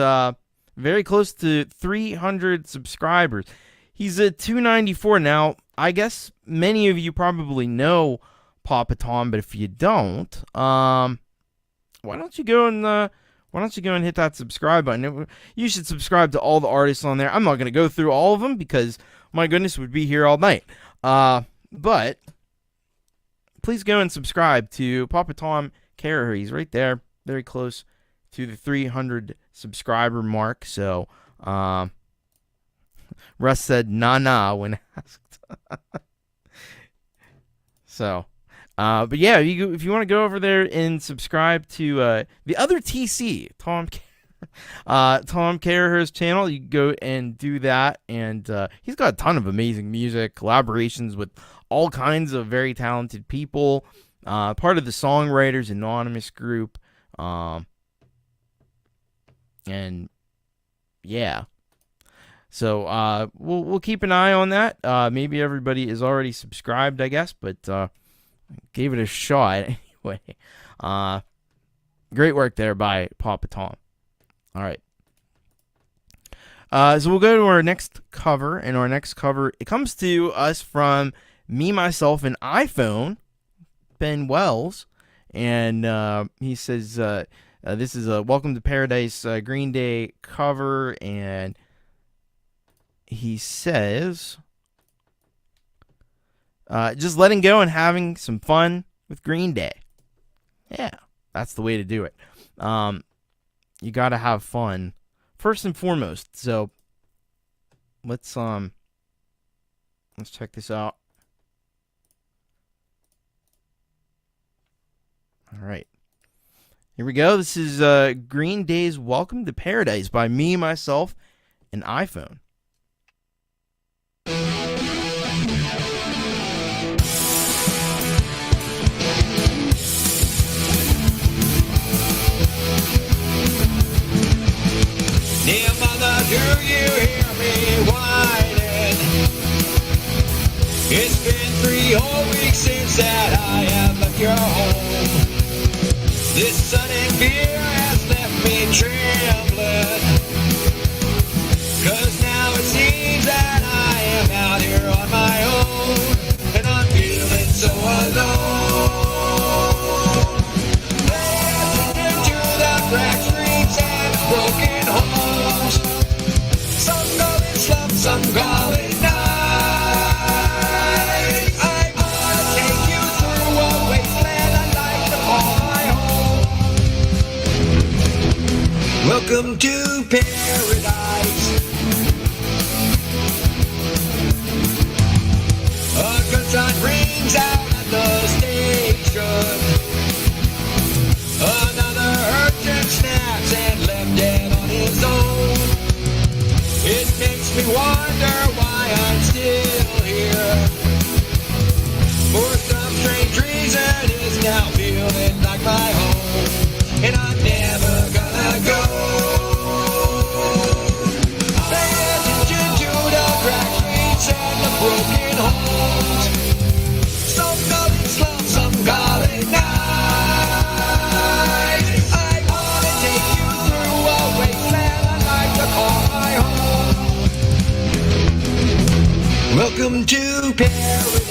very close to 300 subscribers. He's at 294 now. I guess many of you probably know Papa Tom, but if you don't, why don't you go and hit that subscribe button? You should subscribe to all the artists on there. I'm not going to go through all of them because, my goodness, we'd be here all night. But please go and subscribe to Papa Tom Caraher. He's right there, very close to the 300 subscriber mark. So, Russ said nah when asked. So, but yeah, if you want to go over there and subscribe to the other TC, Tom Caraher's channel, you can go and do that. And he's got a ton of amazing music, collaborations with all kinds of very talented people. Part of the Songwriters Anonymous group. And yeah, so we'll keep an eye on that. Maybe everybody is already subscribed, I guess, but gave it a shot anyway. Great work there by Papa Tom. All right. So we'll go to our next cover, and our next cover, it comes to us from Me, Myself, and iPhone, Ben Wells, and he says, this is a Welcome to Paradise Green Day cover, and he says, just letting go and having some fun with Green Day. Yeah, that's the way to do it. You got to have fun first and foremost. So let's check this out. All right. Here we go. This is Green Day's Welcome to Paradise by Me, Myself, and iPhone. Dear mother, do you hear me whining? It's been 3 whole weeks since that I have left your home. This sudden fear has left me trembling, 'cause now it seems that I am out here on my own, and I'm feeling so alone. Welcome to paradise. A good sun rings out at the station. Another urchin snaps and left dead on his own. It makes me wonder why I'm still here. For some strange reason, it's now feeling like my home, and I'm never gonna go. Pay attention to the cracked streets and the broken homes. Some call it slow, some call it night. I wanna take you through a wasteland I'd like to call my home. Welcome to paradise.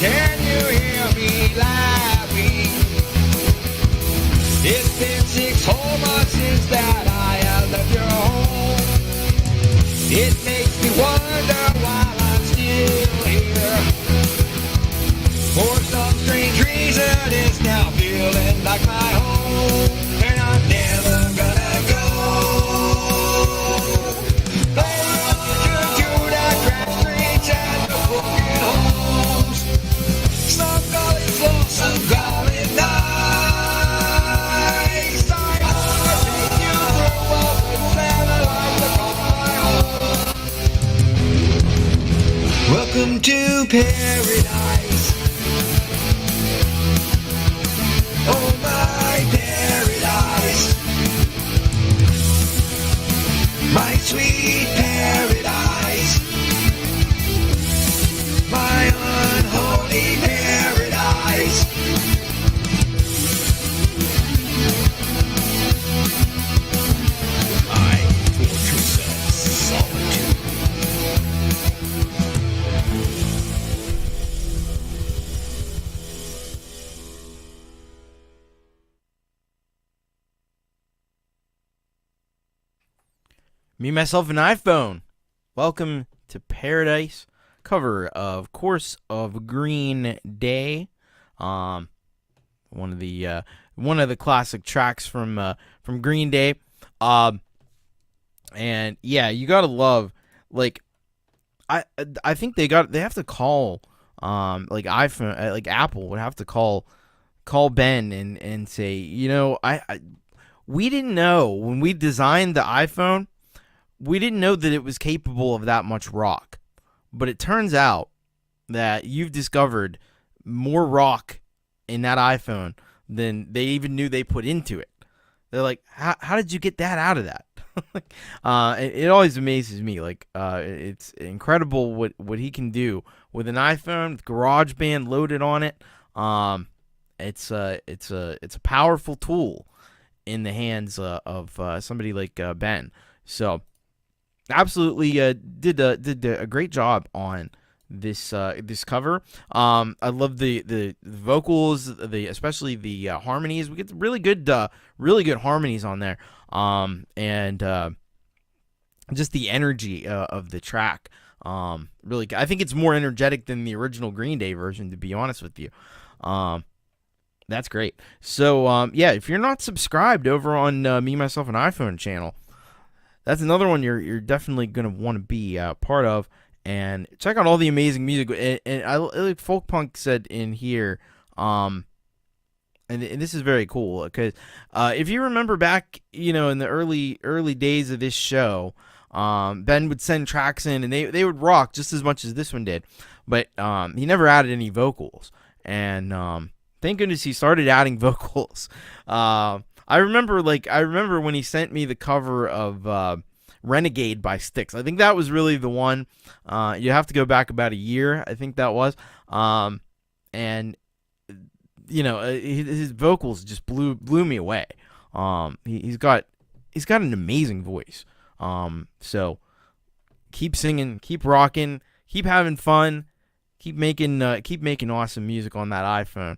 Can you hear me laughing? It's been 6 whole months since that I have left your home. It makes me wonder why I'm still here. For some strange reason, it's now feeling like my home, and I'm never gonna go. Pay attention to the cracked streets and the broken homes. Some call it slow, some call it nice. I wanna take you through a wasteland I'd like to call my home. Welcome to paradise. Oh my paradise. My sweet paradise. My unholy paradise. My fortress of solitude. Me, Myself, and iPhone. Welcome to Paradise. Cover, of course, of Green Day. One of the classic tracks from Green Day. And yeah, you gotta love, like, I think they have to call like iPhone, like Apple would have to call Ben and say, you know, we didn't know when we designed the iPhone, we didn't know that it was capable of that much rock. But it turns out that you've discovered more rock in that iPhone than they even knew they put into it. They're like, how did you get that out of that? It always amazes me. Like, it's incredible what he can do with an iPhone, with GarageBand loaded on it. It's a powerful tool in the hands of somebody like Ben. So, absolutely did a great job on this cover. I love the vocals, especially the harmonies. We get really good harmonies on there. And just the energy of the track. Really, I think it's more energetic than the original Green Day version, to be honest with you. That's great. So, yeah, if you're not subscribed over on Me, Myself, and iPhone channel, that's another one you're definitely going to want to be part of. And check out all the amazing music. And I like Folkpunk said in here, and this is very cool, because if you remember back, in the early days of this show, Ben would send tracks in, and they would rock just as much as this one did. But he never added any vocals. And thank goodness he started adding vocals. I remember when he sent me the cover of Renegade by Styx. I think that was really the one. You have to go back about a year, I think that was. And his vocals just blew me away. He's got an amazing voice. So keep singing, keep rocking, keep having fun, keep making awesome music on that iPhone.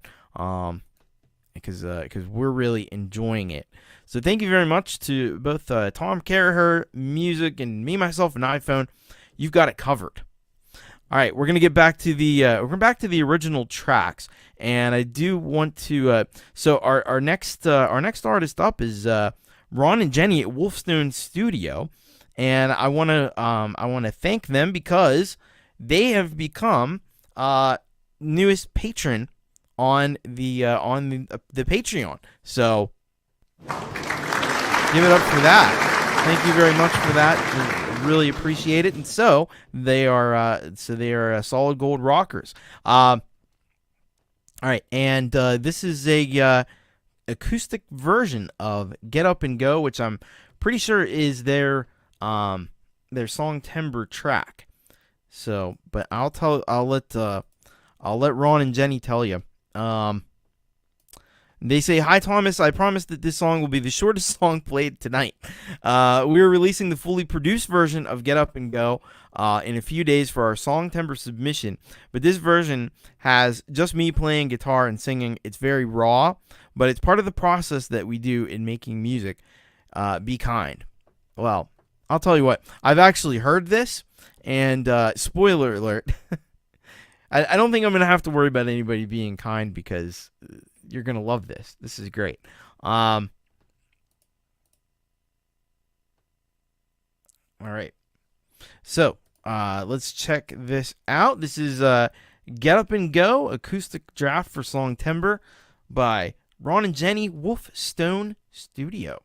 Because we're really enjoying it. So thank you very much to both Tom Caraher Music and Me, Myself, and iPhone. You've got it covered. All right, we're gonna get back to the original tracks, and I do want to. So our next artist up is Ron and Jenny at Wolfstone Studio, and I want to thank them because they have become newest patron on the Patreon. So give it up for that. Thank you very much for that. Really appreciate it. And so they are solid gold rockers. All right, and this is a acoustic version of "Get Up and Go," which I'm pretty sure is their song timbre track. So, but I'll let Ron and Jenny tell you. They say, "Hi Thomas, I promise that this song will be the shortest song played tonight. We're releasing the fully produced version of Get Up and Go in a few days for our song timbre submission, but this version has just me playing guitar and singing. It's very raw, but it's part of the process that we do in making music. Be kind." Well, I'll tell you what, I've actually heard this, and spoiler alert, I don't think I'm going to have to worry about anybody being kind, because you're going to love this. This is great. All right. So, let's check this out. This is Get Up and Go, acoustic draft for song timbre by Ron and Jenny, Wolfstone Studio.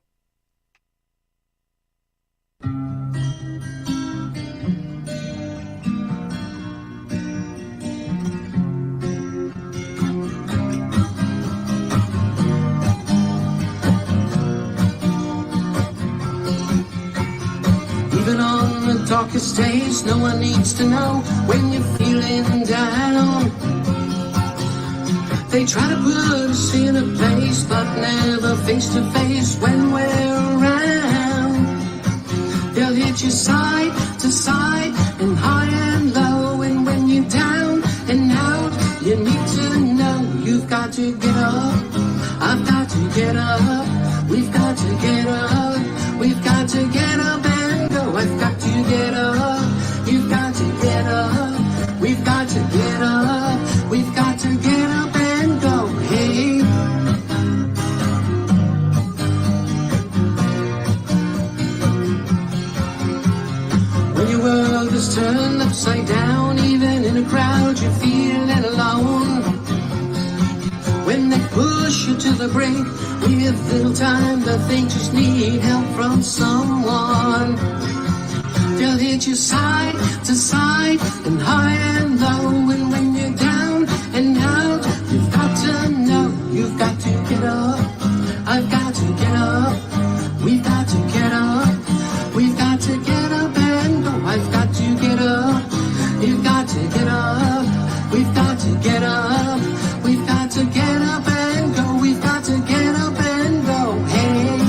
Even on the darkest days, no one needs to know when you're feeling down. They try to put us in a place, but never face to face when we're around. They'll hit you side to side and high and low, and when you're down and out, you need to know you've got to get up. I've got to get up. We've got to get up. We've got to get up and go. I've got to get up. You've got to get up. We've got to get up. We've got to get up and go. Hey. When your world is turned upside down, even in a crowd, you're feeling alone. When they push you to the brink, with little time to think, just need help from someone. They'll hit you side to side and high and low, and when you're down and out, you've got to know you've got to get up. I've got to get up. We've got to get up. We've got to get up and go. I've got to get up. You've got to get up. We've got to get up. We've got to get up and go. We've got to get up and go. Hey.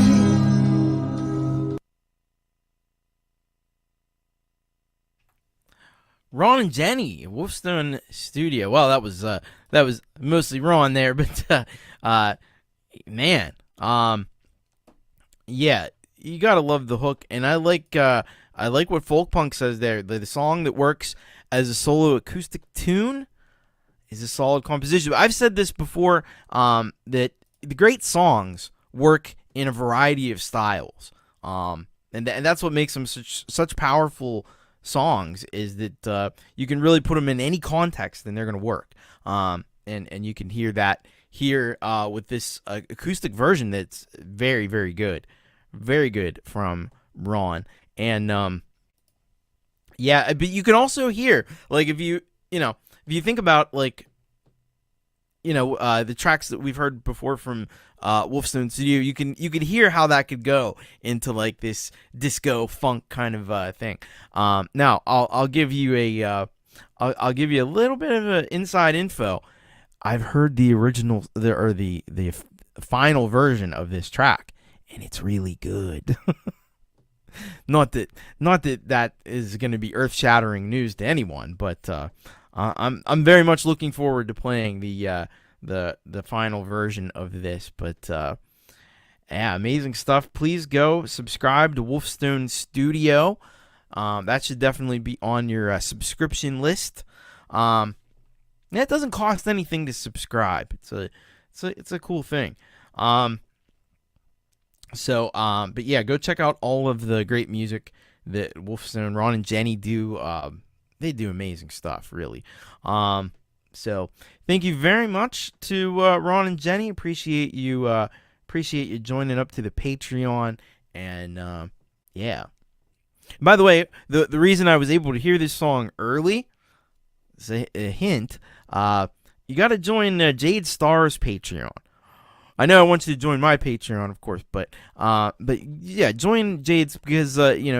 Ron and Jenny, Wolfstone Studio. Well, that was mostly Ron there, but man, yeah, you gotta love the hook, and I like what Folkpunk says there. The song that works as a solo acoustic tune is a solid composition. I've said this before, that the great songs work in a variety of styles, and that's what makes them such powerful songs, is that you can really put them in any context and they're going to work. And you can hear that here with this acoustic version that's very, very good. Very good from Ron. And yeah, but you can also hear, like, if you think about, like, the tracks that we've heard before from Wolfstone Studio, you can hear how that could go into, like, this disco funk kind of thing. Now I'll give you a little bit of inside info. I've heard the original, the final version of this track, and it's really good. Not that is going to be earth-shattering news to anyone, but I'm very much looking forward to playing the final version of this. But yeah, amazing stuff. Please go subscribe to Wolfstone Studio. That should definitely be on your subscription list. It doesn't cost anything to subscribe. It's a cool thing. But yeah, go check out all of the great music that Wolfstone, Ron, and Jenny do. They do amazing stuff, really. So thank you very much to Ron and Jenny. Appreciate you joining up to the Patreon. And yeah. By the way, the reason I was able to hear this song early is a hint. You got to join Jade Starr's Patreon. I know I want you to join my Patreon, of course, but yeah, join Jade's, because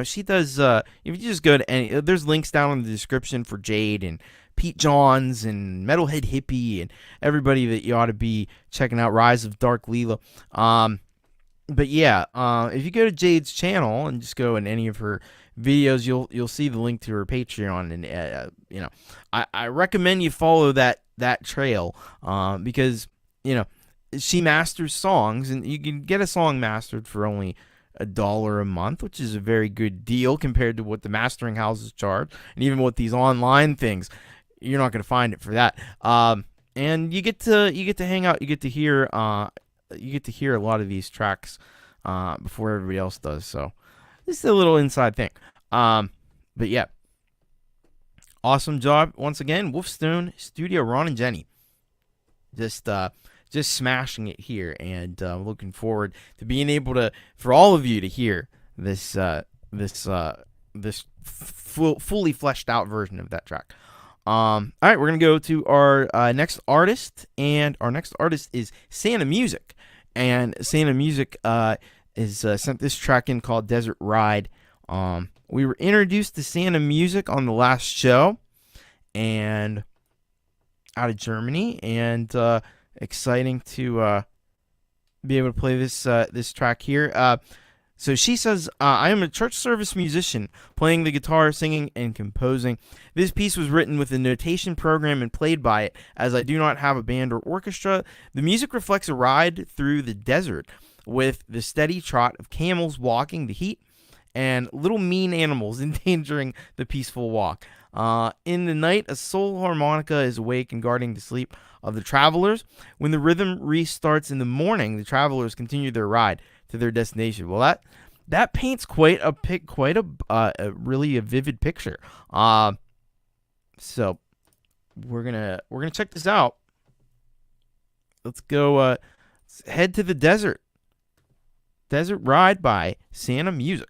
she does. If you just go to there's links down in the description for Jade and Pete Johns and Metalhead Hippie and everybody that you ought to be checking out. Rise of Dark Leela. But yeah, if you go to Jade's channel and just go in any of her videos, you'll see the link to her Patreon, and I recommend you follow that trail, because she masters songs, and you can get a song mastered for only $1 a month, which is a very good deal compared to what the mastering houses charge, and even with these online things, you're not going to find it for that. And you get to hang out, you get to hear a lot of these tracks before everybody else does. So this is a little inside thing. But yeah, awesome job once again, Wolfstone Studio, Ron and Jenny. Just smashing it here, and looking forward to being able to, for all of you to hear this fully fleshed out version of that track. All right, we're gonna go to our next artist, and our next artist is Santa Music, and Santa Music is sent this track in called Desert Ride. We were introduced to Santa Music on the last show, and out of Germany, and exciting to be able to play this track here. So she says, I am a church service musician, playing the guitar, singing, and composing. This piece was written with a notation program and played by it, as I do not have a band or orchestra. The music reflects a ride through the desert, with the steady trot of camels walking the heat, and little mean animals endangering the peaceful walk. In the night, a soul harmonica is awake and guarding the sleep of the travelers. When the rhythm restarts in the morning, the travelers continue their ride to their destination. Well, that paints quite a really vivid picture. So we're gonna check this out. Let's go. Let's head to the desert. Desert Ride by Santa Music.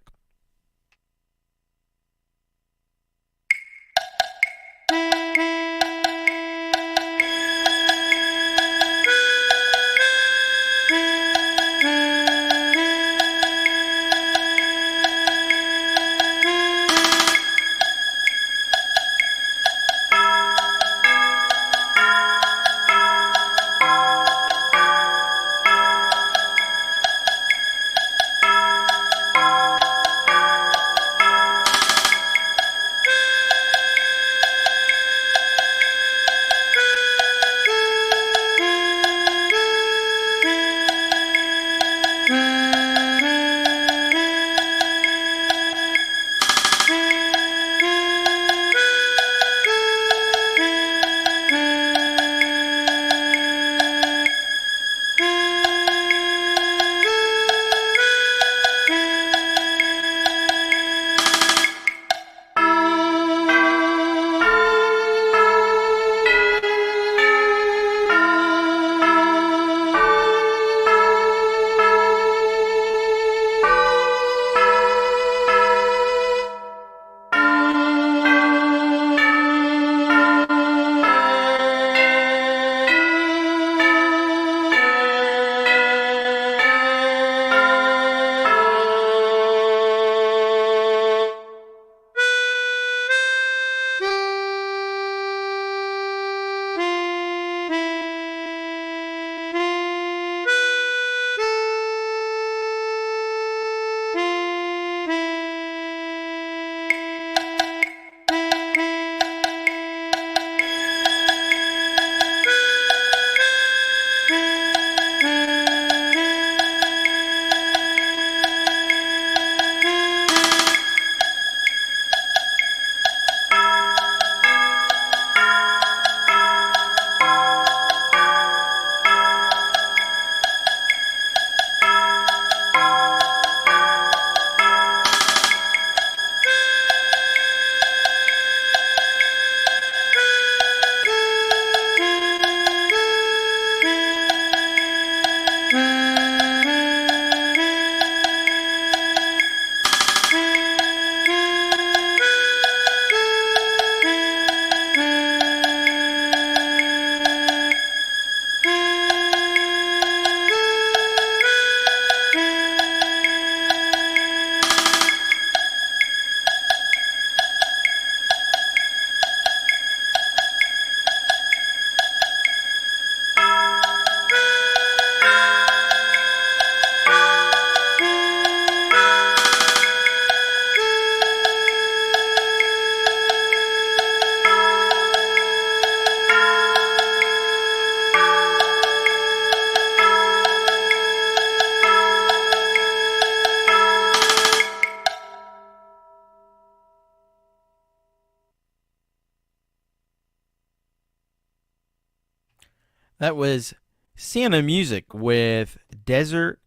That was Santa Music with Desert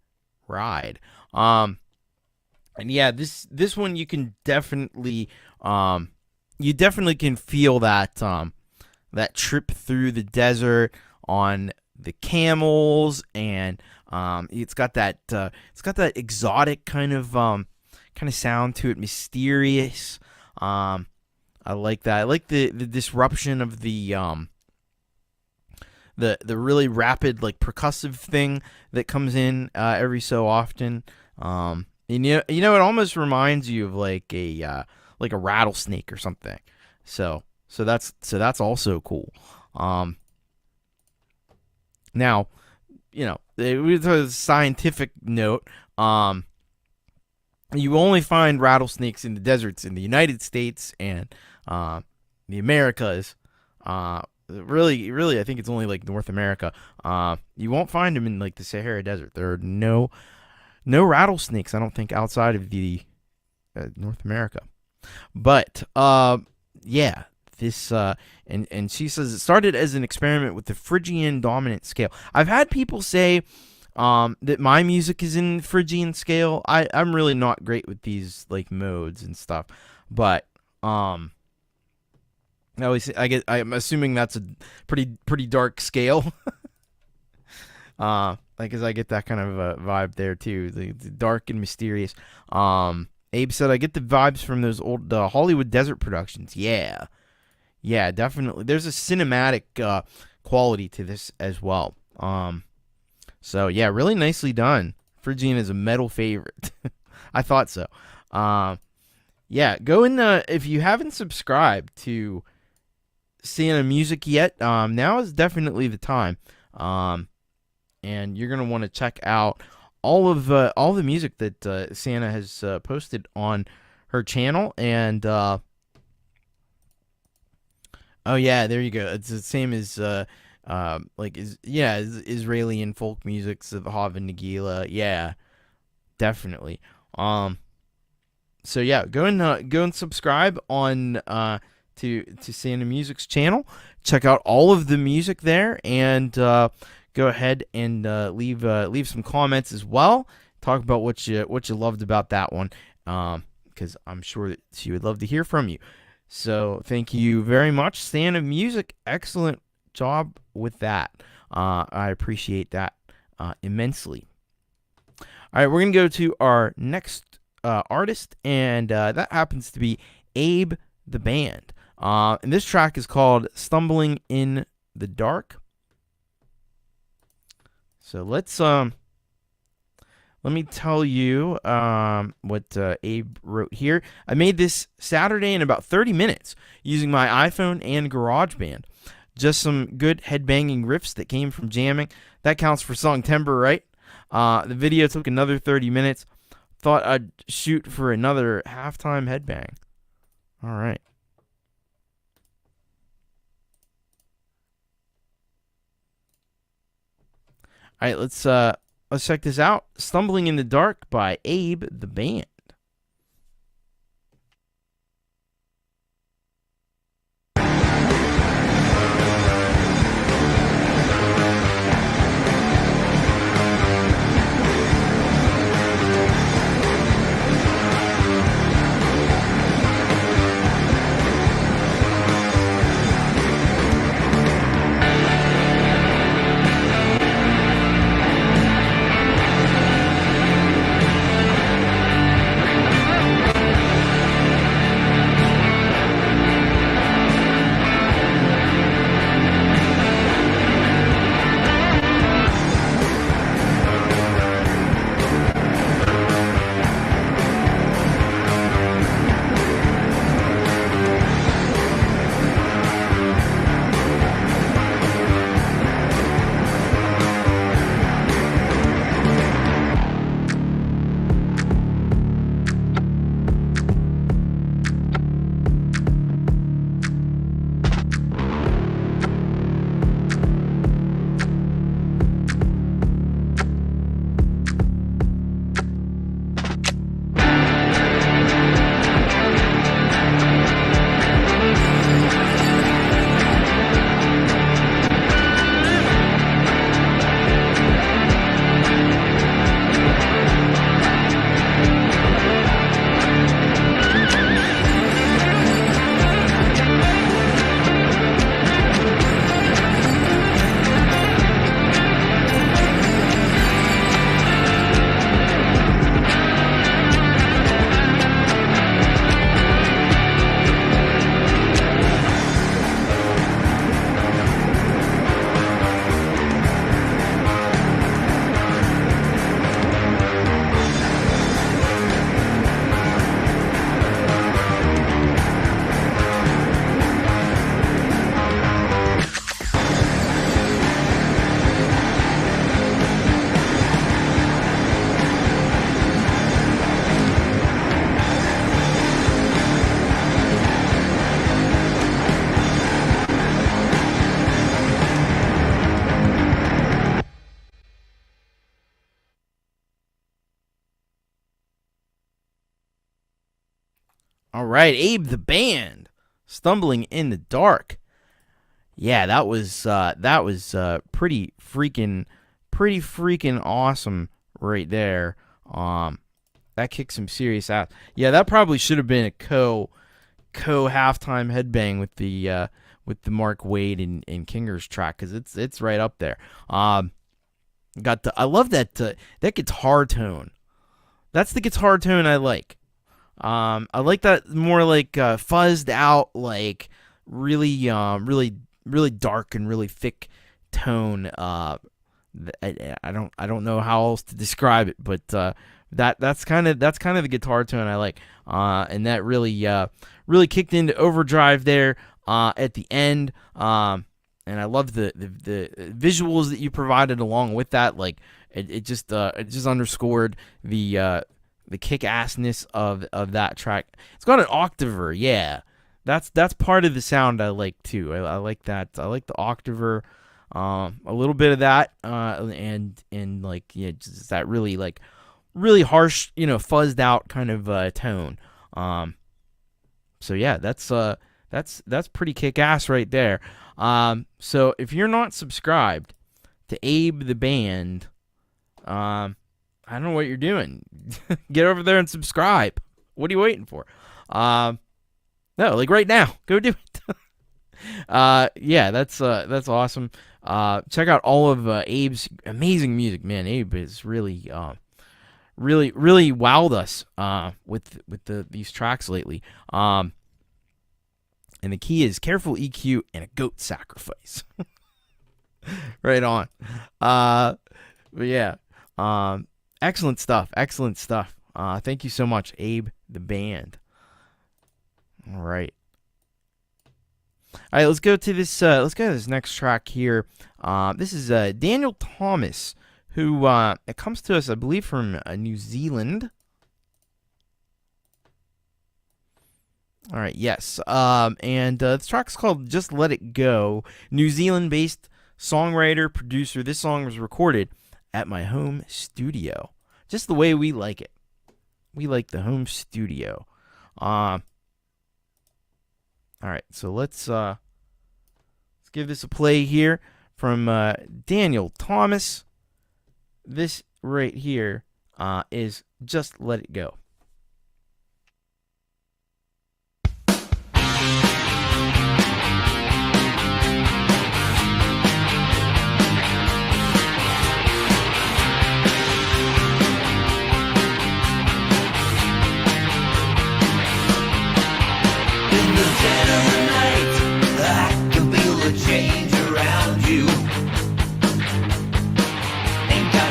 Ride. And yeah, this one you can definitely can feel that that trip through the desert on the camels, and it's got that exotic kind of sound to it, mysterious. I like that. I like the disruption of the really rapid, like, percussive thing that comes in every so often. And it almost reminds you of like a rattlesnake or something. So that's also cool. Now, with a scientific note, you only find rattlesnakes in the deserts in the United States and the Americas. Really, I think it's only like North America. You won't find them in like the Sahara Desert. There are no rattlesnakes, I don't think, outside of the North America. But yeah, this and she says it started as an experiment with the Phrygian dominant scale. I've had people say that my music is in Phrygian scale. I'm really not great with these like modes and stuff, but I'm assuming that's a pretty dark scale. Because I get that kind of a vibe there too, the dark and mysterious. Abe said, I get the vibes from those old Hollywood desert productions. Yeah, definitely. There's a cinematic quality to this as well. So yeah, really nicely done. Phrygian is a metal favorite. I thought so. Yeah, go in. If you haven't subscribed to Santa Music yet, now is definitely the time. And you're gonna want to check out all the music that Santa has posted on her channel. And oh yeah, there you go. It's the same as Israeli and folk music, so the Hav and Nagila. Yeah, definitely. So yeah, go and subscribe on to Santa Music's channel. Check out all of the music there, and go ahead and leave some comments as well. Talk about what you loved about that one, because I'm sure that she would love to hear from you. So thank you very much, Santa Music. Excellent job with that. I appreciate that immensely. All right, we're gonna go to our next artist, and that happens to be Abe the Band. And this track is called "Stumbling in the Dark." So let me tell you what Abe wrote here. I made this Saturday in about 30 minutes using my iPhone and GarageBand. Just some good headbanging riffs that came from jamming. That counts for song timbre, right? The video took another 30 minutes. Thought I'd shoot for another halftime headbang. All right. All right, let's check this out. Stumbling in the Dark by Abe the Band. All right, Abe the Band, Stumbling in the Dark. Yeah, that was pretty freaking awesome right there. That kicked some serious ass. Yeah, that probably should have been a co halftime headbang with the Mark Wade and Kinger's track, because it's right up there. I love that guitar tone. That's the guitar tone I like. I like that more like fuzzed out, like really dark and really thick tone. I don't know how else to describe it, but that's kind of the guitar tone I like. And that really kicked into overdrive there at the end. And I love the visuals that you provided along with that. Like it just underscored the kick-assness of that track. It's got an octaver, yeah. That's part of the sound I like too. I like that. I like the octaver, a little bit of that, and like, yeah, just that really harsh, fuzzed out kind of tone. So yeah, that's pretty kick-ass right there. So if you're not subscribed to Abe the Band, I don't know what you're doing. Get over there and subscribe. What are you waiting for? No, like right now, go do it. Yeah, that's awesome. Check out all of Abe's amazing music, man. Abe is really wowed us with these tracks lately. And the key is careful EQ and a goat sacrifice. Right on. But yeah, excellent stuff. Thank you so much, Abe the Band. All right, let's go to this. Let's go to this next track here. This is Daniel Thomas, who it comes to us, I believe, from New Zealand. All right, yes. And this track's called "Just Let It Go." New Zealand-based songwriter, producer. This song was recorded at my home studio, just the way we like it. We like the home studio. All right, so let's give this a play here from Daniel Thomas. This right here is "Just Let It Go."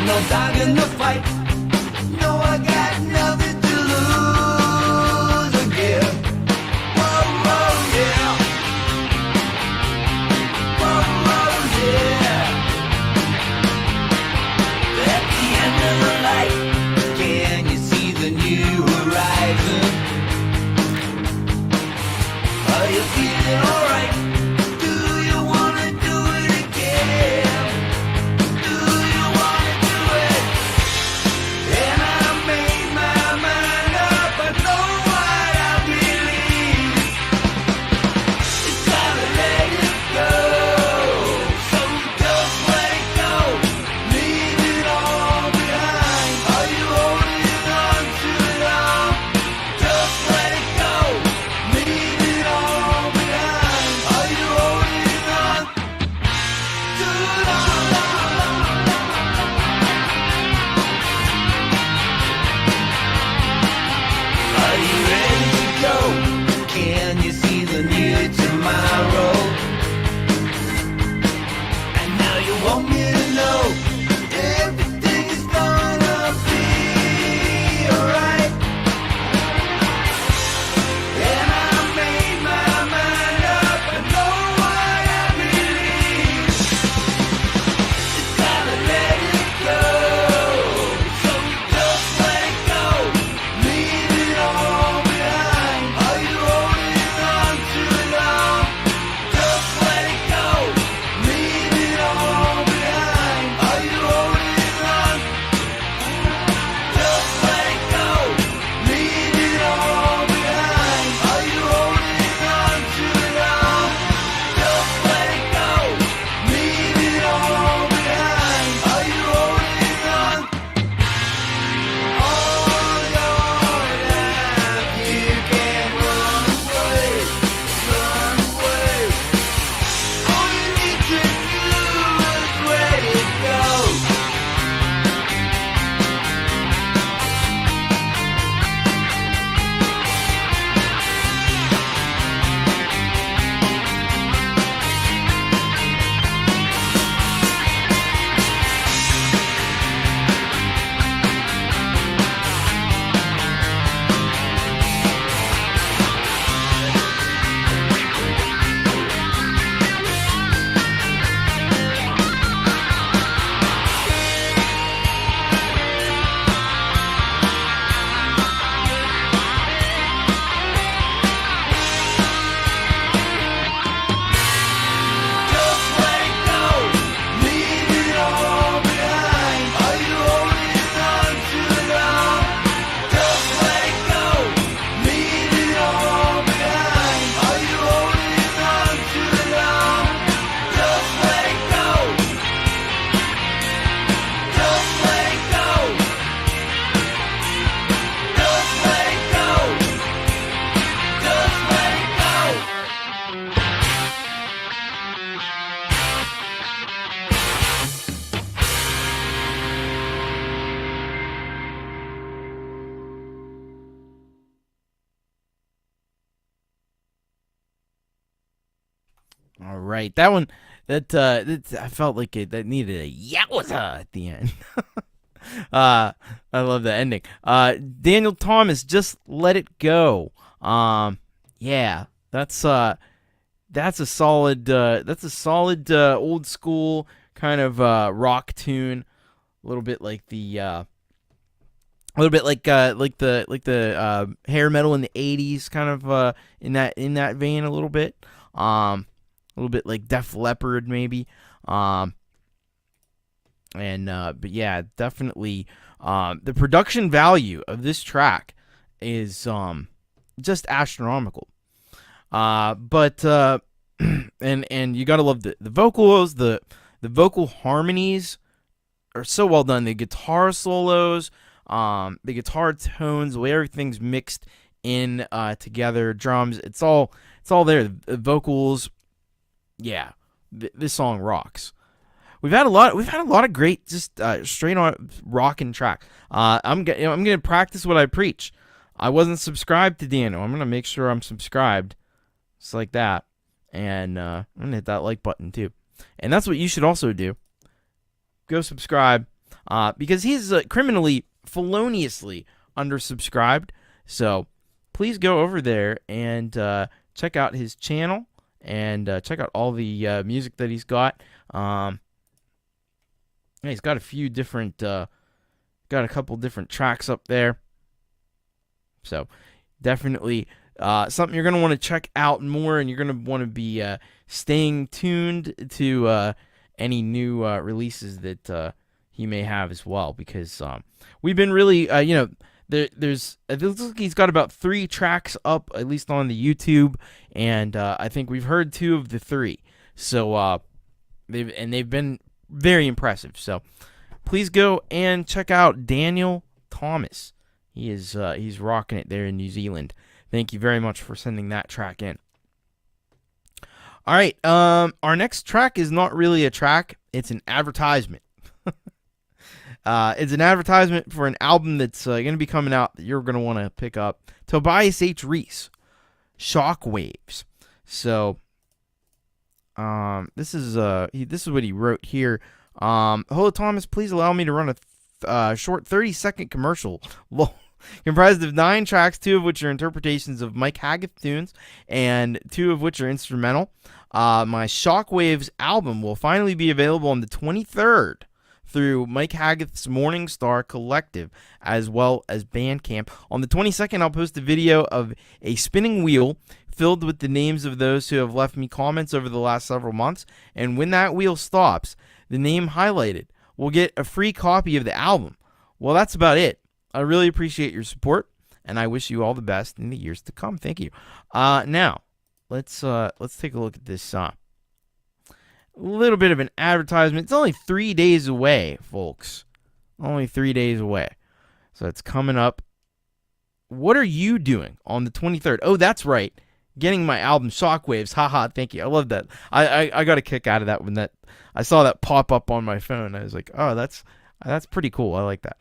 No dog in the fight. No, I got nothing to lose again. Whoa, whoa, yeah. Whoa, whoa, yeah. At the end of the light, can you see the new horizon? Are you feeling alright? All right, that one, I felt like that needed a yowza at the end. I love the ending. Daniel Thomas, Just Let It Go. Yeah, that's a solid old school kind of rock tune. A little bit like the hair metal in the 80s, kind of in that vein a little bit. A little bit like Def Leppard maybe. But yeah, definitely the production value of this track is just astronomical. But and you gotta love the vocals, the vocal harmonies are so well done. The guitar solos, the guitar tones, the way everything's mixed in together, drums, it's all there. The vocals, yeah, this song rocks. We've had a lot of great, just straight on rockin' track. I'm gonna practice what I preach. I wasn't subscribed to Daniel. I'm gonna make sure I'm subscribed, just like that, and I'm gonna hit that like button too. And that's what you should also do. Go subscribe, because he's criminally, feloniously undersubscribed. So please go over there and check out his channel and check out all the music that he's got. Yeah, he's got a few different, got a couple different tracks up there. So definitely something you're going to want to check out more, and you're going to want to be staying tuned to any new releases that he may have as well, because we've been really, it looks like he's got about 3 tracks up, at least on the YouTube, and I think we've heard 2 of the 3. So they've been very impressive. So please go and check out Daniel Thomas. He's rocking it there in New Zealand. Thank you very much for sending that track in. All right, our next track is not really a track, it's an advertisement. It's an advertisement for an album that's going to be coming out that you're going to want to pick up. Tobias H. Reese, Shockwaves. So this is what he wrote here. Hello, Thomas. Please allow me to run a short 30-second commercial. Comprised of 9 tracks, 2 of which are interpretations of Mike Haggith tunes, and 2 of which are instrumental. My Shockwaves album will finally be available on the 23rd through Mike Haggith's Morning Star Collective, as well as Bandcamp. On the 22nd, I'll post a video of a spinning wheel filled with the names of those who have left me comments over the last several months, and when that wheel stops, the name highlighted will get a free copy of the album. Well, that's about it. I really appreciate your support, and I wish you all the best in the years to come. Thank you. Now, let's take a look at this song. A little bit of an advertisement. It's only 3 days away, folks. Only 3 days away. So it's coming up. What are you doing on the 23rd? Oh, that's right. Getting my album Shockwaves. Haha, thank you. I love that. I got a kick out of that when I saw that pop up on my phone. I was like, oh, that's pretty cool. I like that.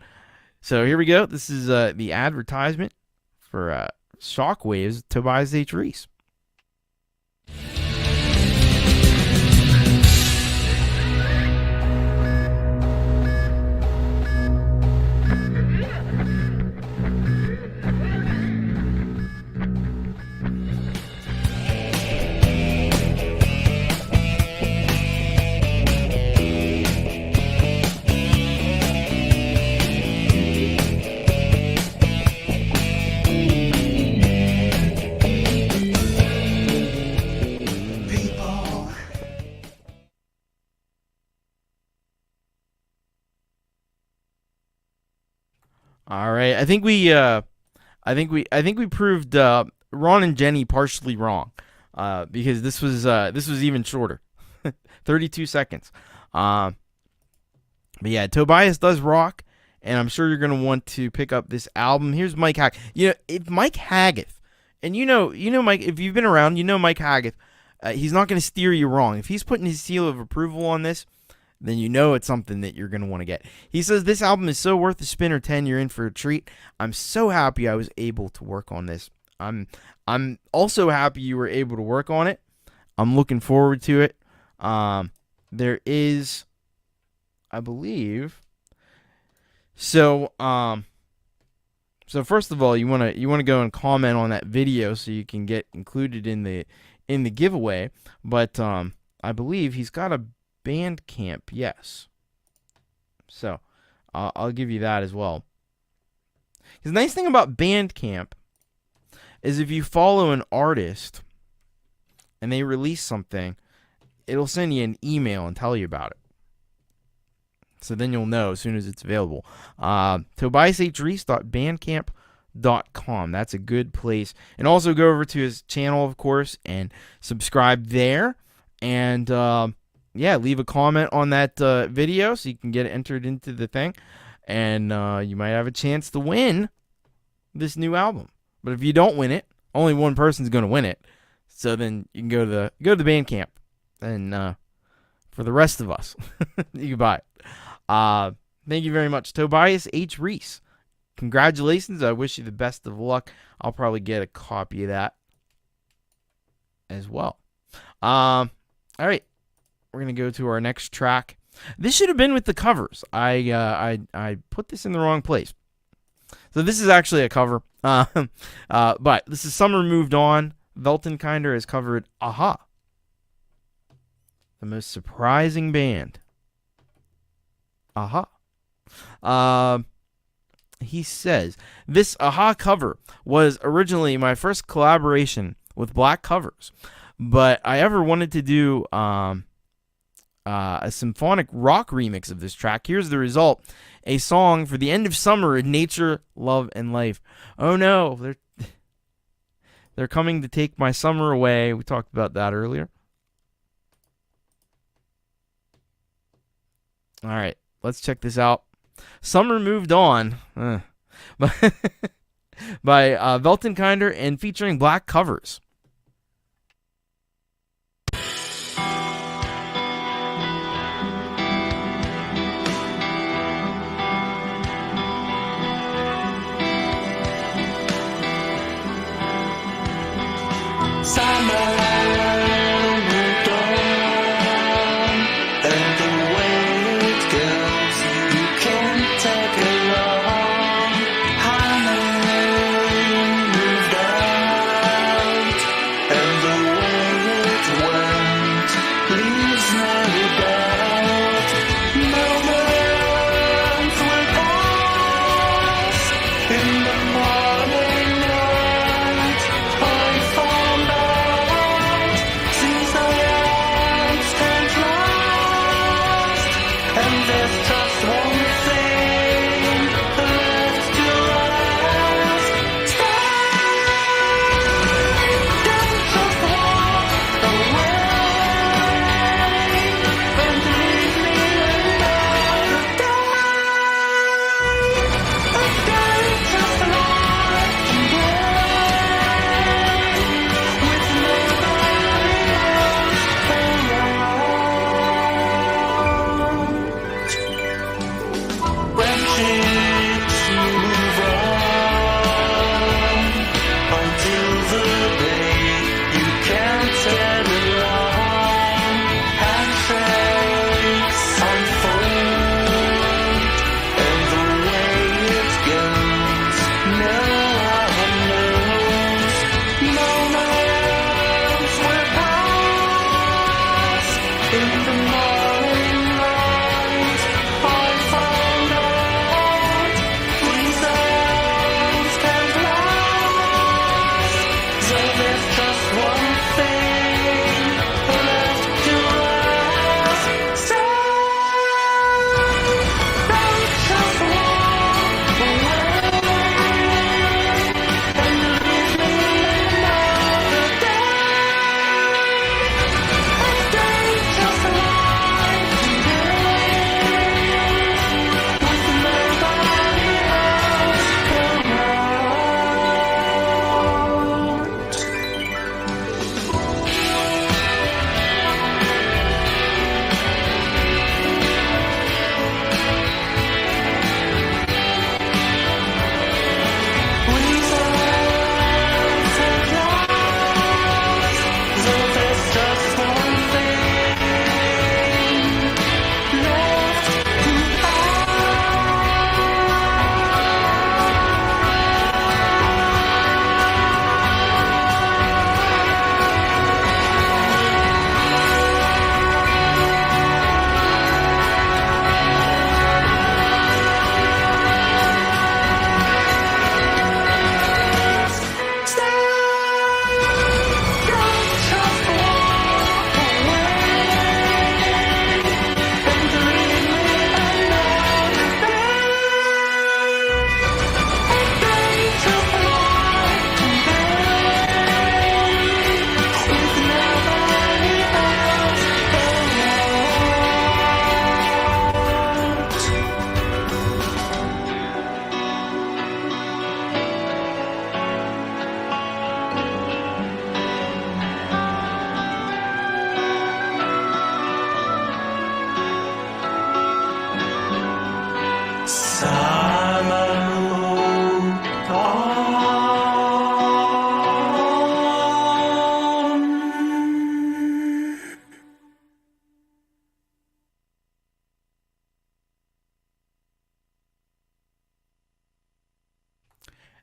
So here we go. This is the advertisement for Shockwaves, Tobias H. Reese. All right, I think we proved Ron and Jenny partially wrong, because this was even shorter, 32 seconds. But yeah, Tobias does rock, and I'm sure you're gonna want to pick up this album. Here's Mike Haggith. If Mike Haggith, and you know Mike, if you've been around, Mike Haggith. He's not gonna steer you wrong. If he's putting his seal of approval on this, then it's something that you're going to want to get. He says, this album is so worth a spin or 10, you're in for a treat. I'm so happy I was able to work on this. I'm also happy you were able to work on it. I'm looking forward to it. There is, I believe. So first of all, you wanna go and comment on that video so you can get included in the giveaway. But I believe he's got a Bandcamp, yes. So I'll give you that as well. The nice thing about Bandcamp is if you follow an artist and they release something, it'll send you an email and tell you about it. So then you'll know as soon as it's available. TobiasHReese.bandcamp.com. That's a good place. And also go over to his channel, of course, and subscribe there. And, leave a comment on that video so you can get entered into the thing. And you might have a chance to win this new album. But if you don't win it, only one person's going to win it. So then you can go to the Bandcamp. And for the rest of us, you can buy it. Thank you very much, Tobias H. Reese. Congratulations. I wish you the best of luck. I'll probably get a copy of that as well. All right. We're going to go to our next track. This should have been with the covers. I put this in the wrong place. So this is actually a cover. But this is Summer Moved On. Weltenkinder has covered Aha. The most surprising band. Aha. He says, this Aha cover was originally my first collaboration with Black Covers, but I ever wanted to do a symphonic rock remix of this track. Here's the result. A song for the end of summer in nature, love, and life. Oh no, they're coming to take my summer away. We talked about that earlier. All right, let's check this out. Summer Moved On by Weltenkinder and featuring Black Covers. See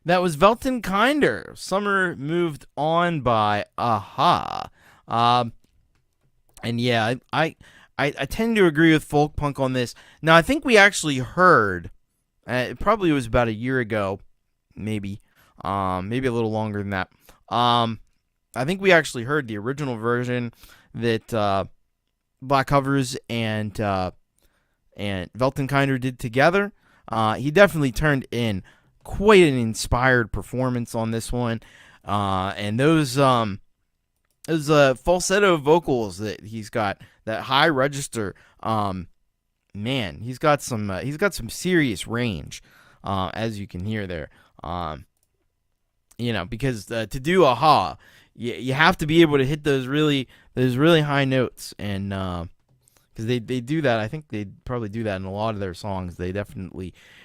That was Weltenkinder. Summer Moved On by Aha. And yeah, I tend to agree with Folkpunk on this. Now, I think we actually heard, it probably was about a year ago, maybe a little longer than that. I think we actually heard the original version that Black Covers and Weltenkinder did together. He definitely turned in quite an inspired performance on this one, and those falsetto vocals that he's got, that high register, man, he's got some serious range, as you can hear there. Because to do Aha, you have to be able to hit those really high notes, and because they do that. I think they probably do that in a lot of their songs.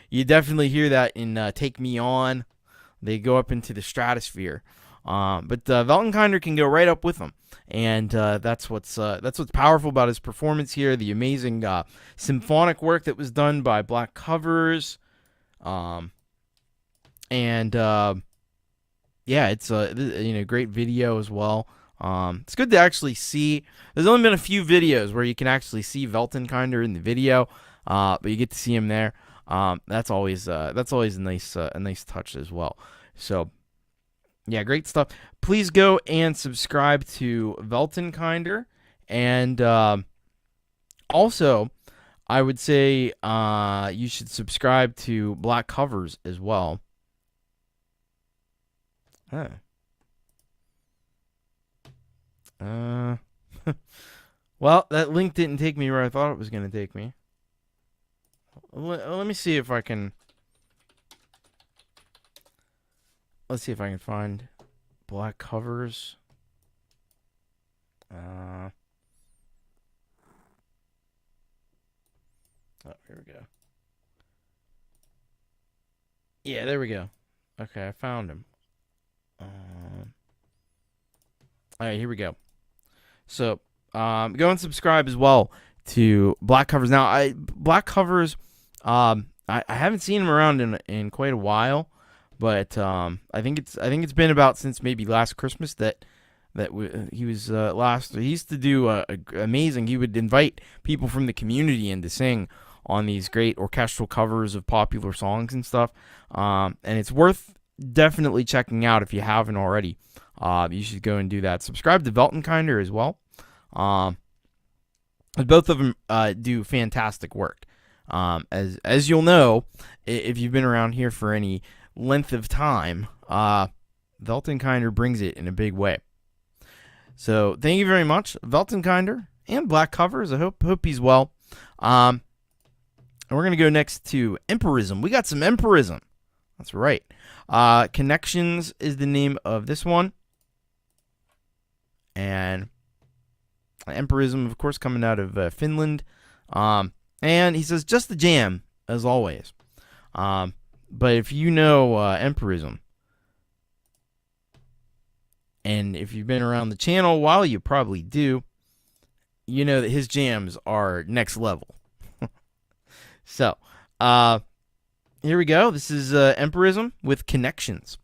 You definitely hear that in Take Me On. They go up into the stratosphere. But Weltenkinder can go right up with them, and that's what's powerful about his performance here. The amazing symphonic work that was done by Black Covers, it's a great video as well. It's good to actually see. There's only been a few videos where you can actually see Weltenkinder in the video, but you get to see him there. That's always a nice touch as well. So. Yeah, great stuff. Please go and subscribe to Weltenkinder. And also, I would say you should subscribe to Black Covers as well. Well, that link didn't take me where I thought it was going to take me. Let me see if I can... Let's see if I can find Black Covers. Oh, here we go. Yeah, there we go. Okay, I found him. All right, here we go. So, go and subscribe as well to Black Covers. Now, Black Covers, I haven't seen him around in quite a while. But I think it's been about since maybe last Christmas that he was last. He used to do amazing. He would invite people from the community in to sing on these great orchestral covers of popular songs and stuff. And it's worth definitely checking out if you haven't already. You should go and do that. Subscribe to Weltenkinder as well. Both of them do fantastic work. As you'll know, if you've been around here for any length of time, Weltenkinder brings it in a big way. So thank you very much, Weltenkinder and Black Covers. I hope he's well. And we're gonna go next to Empirism. We got some Empirism. That's right. Connections is the name of this one, and Empirism, of course, coming out of Finland. And he says just the jam as always. But if you know Empirism, and if you've been around the channel a while, you probably do, you know that his jams are next level. So, here we go. This is Empirism with Connections.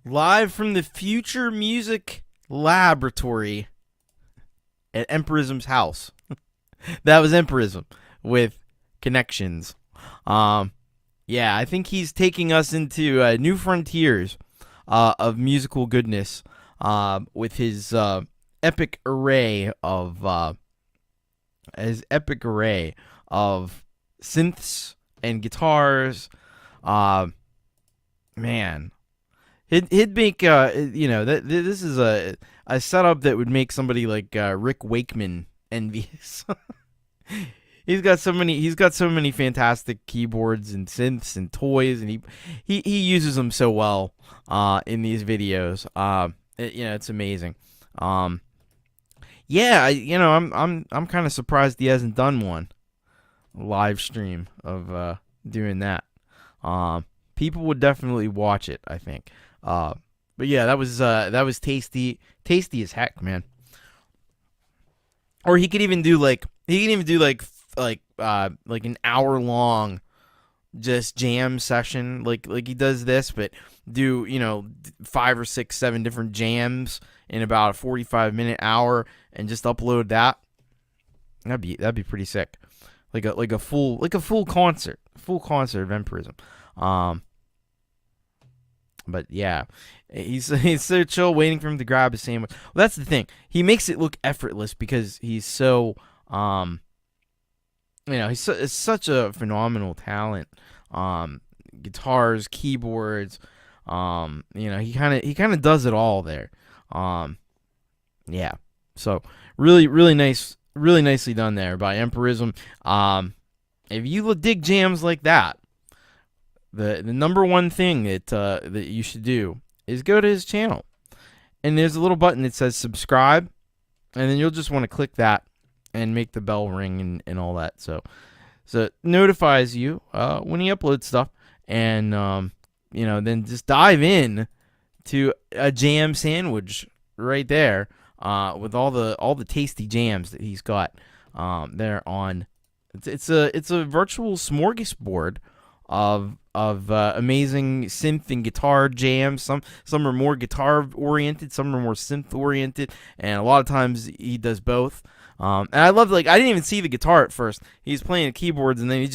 Live from the Future Music Laboratory at Emperism's house. That was Emperism with Connections. Yeah, I think he's taking us into new frontiers of musical goodness with his epic array of synths and guitars. Man, he'd make this is a setup that would make somebody like Rick Wakeman envious. He's got so many fantastic keyboards and synths and toys, and he uses them so well in these videos. It's amazing. I'm kind of surprised he hasn't done one live stream of doing that. People would definitely watch it, I think. But yeah, that was tasty as heck, man. Or he could even do like an hour long just jam session like he does this, but do 5 or 6, 7 different jams in about a 45-minute hour and just upload that. That'd be pretty sick. Like a full concert of Emperism. But yeah, he's so chill, waiting for him to grab his sandwich. Well, that's the thing. He makes it look effortless because he's so he's such a phenomenal talent. Guitars, keyboards, he kind of does it all there. Yeah. So really nicely done there by Emperism. If you dig jams like that, the number one thing that you should do is go to his channel, and there's a little button that says subscribe, and then you'll just want to click that and make the bell ring and all that. So it notifies you when he uploads stuff, and then just dive in to a jam sandwich right there with all the tasty jams that he's got there on. It's a virtual smorgasbord of amazing synth and guitar jams. Some are more guitar oriented, some are more synth oriented, and a lot of times he does both. And I love, I didn't even see the guitar at first. He's playing the keyboards, and then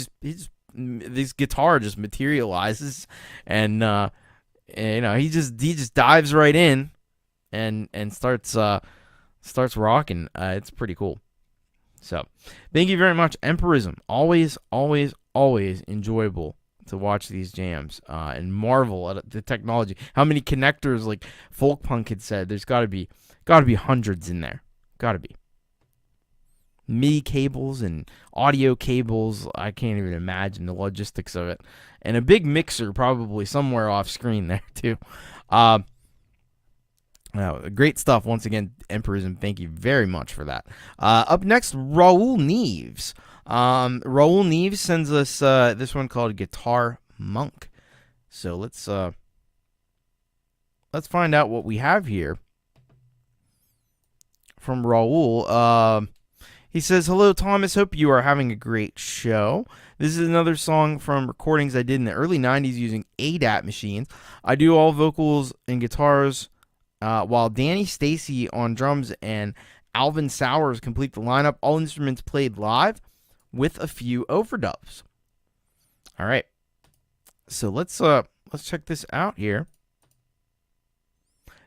this guitar just materializes, and he just dives right in and starts rocking. It's pretty cool. So thank you very much, Emperism. Always enjoyable to watch these jams and marvel at the technology. How many connectors, like Folkpunk had said, there's got to be hundreds in there. Got to be. MIDI cables and audio cables. I can't even imagine the logistics of it. And a big mixer probably somewhere off screen there too. Great stuff. Once again, Emperism, thank you very much for that. Up next, Raul Neves. Raul Neves sends us this one called Guitar Monk. So let's find out what we have here from Raul. He says, "Hello, Thomas. Hope you are having a great show. This is another song from recordings I did in the early 90s using ADAT machines. I do all vocals and guitars, while Danny Stacy on drums and Alvin Sowers complete the lineup. All instruments played live with a few overdubs." All right. So let's check this out here.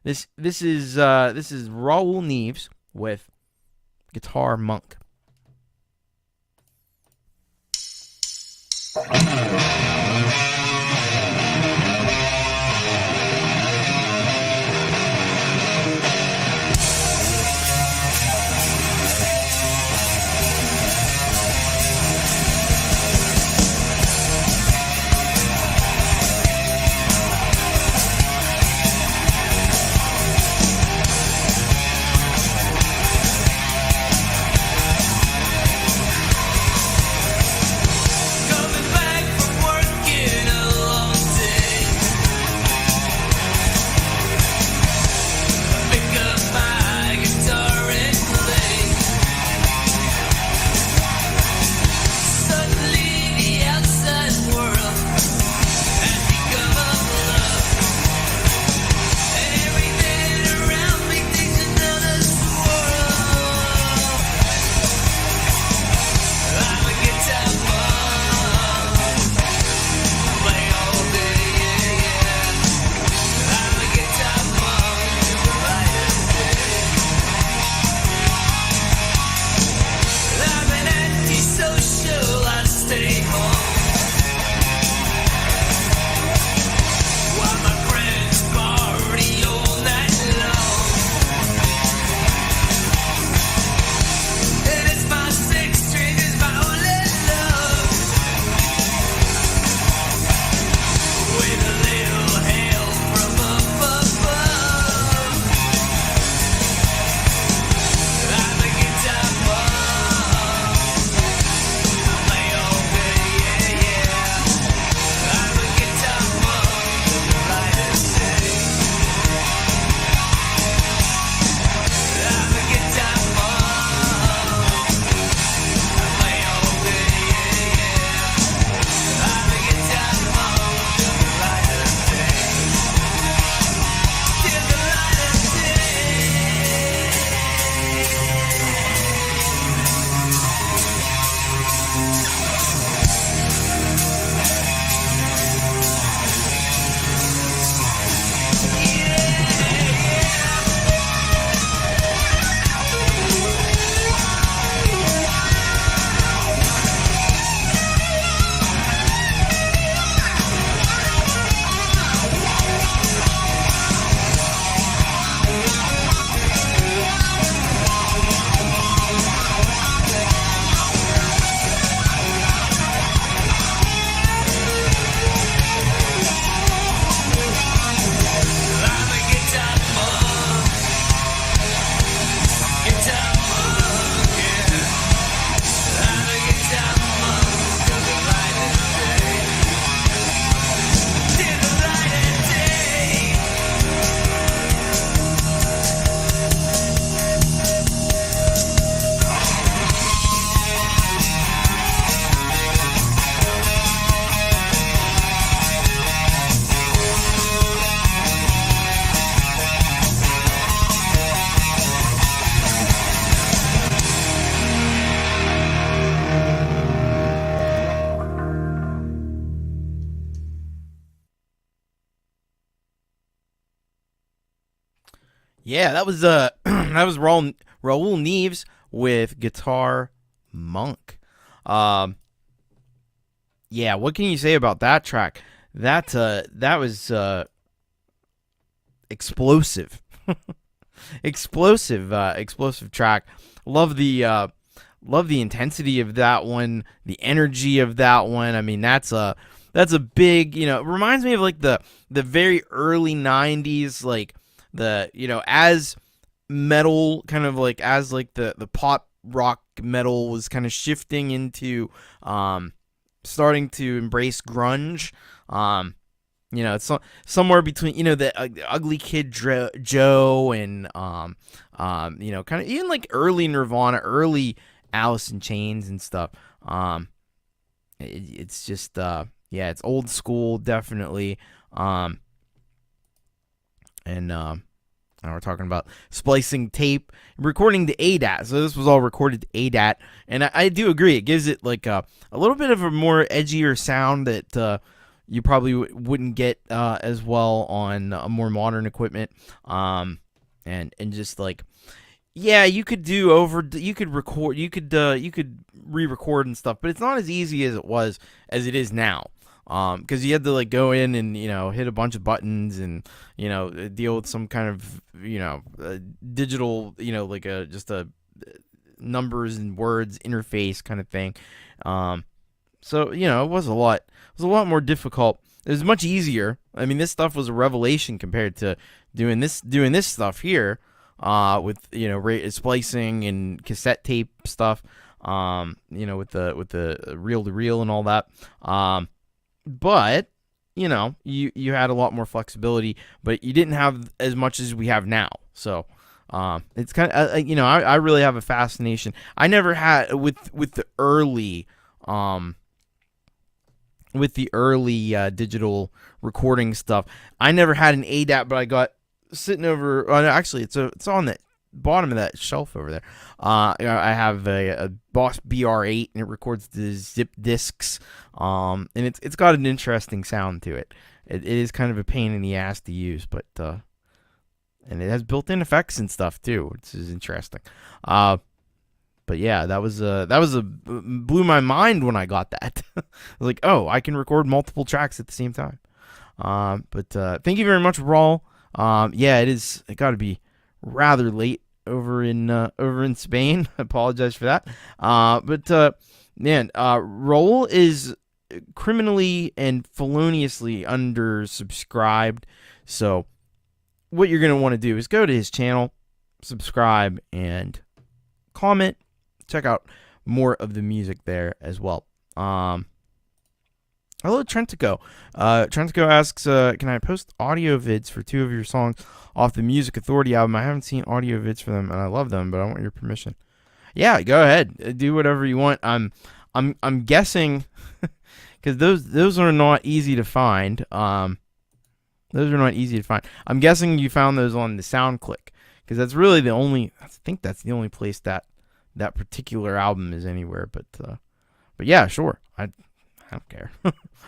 This is Raul Neves with Guitar Monk. Coming back from work. Yeah, that was that was Raul Neves with Guitar Monk. Yeah, what can you say about that track? That was explosive. explosive track. Love the intensity of that one, the energy of that one. I mean, that's a big, it reminds me of like the very early 90s, like the, as metal kind of like, as like the pop rock metal was kind of shifting into starting to embrace grunge. It's somewhere between, the Ugly Kid Joe and kind of even like early Nirvana, early Alice in Chains and stuff. It's just it's old school, definitely. And we're talking about splicing tape, recording to ADAT. So this was all recorded to ADAT, and I do agree. It gives it like a little bit of a more edgier sound that you probably wouldn't get as well on a more modern equipment. And just like, you could record, you could re-record and stuff, but it's not as easy as it is now. Because you had to like go in and hit a bunch of buttons and deal with some kind of digital like just a numbers and words interface kind of thing. So it was a lot more difficult. It was much easier. I mean, this stuff was a revelation compared to doing this stuff here with splicing and cassette tape stuff. With the reel to reel and all that. But, you had a lot more flexibility, but you didn't have as much as we have now. So, it's kind of, I really have a fascination. I never had with the early digital recording stuff. I never had an ADAT, but I got sitting over, actually it's on the bottom of that shelf over there. I have a Boss BR8 and it records the zip discs. And it's got an interesting sound to it. It is kind of a pain in the ass to use, but and it has built-in effects and stuff too, which is interesting. But yeah, that was blew my mind when I got that. I was like, oh, I can record multiple tracks at the same time. But thank you very much, Raul. It got to be rather late over in Spain. I apologize for that. Raul is criminally and feloniously undersubscribed. So what you're going to want to do is go to his channel, subscribe, and comment. Check out more of the music there as well. Hello, Trentico. Trentico asks, can I post audio vids for 2 of your songs off the Music Authority album? I haven't seen audio vids for them, and I love them, but I want your permission. Yeah, go ahead. Do whatever you want. I'm guessing, because those are not easy to find. I'm guessing you found those on the SoundClick, because that's really the only. I think that's the only place that particular album is anywhere. But yeah, sure. I don't care.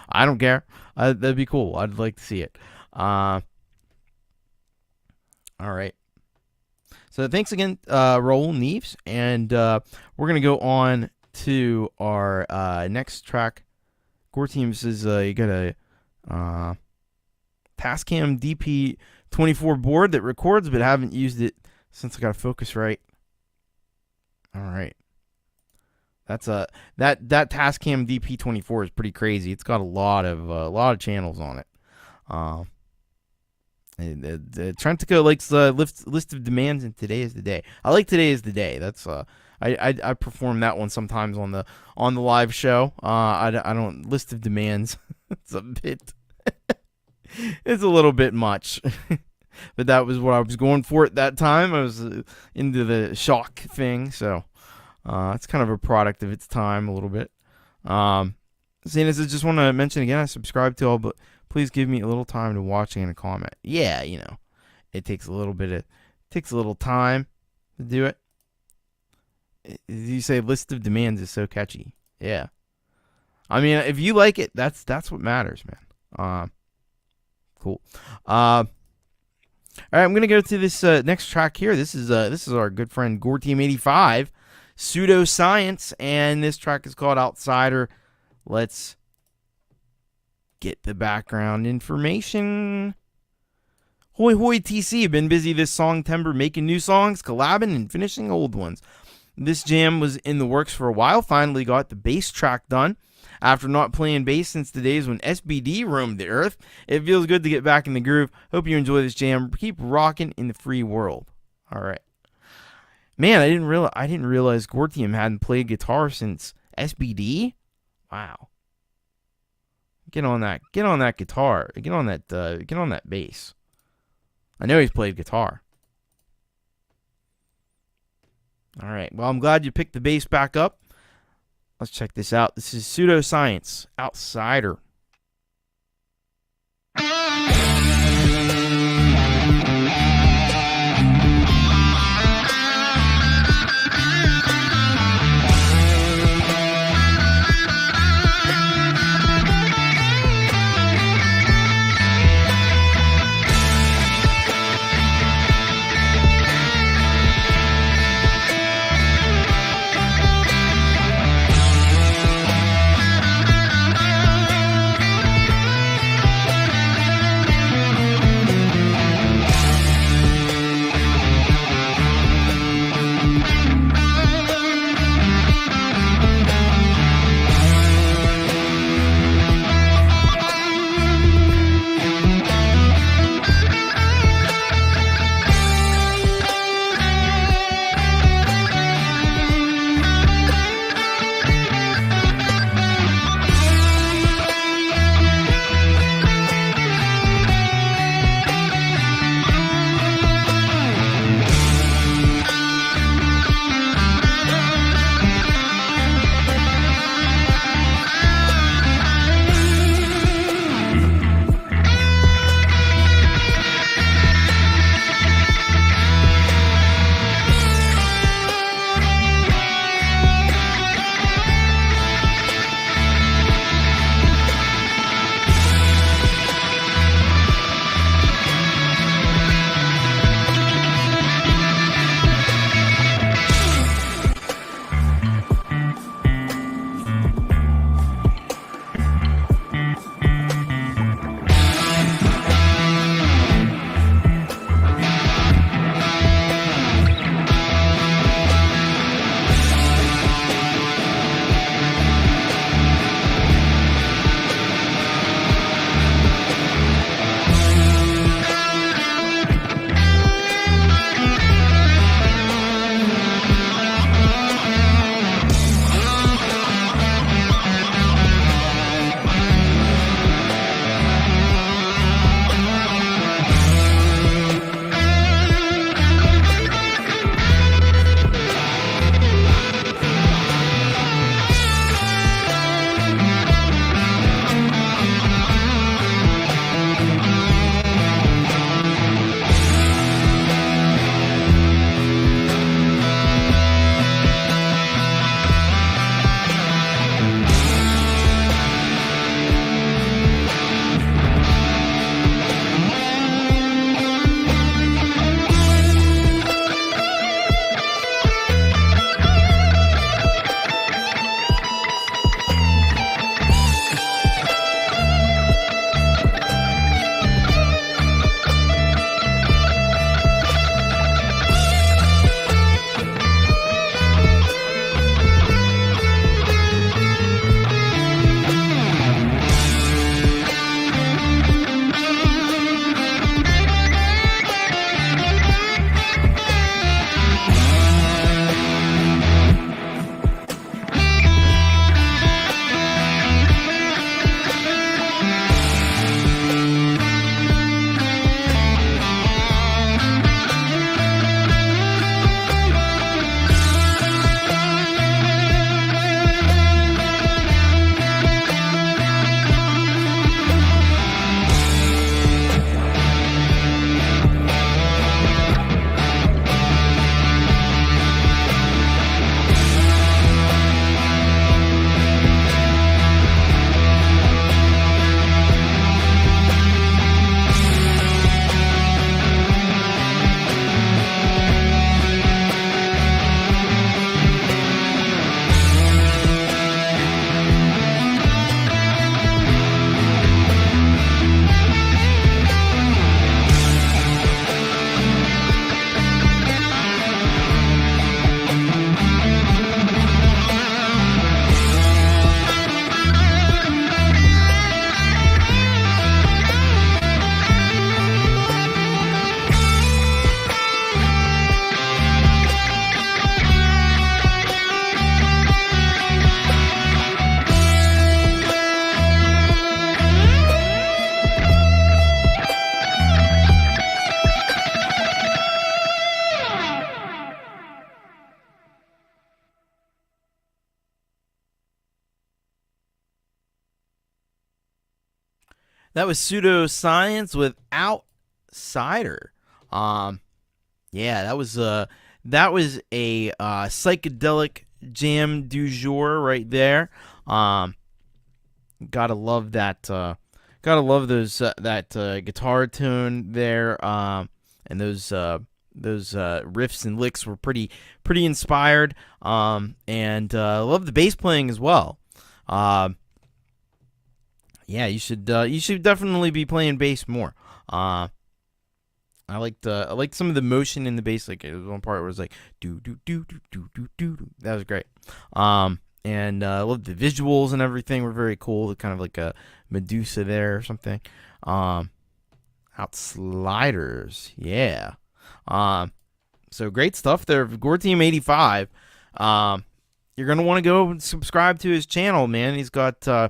I don't care. That'd be cool. I'd like to see it. All right. So thanks again, Raul Neves. And we're going to go on to our next track. Core Team says you got a Tascam DP24 board that records, but haven't used it since I got a Focusrite. All right. That's that Tascam DP24 is pretty crazy. It's got a lot of channels on it. Trentico likes the list of demands, and Today is the Day. I like Today is the Day. That's I perform that one sometimes on the live show. I don't list of demands. It's a little bit much. But that was what I was going for at that time. I was into the shock thing, so it's kind of a product of its time a little bit. Seeing as I just want to mention again, I subscribe to all, but please give me a little time to watch and a comment. Yeah, it takes a little time to do it. You say list of demands is so catchy. Yeah. I mean, if you like it, that's what matters, man. Cool. All right, I'm gonna go to this next track here. This is our good friend Gore Team 85, Pseudoscience, and this track is called Outsider. Let's get the background information. Hoi hoi TC, been busy this Songtember making new songs, collabing, and finishing old ones. This jam was in the works for a while, finally got the bass track done. After not playing bass since the days when SBD roamed the earth, it feels good to get back in the groove. Hope you enjoy this jam. Keep rocking in the free world. All right. Man, I didn't realize Gortium hadn't played guitar since SBD. Wow. Get on that guitar. Get on that bass. I know he's played guitar. All right. Well, I'm glad you picked the bass back up. Let's check this out. This is Pseudoscience, Outsider. That was Pseudoscience with Outsider. Yeah, that was a psychedelic jam du jour right there. Gotta love that. Gotta love those that guitar tone there. And those riffs and licks were pretty inspired. And love the bass playing as well. Yeah, you should definitely be playing bass more. I liked some of the motion in the bass. Like, there was one part where it was like do do do do do do do. That was great. And I loved the visuals and everything were very cool. Kind of like a Medusa there or something. Outsliders, yeah. So great stuff there. Gore Team 85. You're gonna want to go and subscribe to his channel, man. He's got a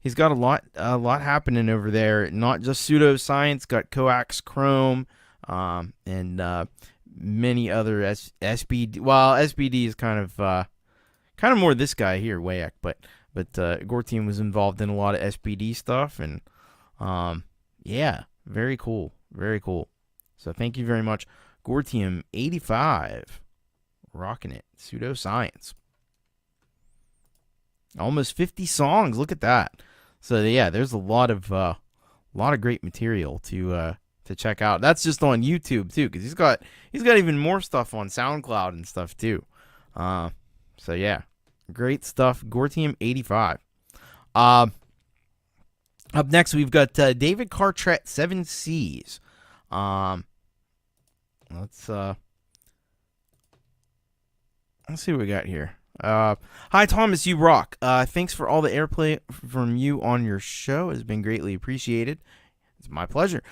lot happening over there. Not just Pseudoscience, got Coax Chrome, and many other SBD. Well, SBD is kind of more this guy here, Wayak, but Gore Team was involved in a lot of SBD stuff, and yeah, very cool, very cool. So thank you very much, Gore Team 85, rocking it. Pseudoscience, almost 50 songs. Look at that. So yeah, there's a lot of great material to check out. That's just on YouTube too, because he's got even more stuff on SoundCloud and stuff too. So yeah, great stuff. Gore Team 85. Up next, we've got David Cartrett, 7 C's. Let's see what we got here. Hi, Thomas, you rock. Thanks for all the airplay from you on your show. It's been greatly appreciated. It's my pleasure.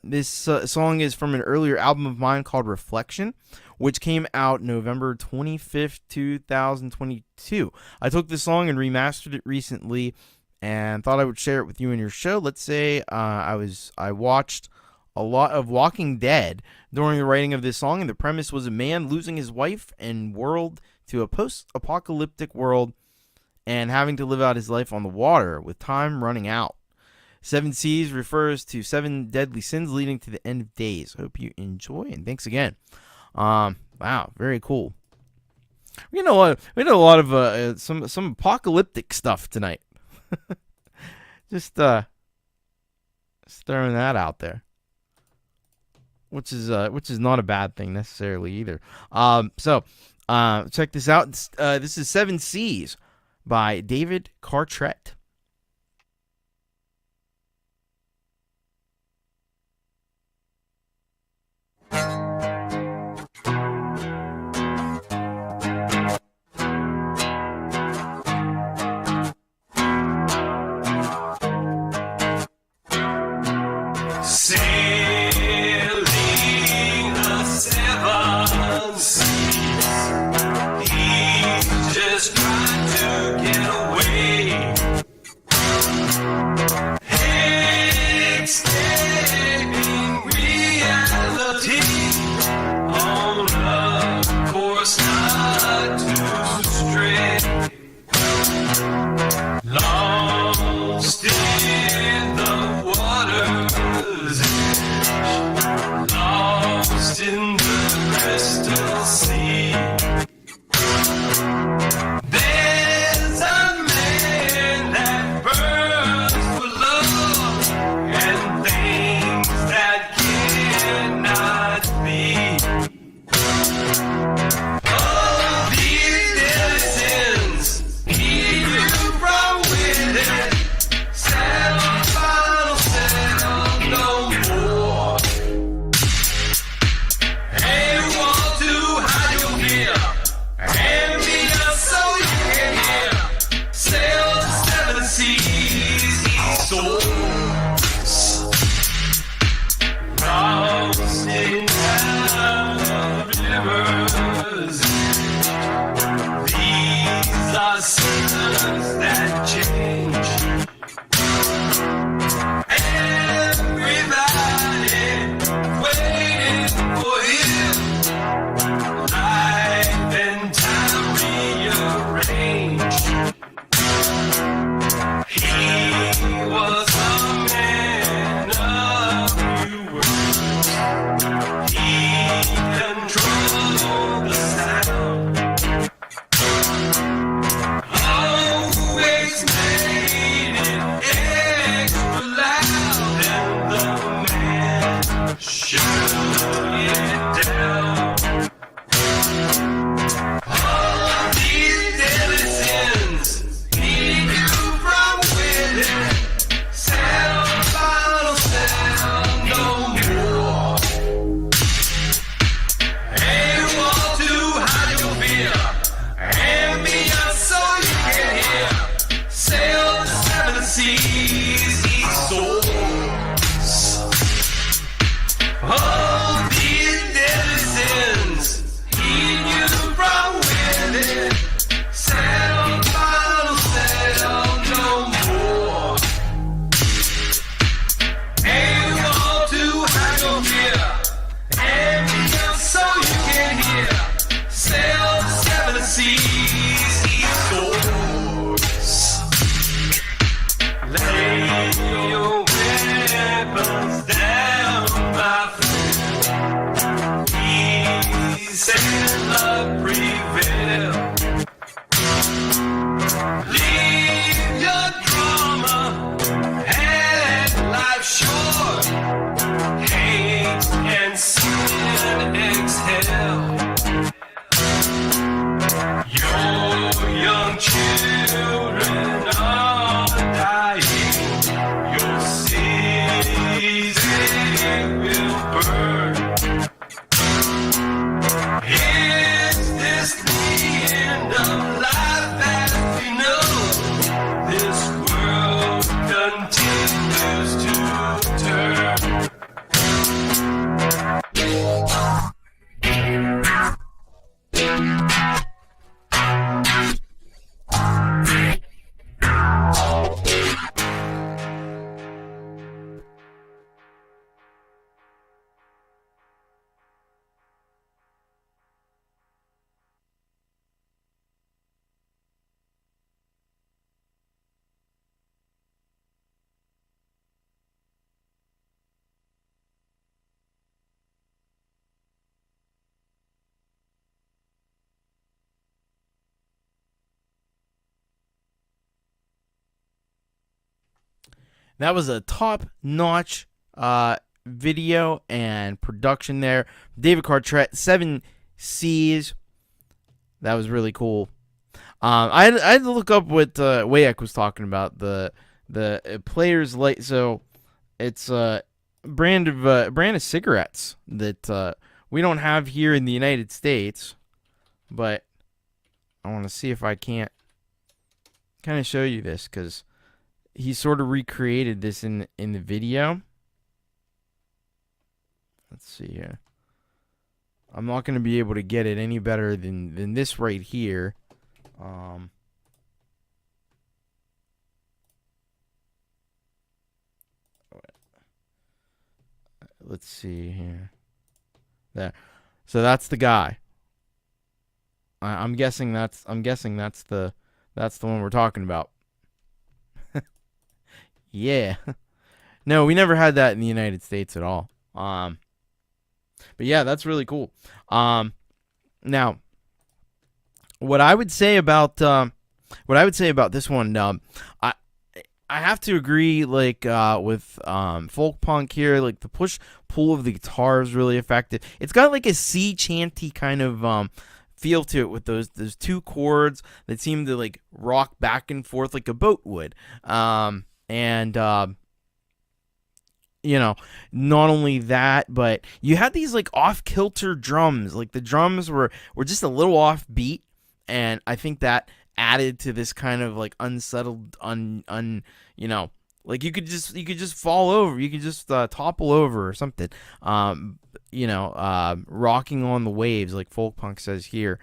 This song is from an earlier album of mine called Reflection, which came out November 25th, 2022. I took this song and remastered it recently and thought I would share it with you in your show. Let's say I watched a lot of Walking Dead during the writing of this song, and the premise was a man losing his wife and world to a post-apocalyptic world and having to live out his life on the water with time running out. 7 C's refers to 7 deadly sins leading to the end of days. Hope you enjoy, and thanks again. Wow, very cool. We did a lot of some apocalyptic stuff tonight. Just throwing that out there, which is not a bad thing necessarily either. So check this out. This is 7 C's by David Cartrett. Sailing the 7 seas, he just tried to get away. That was a top-notch video and production there. David Cartrett, 7 C's. That was really cool. I had to look up what Wayek was talking about, the Players Light. So it's a brand of cigarettes that we don't have here in the United States, but I want to see if I can't kind of show you this, because he sort of recreated this in the video. Let's see here. I'm not going to be able to get it any better than this right here. Let's see here. There. So that's the guy. I'm guessing that's the one we're talking about. Yeah. No, we never had that in the United States at all. But yeah, that's really cool. Now, what I would say about this one, I have to agree, like with Folkpunk here, like the push pull of the guitar is really effective. It's got like a sea chanty kind of feel to it with those 2 chords that seem to like rock back and forth like a boat would. You know, not only that, but you had these like off-kilter drums. Like the drums were just a little off beat, and I think that added to this kind of like unsettled, you know, like you could just fall over, you could just topple over or something. You know, rocking on the waves, like Folkpunk says here.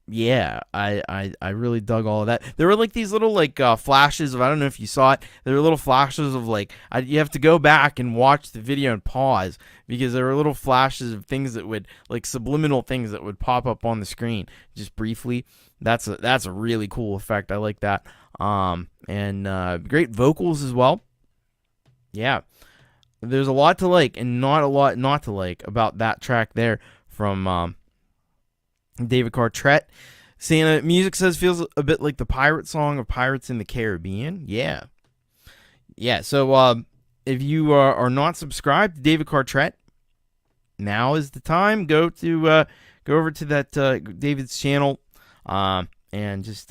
Yeah, I really dug all of that. There were like these little like flashes of, I don't know if you saw it, there were little flashes of like, you have to go back and watch the video and pause, because there were little flashes of things that would, like subliminal things that would pop up on the screen just briefly. That's a really cool effect. I like that. And great vocals as well. Yeah, there's a lot to like and not a lot not to like about that track there from David Cartrett. Santa music says feels a bit like the pirate song of Pirates in the Caribbean. Yeah. So if you are not subscribed to David Cartrett, now is the time. Go over to that David's channel, and just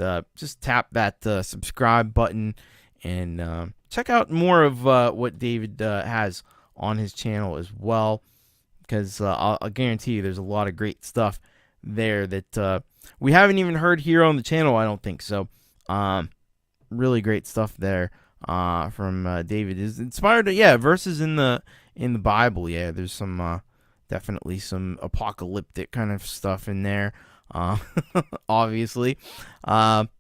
tap that subscribe button and check out more of what David has on his channel as well, because I'll guarantee you there's a lot of great stuff there that we haven't even heard here on the channel, I don't think. So really great stuff there from David. Is inspired to, verses in the Bible. Yeah, there's some definitely some apocalyptic kind of stuff in there, obviously. And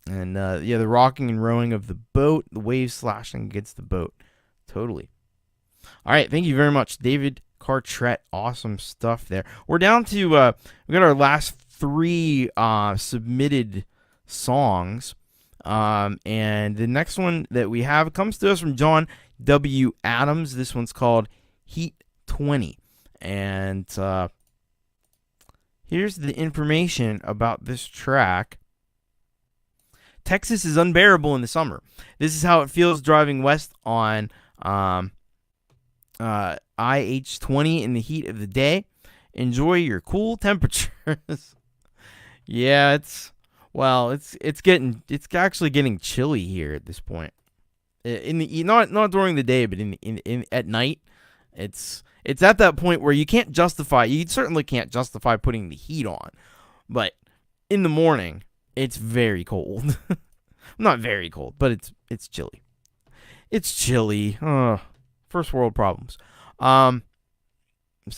the rocking and rowing of the boat, the waves slashing against the boat. Totally. All right, thank you very much, David Cartrett. Awesome stuff there. We're down to we got our last 3 submitted songs, and the next one that we have comes to us from John W. Adams. This one's called Heat 20, and here's the information about this track. Texas is unbearable in the summer. This is how it feels driving west on IH-20 in the heat of the day. Enjoy your cool temperatures. Yeah, it's actually getting chilly here at this point. In the not during the day, but in at night, it's at that point where you certainly can't justify putting the heat on, but in the morning it's very cold. Not very cold, but it's chilly. It's chilly. First world problems. So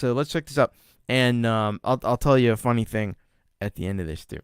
let's check this out, and I'll tell you a funny thing at the end of this too.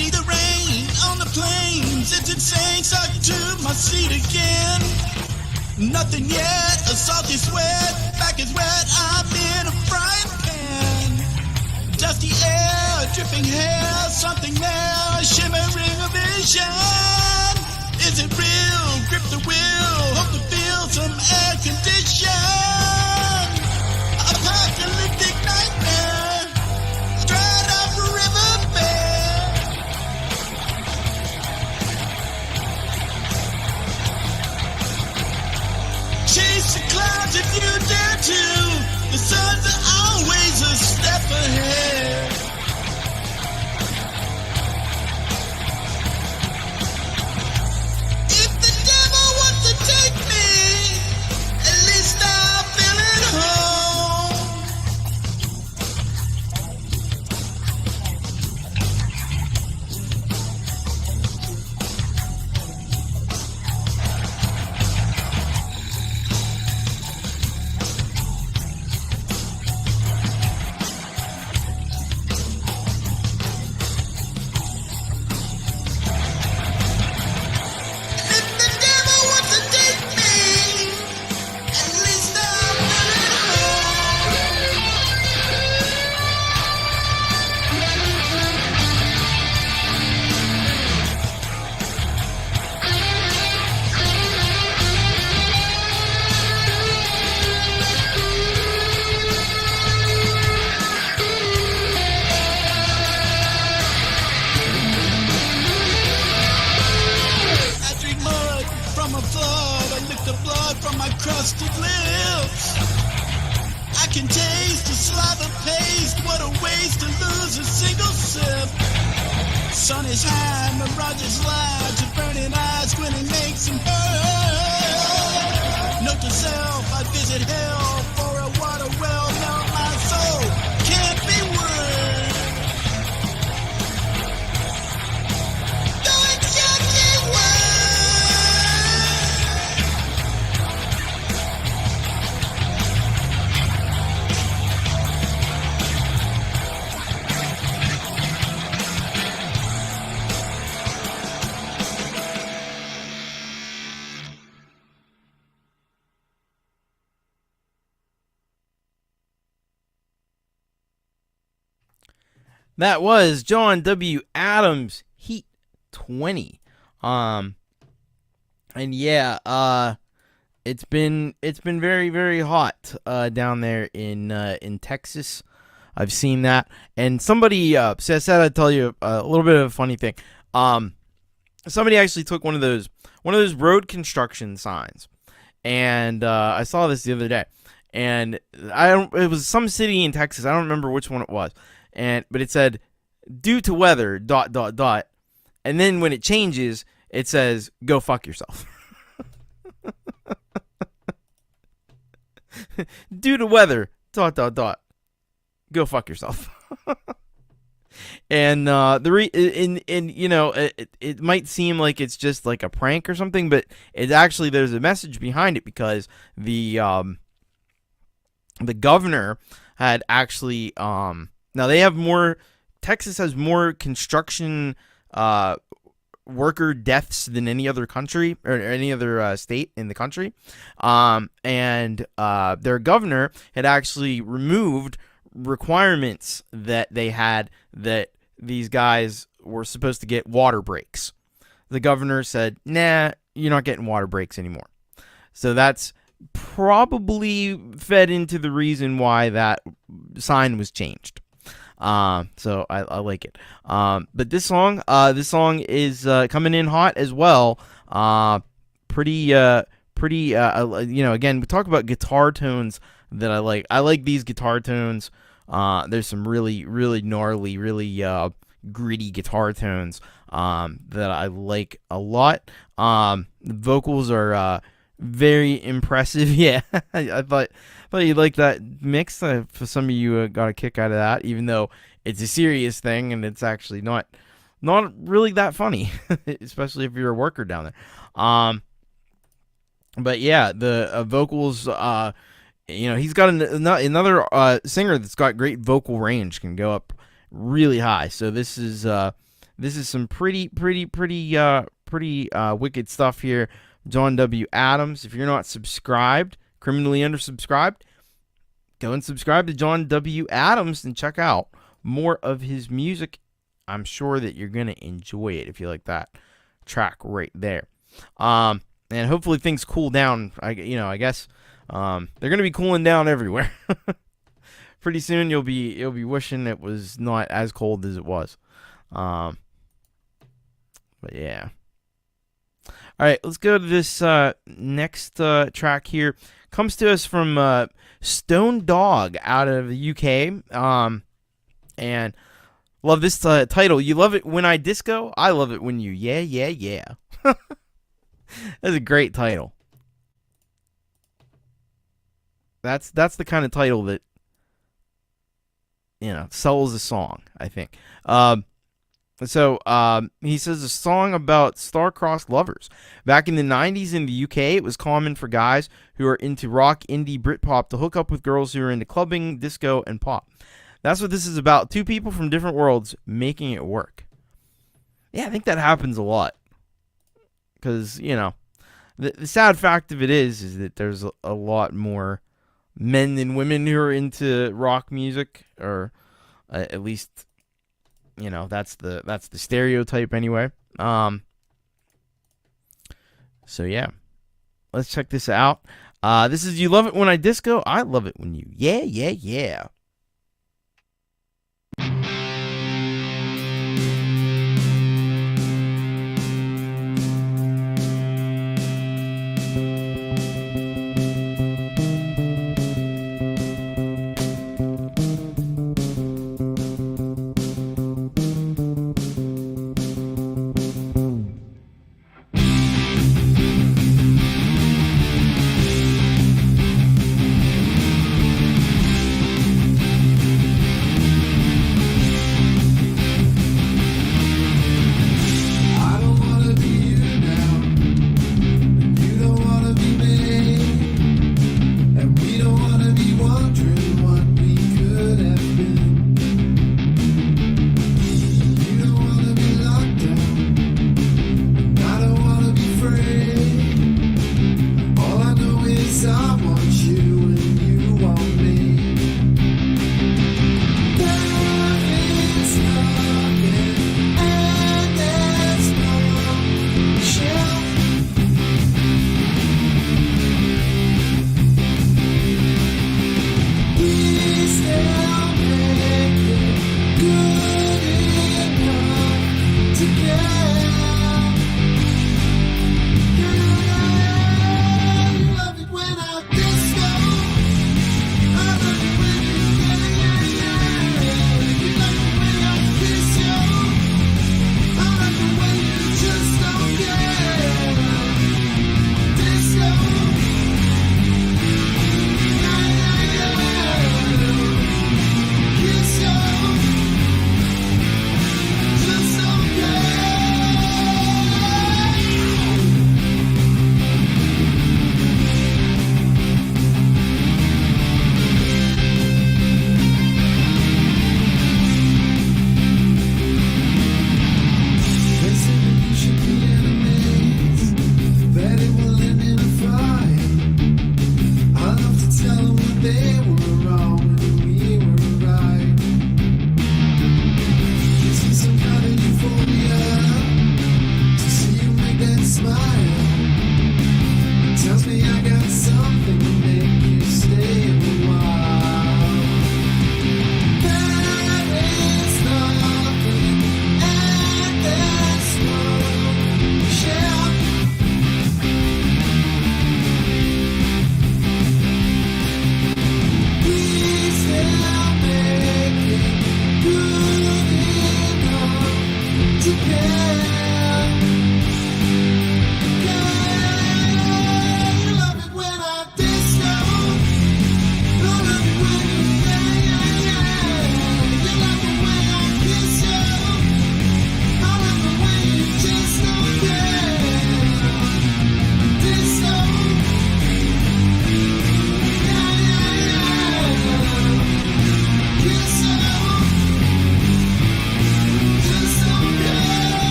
Need the rain on the plains, it's insane, stuck to my seat again. Nothing yet, a salty sweat, back is wet, I'm in a frying pan. Dusty air, dripping hair, something there, shimmering a vision. Is it real? Grip the wheel, hope to feel some air condition. Apocalyptic nightmare, straight up river bed. Chase the clouds if you dare to. The sun's always a step ahead. If the devil wants to take me, at least I'll feel at home. If the devil wants to take me, at least I'll feel at I drink mud from a flood. I lick the blood from my crusted lips. I can taste the slather paste. What a waste to lose a single sip. Sun is high, mirages lie to burning eyes when it makes them burn. Note to self, I visit hell for a water well. Now my soul can't be word. Don't judge me word. That was John W. Adams, Heat 20. And yeah, it's been very, very hot down there in Texas. I've seen that. And somebody said I'd tell you a little bit of a funny thing. Somebody actually took one of those road construction signs, and I saw this the other day. And it was some city in Texas. I don't remember which one it was. But it said, due to weather, ... And then when it changes, it says, go fuck yourself. Due to weather, ... Go fuck yourself. And you know, it might seem like it's just like a prank or something, but it actually, there's a message behind it, because the governor had actually now they have more. Texas has more construction worker deaths than any other country or any other state in the country. And their governor had actually removed requirements that they had that these guys were supposed to get water breaks. The governor said, nah, you're not getting water breaks anymore. So that's probably fed into the reason why that sign was changed. So I like it. But this song is coming in hot as well. Pretty, you know, again, we talk about guitar tones that I like. I like these guitar tones. There's some really, really gnarly, really gritty guitar tones that I like a lot. The vocals are very impressive. Yeah, I thought you'd like that mix. For some of you got a kick out of that, even though it's a serious thing and it's actually not really that funny, especially if you're a worker down there. But yeah, the vocals. You know, he's got another singer that's got great vocal range, can go up really high. So this is This is some pretty wicked stuff here. John W. Adams. If you're not subscribed, criminally undersubscribed, go and subscribe to John W. Adams and check out more of his music. I'm sure that you're gonna enjoy it if you like that track right there. And hopefully things cool down. I guess they're gonna be cooling down everywhere. Pretty soon you'll be wishing it was not as cold as it was. But yeah. All right, let's go to this next track here. Comes to us from Stone Dog out of the UK. And love this title. You love it when I disco. I love it when you yeah. That's a great title. That's the kind of title that sells a song, I think. So he says a song about star-crossed lovers. Back in the 90s in the UK, it was common for guys who are into rock, indie, Britpop to hook up with girls who are into clubbing, disco, and pop. That's what this is about. Two people from different worlds making it work. Yeah, I think that happens a lot. Because, the sad fact of it is that there's a lot more men than women who are into rock music, or at least, that's the stereotype anyway. So yeah, let's check this out. This is You Love It When I Disco. I love it when you yeah.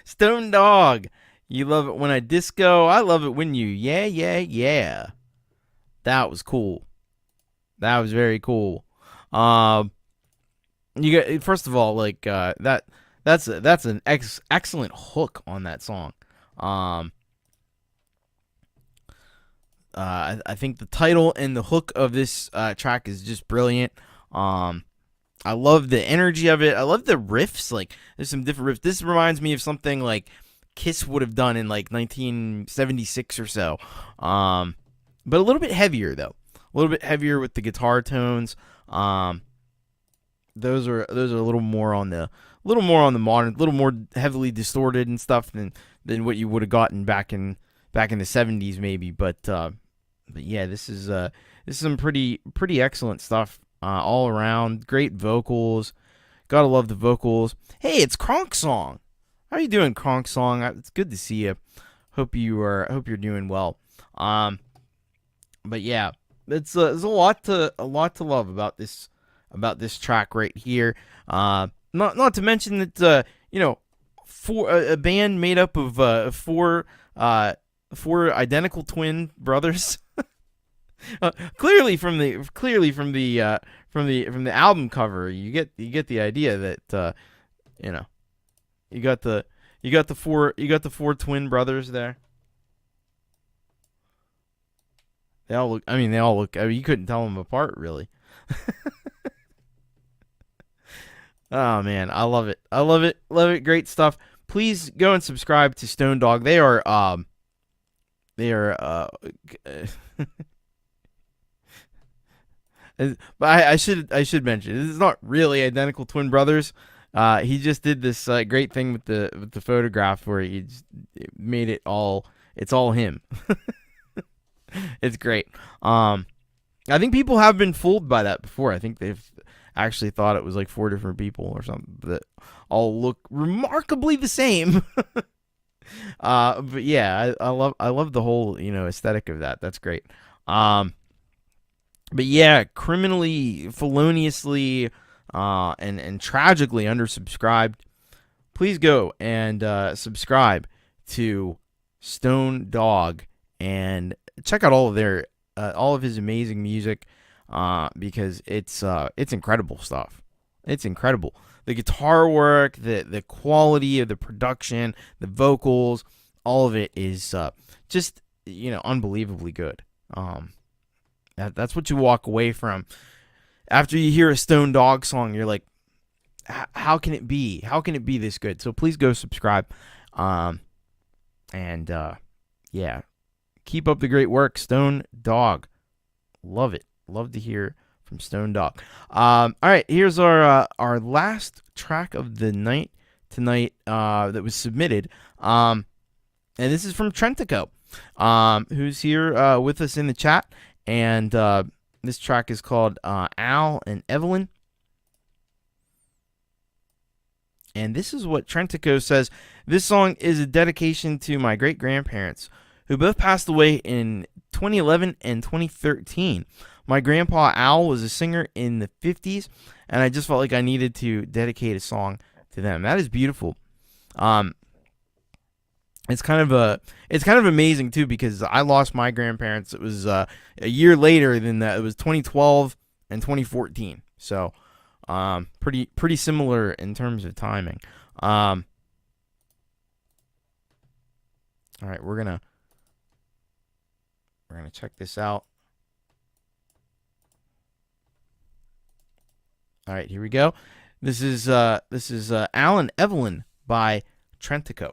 Stone Dog. You love it when I disco. I love it when you yeah. That was cool. That was very cool. You got, first of all, like that's an excellent hook on that song. I think the title and the hook of this track is just brilliant. I love the energy of it. I love the riffs. Like, there's some different riffs. This reminds me of something like Kiss would have done in like 1976 or so. But a little bit heavier though. A little bit heavier with the guitar tones. Those are a little more on the modern, a little more heavily distorted and stuff than what you would have gotten back in the 70s maybe. But yeah, this is some pretty excellent stuff all around. Great vocals. Gotta love the vocals. Hey, it's Kronk Song. How you doing, Kronk Song? It's good to see you. Hope you're doing well. But yeah, there's a lot to love about this track right here. Not to mention that for a band made up of four identical twin brothers. Clearly from the album cover, you get the idea that you got the four twin brothers there. They all look. You couldn't tell them apart, really. Oh man, I love it. Love it. Great stuff. Please go and subscribe to Stone Dog. They are but I should mention, it's not really identical twin brothers. He just did this great thing with the photograph where he made it all. It's all him. It's great. I think people have been fooled by that before. I think they've actually thought it was like four different people or something that all look remarkably the same. But yeah, I love the whole aesthetic of that. That's great. But yeah, criminally, feloniously, and tragically undersubscribed. Please go and subscribe to Stone Dog and check out all of his amazing music, because it's incredible stuff. It's incredible. The guitar work, the quality of the production, the vocals, all of it is just unbelievably good. That's what you walk away from after you hear a Stone Dog song. You're like, how can it be? How can it be this good? So please go subscribe, and yeah, keep up the great work, Stone Dog. Love it. Love to hear from Stone Dog. All right, here's our last track of the night tonight that was submitted, and this is from Trentico, who's here with us in the chat, and this track is called Al and Evelyn. And this is what Trentico says. This song is a dedication to my great-grandparents, who both passed away in 2011 and 2013. My grandpa Al was a singer in the 50s, and I just felt like I needed to dedicate a song to them. That is beautiful. It's kind of amazing too, because I lost my grandparents. It was a year later than that. It was 2012 and 2014. So pretty similar in terms of timing. All right, we're gonna check this out. All right, here we go. This is Al and Evelyn by Trentico.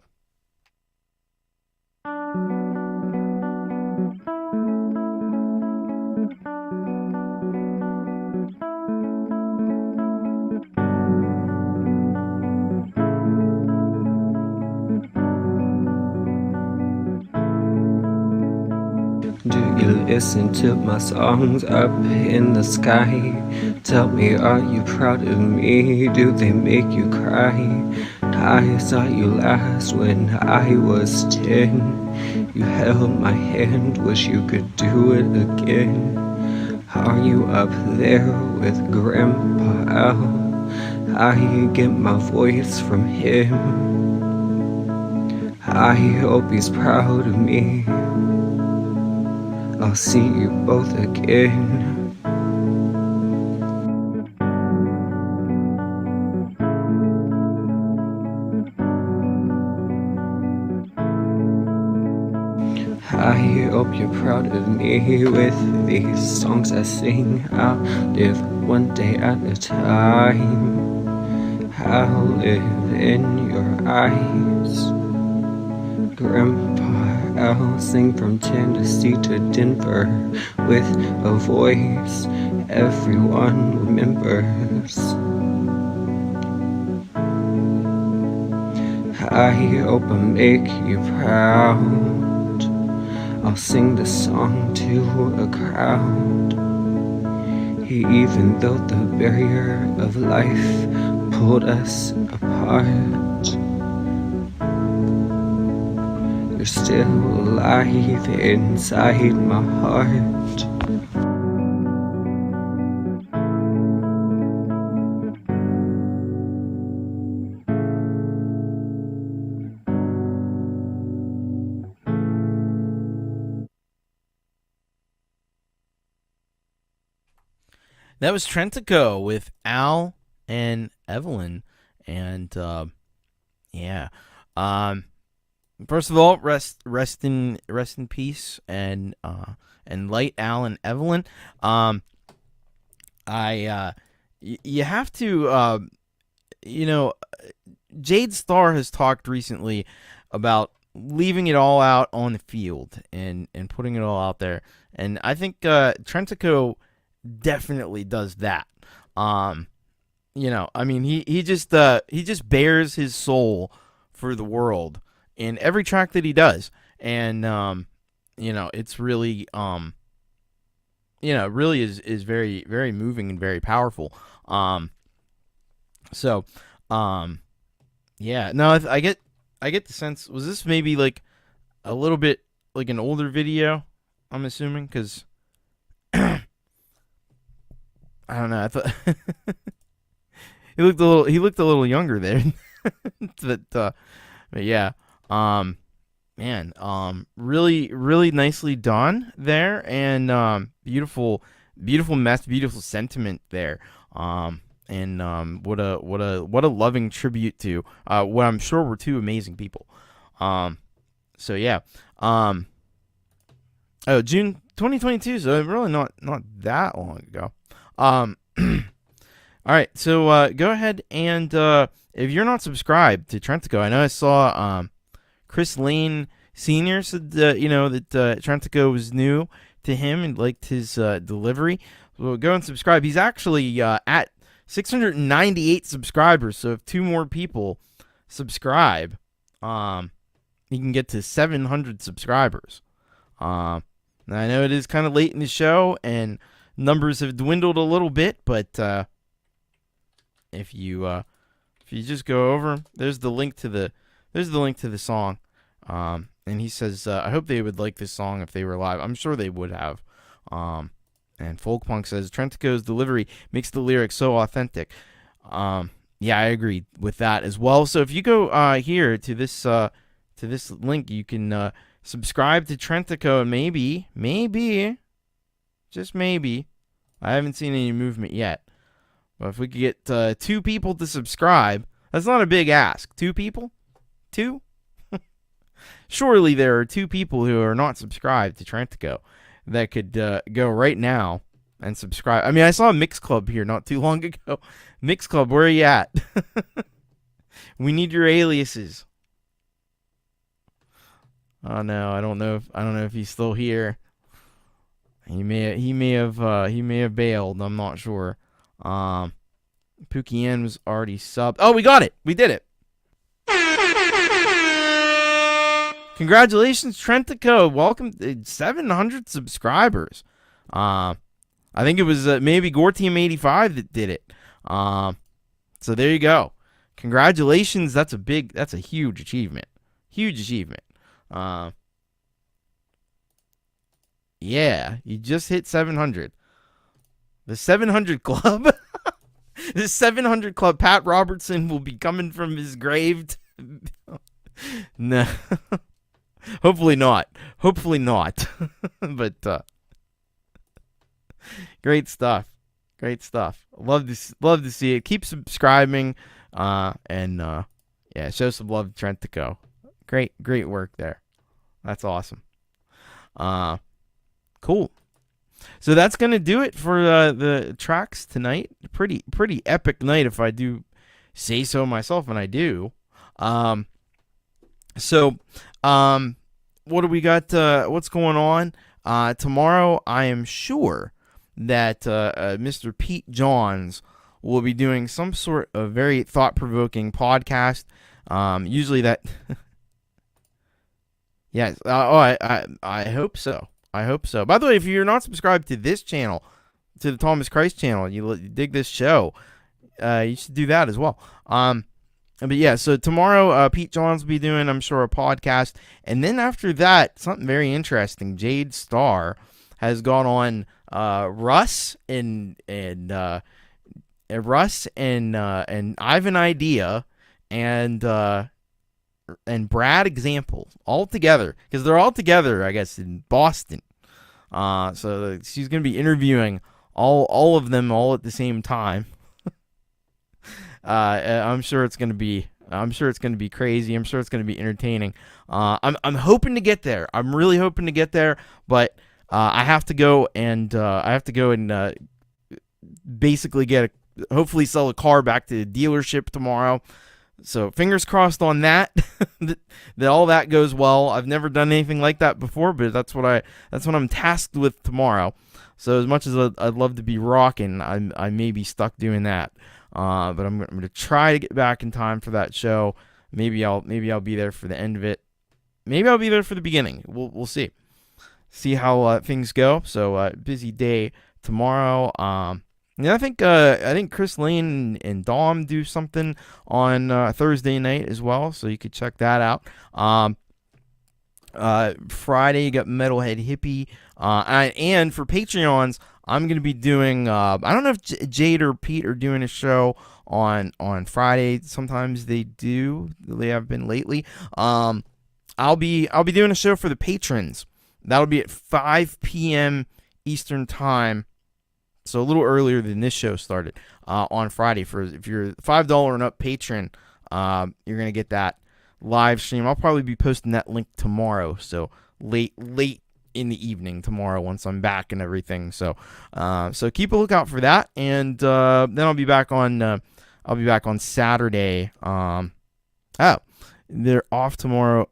Do you listen to my songs up in the sky? Tell me, are you proud of me? Do they make you cry? I saw you last when I was 10. You held my hand, wish you could do it again. Are you up there with Grandpa Al? I get my voice from him. I hope he's proud of me. I'll see you both again. I hope you're proud of me with these songs I sing. I'll live one day at a time. I'll live in your eyes. Grandpa, I'll sing from Tennessee to Denver with a voice everyone remembers. I hope I make you proud. I'll sing the song to a crowd. Even though the barrier of life pulled us apart, you're still alive inside my heart. That was Trentico with Al and Evelyn, and yeah. First of all, rest in peace, and light Al and Evelyn. You have to, Jade Starr has talked recently about leaving it all out on the field and putting it all out there, and I think Trentico definitely does that. I mean, he just bears his soul for the world in every track that he does, and it's really really is very, very moving and very powerful. Yeah, no, I get the sense, was this maybe like a little bit like an older video, I'm assuming, because I don't know. I thought he looked a little younger there. but yeah, really, really nicely done there, and beautiful mess, beautiful sentiment there. And what a loving tribute to what I'm sure were two amazing people. So yeah. June 2022, so really not that long ago. All right, so go ahead and if you're not subscribed to Trentico, I know I saw Chris Lane Sr. said that Trentico was new to him and liked his delivery. So go and subscribe. He's actually at 698 subscribers, so if two more people subscribe, he can get to 700 subscribers. Now I know it is kind of late in the show, and numbers have dwindled a little bit, but if you just go over, there's the link to the song, and he says, I hope they would like this song if they were live. I'm sure they would have. And Folkpunk says Trentico's delivery makes the lyrics so authentic. Yeah, I agree with that as well. So if you go here to this link, you can subscribe to Trentico, and maybe, just maybe, I haven't seen any movement yet, but if we could get 2 people to subscribe, that's not a big ask. 2 people? 2? Surely there are 2 people who are not subscribed to Trentico that could go right now and subscribe. I mean, I saw Mix Club here not too long ago. Mix Club, where are you at? We need your aliases. Oh no, I don't know if he's still here. He may have bailed. I'm not sure. Puukie Ann was already subbed. Oh, we got it. We did it. Congratulations, Trentico. Welcome to 700 subscribers. I think it was maybe Gore Team 85 that did it. So there you go. Congratulations. That's a huge achievement. Huge achievement. Yeah, you just hit 700. The 700 Club. The 700 Club. Pat Robertson will be coming from his grave No. Hopefully not. Hopefully not. But great stuff. Great stuff. Love to see it. Keep subscribing. And yeah, show some love to Trentico. Great work there. That's awesome. Cool. So that's gonna do it for the tracks tonight. Pretty epic night, if I do say so myself, and I do. So what do we got? What's going on? Tomorrow, I am sure that Mr. Pete Johns will be doing some sort of very thought-provoking podcast. Usually that. Yes. I hope so. I hope so. By the way, if you're not subscribed to this channel, to the Thomas Christ channel, you dig this show, you should do that as well. But yeah, so tomorrow, Pete Johns will be doing, I'm sure, a podcast. And then after that, something very interesting. Jade Starr has gone on Russ and Ivan Idea and Brad Example all together, because they're all together, I guess, in Boston. So she's going to be interviewing all of them all at the same time. I'm sure it's going to be crazy. I'm sure it's going to be entertaining. I'm hoping to get there. I'm really hoping to get there, but I have to go and basically hopefully sell a car back to the dealership tomorrow. So fingers crossed on that, that all that goes well. I've never done anything like that before, but that's what I'm tasked with tomorrow. So as much as I'd love to be rocking, I may be stuck doing that. But I'm going to try to get back in time for that show. Maybe I'll be there for the end of it. Maybe I'll be there for the beginning. We'll see. See how things go. So busy day tomorrow. Yeah, I think Chris Lane and Dom do something on Thursday night as well, so you could check that out. Friday you got Metalhead Hippie, and for Patreons, I'm gonna be doing. I don't know if Jade or Pete are doing a show on Friday. Sometimes they do. They have been lately. I'll be doing a show for the patrons. That'll be at 5 p.m. Eastern Time. So a little earlier than this show started on Friday. If you're a $5 and up patron, you're going to get that live stream. I'll probably be posting that link tomorrow. So late in the evening tomorrow once I'm back and everything. So keep a lookout for that. And then I'll be back on Saturday. They're off tomorrow.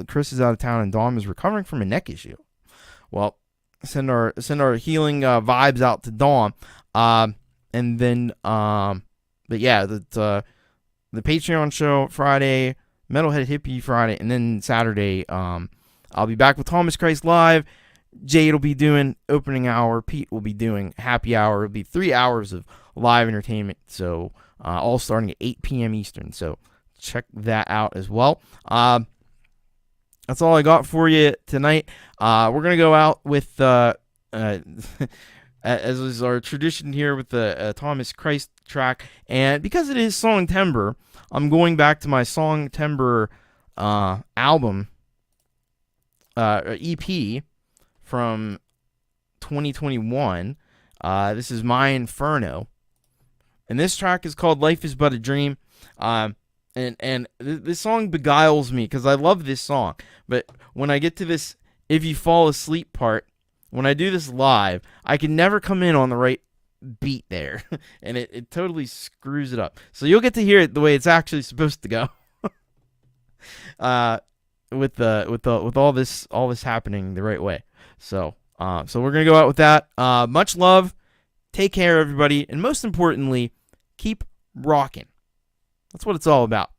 Chris is out of town and Dom is recovering from a neck issue. Well, send our healing vibes out to Dawn, and then but yeah, the Patreon show Friday, Metalhead Hippie Friday, and then Saturday I'll be back with Thomas Christ Live. Jade will be doing opening hour. Pete will be doing happy hour. It'll be 3 hours of live entertainment. So all starting at 8 p.m. Eastern. So check that out as well. That's all I got for you tonight. We're going to go out with, as is our tradition here, with the Thomas Christ track. And because it is Songtember, I'm going back to my Songtember album, EP from 2021. This is My Inferno. And this track is called Life is But a Dream. And this song beguiles me because I love this song. But when I get to this If You Fall Asleep part, when I do this live, I can never come in on the right beat there. And it totally screws it up. So you'll get to hear it the way it's actually supposed to go. With all this happening the right way. So we're gonna go out with that. Much love. Take care, everybody. And most importantly, keep rocking. That's what it's all about.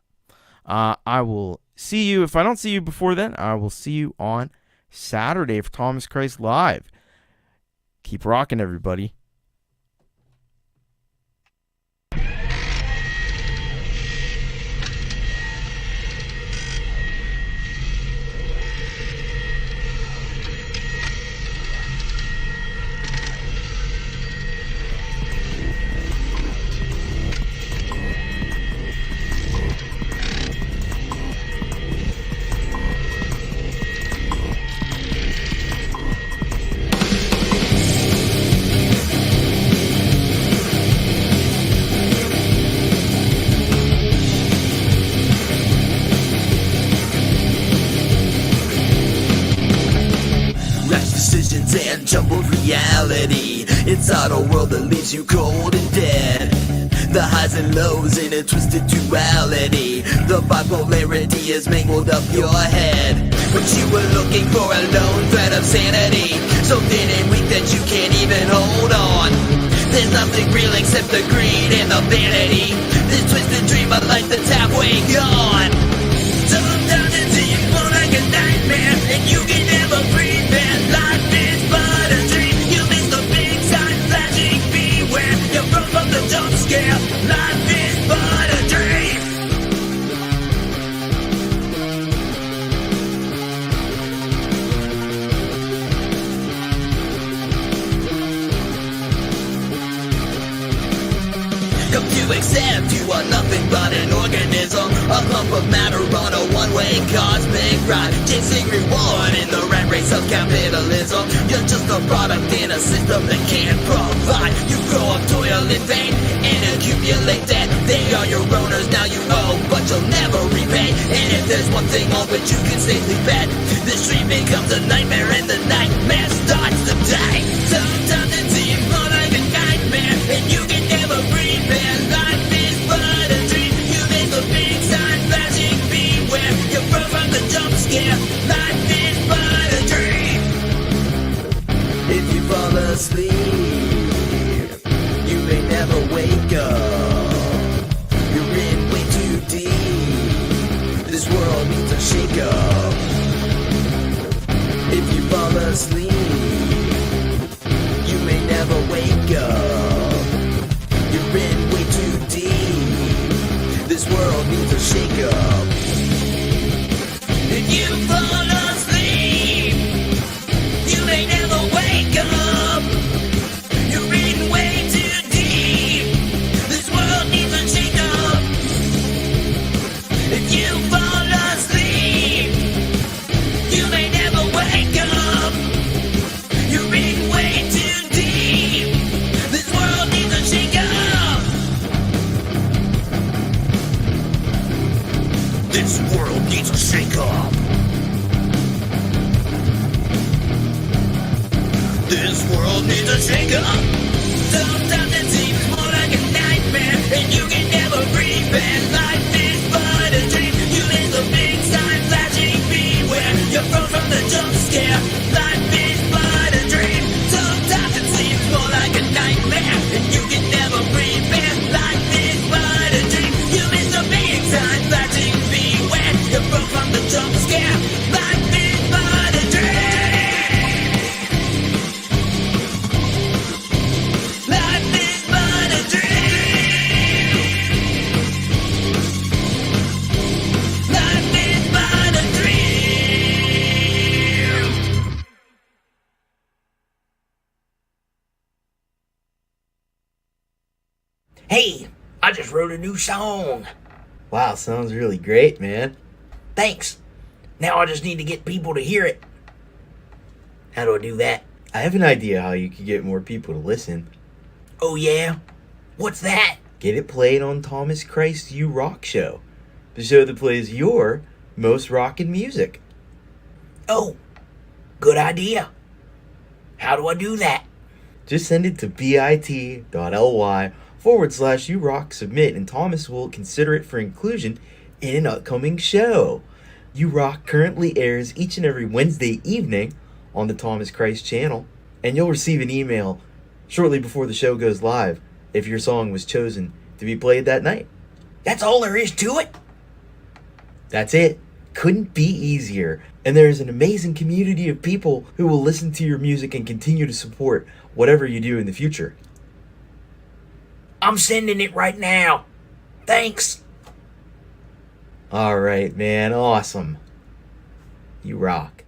I will see you. If I don't see you before then, I will see you on Saturday for Thomas Christ Live. Keep rocking, everybody. inside a world that leaves you cold and dead. The highs and lows in a twisted duality. The bipolarity has mangled up your head. But you were looking for a lone thread of sanity, so thin and weak that you can't even hold on. There's nothing real except the greed and the vanity. This twisted dream of life that's halfway gone. Sometimes it seems more like a nightmare, and you can never breathe, man. Life is but a dream. You miss the big sign flashing, beware. You're from the jump scare. Life is but a dream. Come to accept you are nothing but an organism, a clump of matter on a one-way cosmic ride, chasing reward in the rat race of capitalism. You're just a product in a system that can't provide. You grow up, toil in vain, and accumulate debt. They are your owners, now you owe, but you'll never repay. And if there's one thing on which you can safely bet, this dream becomes a nightmare and the nightmare starts the day. Sometimes it seems more like a nightmare, and you can never breathe. Life is but a dream. You miss the big sign flashing, beware. You're from the jump scare. Life is but a dream. If you fall asleep, you may never wake up. You're in way too deep. This world needs a shake up. If you fall asleep, you may never wake up. You're in way too deep. This world needs a shake-up. If you fall asleep, you may never wake up. You're in way too deep. This world needs a shake-up. If you fall asleep, you may never wake up. You're in way too deep. This world needs a shake-up. This world needs a shake-up. This world needs a shake-up. Sometimes it seems more like a nightmare, and you can never breathe, and life is but a dream. You miss the big sign flashing, beware. You're from the jump scare. Life is but a dream. Sometimes it seems more like a nightmare, and you can never breathe, and life is but a dream. You miss the big sign flashing, beware. You're from the jump scare. Life is but a dream. Life is but a dream. Life is but a dream. Hey, I just wrote a new song. Wow, sounds really great, man. Thanks. Now I just need to get people to hear it. How do I do that? I have an idea how you could get more people to listen. Oh yeah? What's that? Get it played on Thomas Christ's You Rock show. The show that plays your most rockin' music. Oh, good idea. How do I do that? Just send it to bit.ly/you rock submit, and Thomas will consider it for inclusion in an upcoming show. You Rock currently airs each and every Wednesday evening on the Thomas Christ channel, and you'll receive an email shortly before the show goes live if your song was chosen to be played that night. That's all there is to it? That's it. Couldn't be easier. And there's an amazing community of people who will listen to your music and continue to support whatever you do in the future. I'm sending it right now. Thanks. All right, man. Awesome. You rock.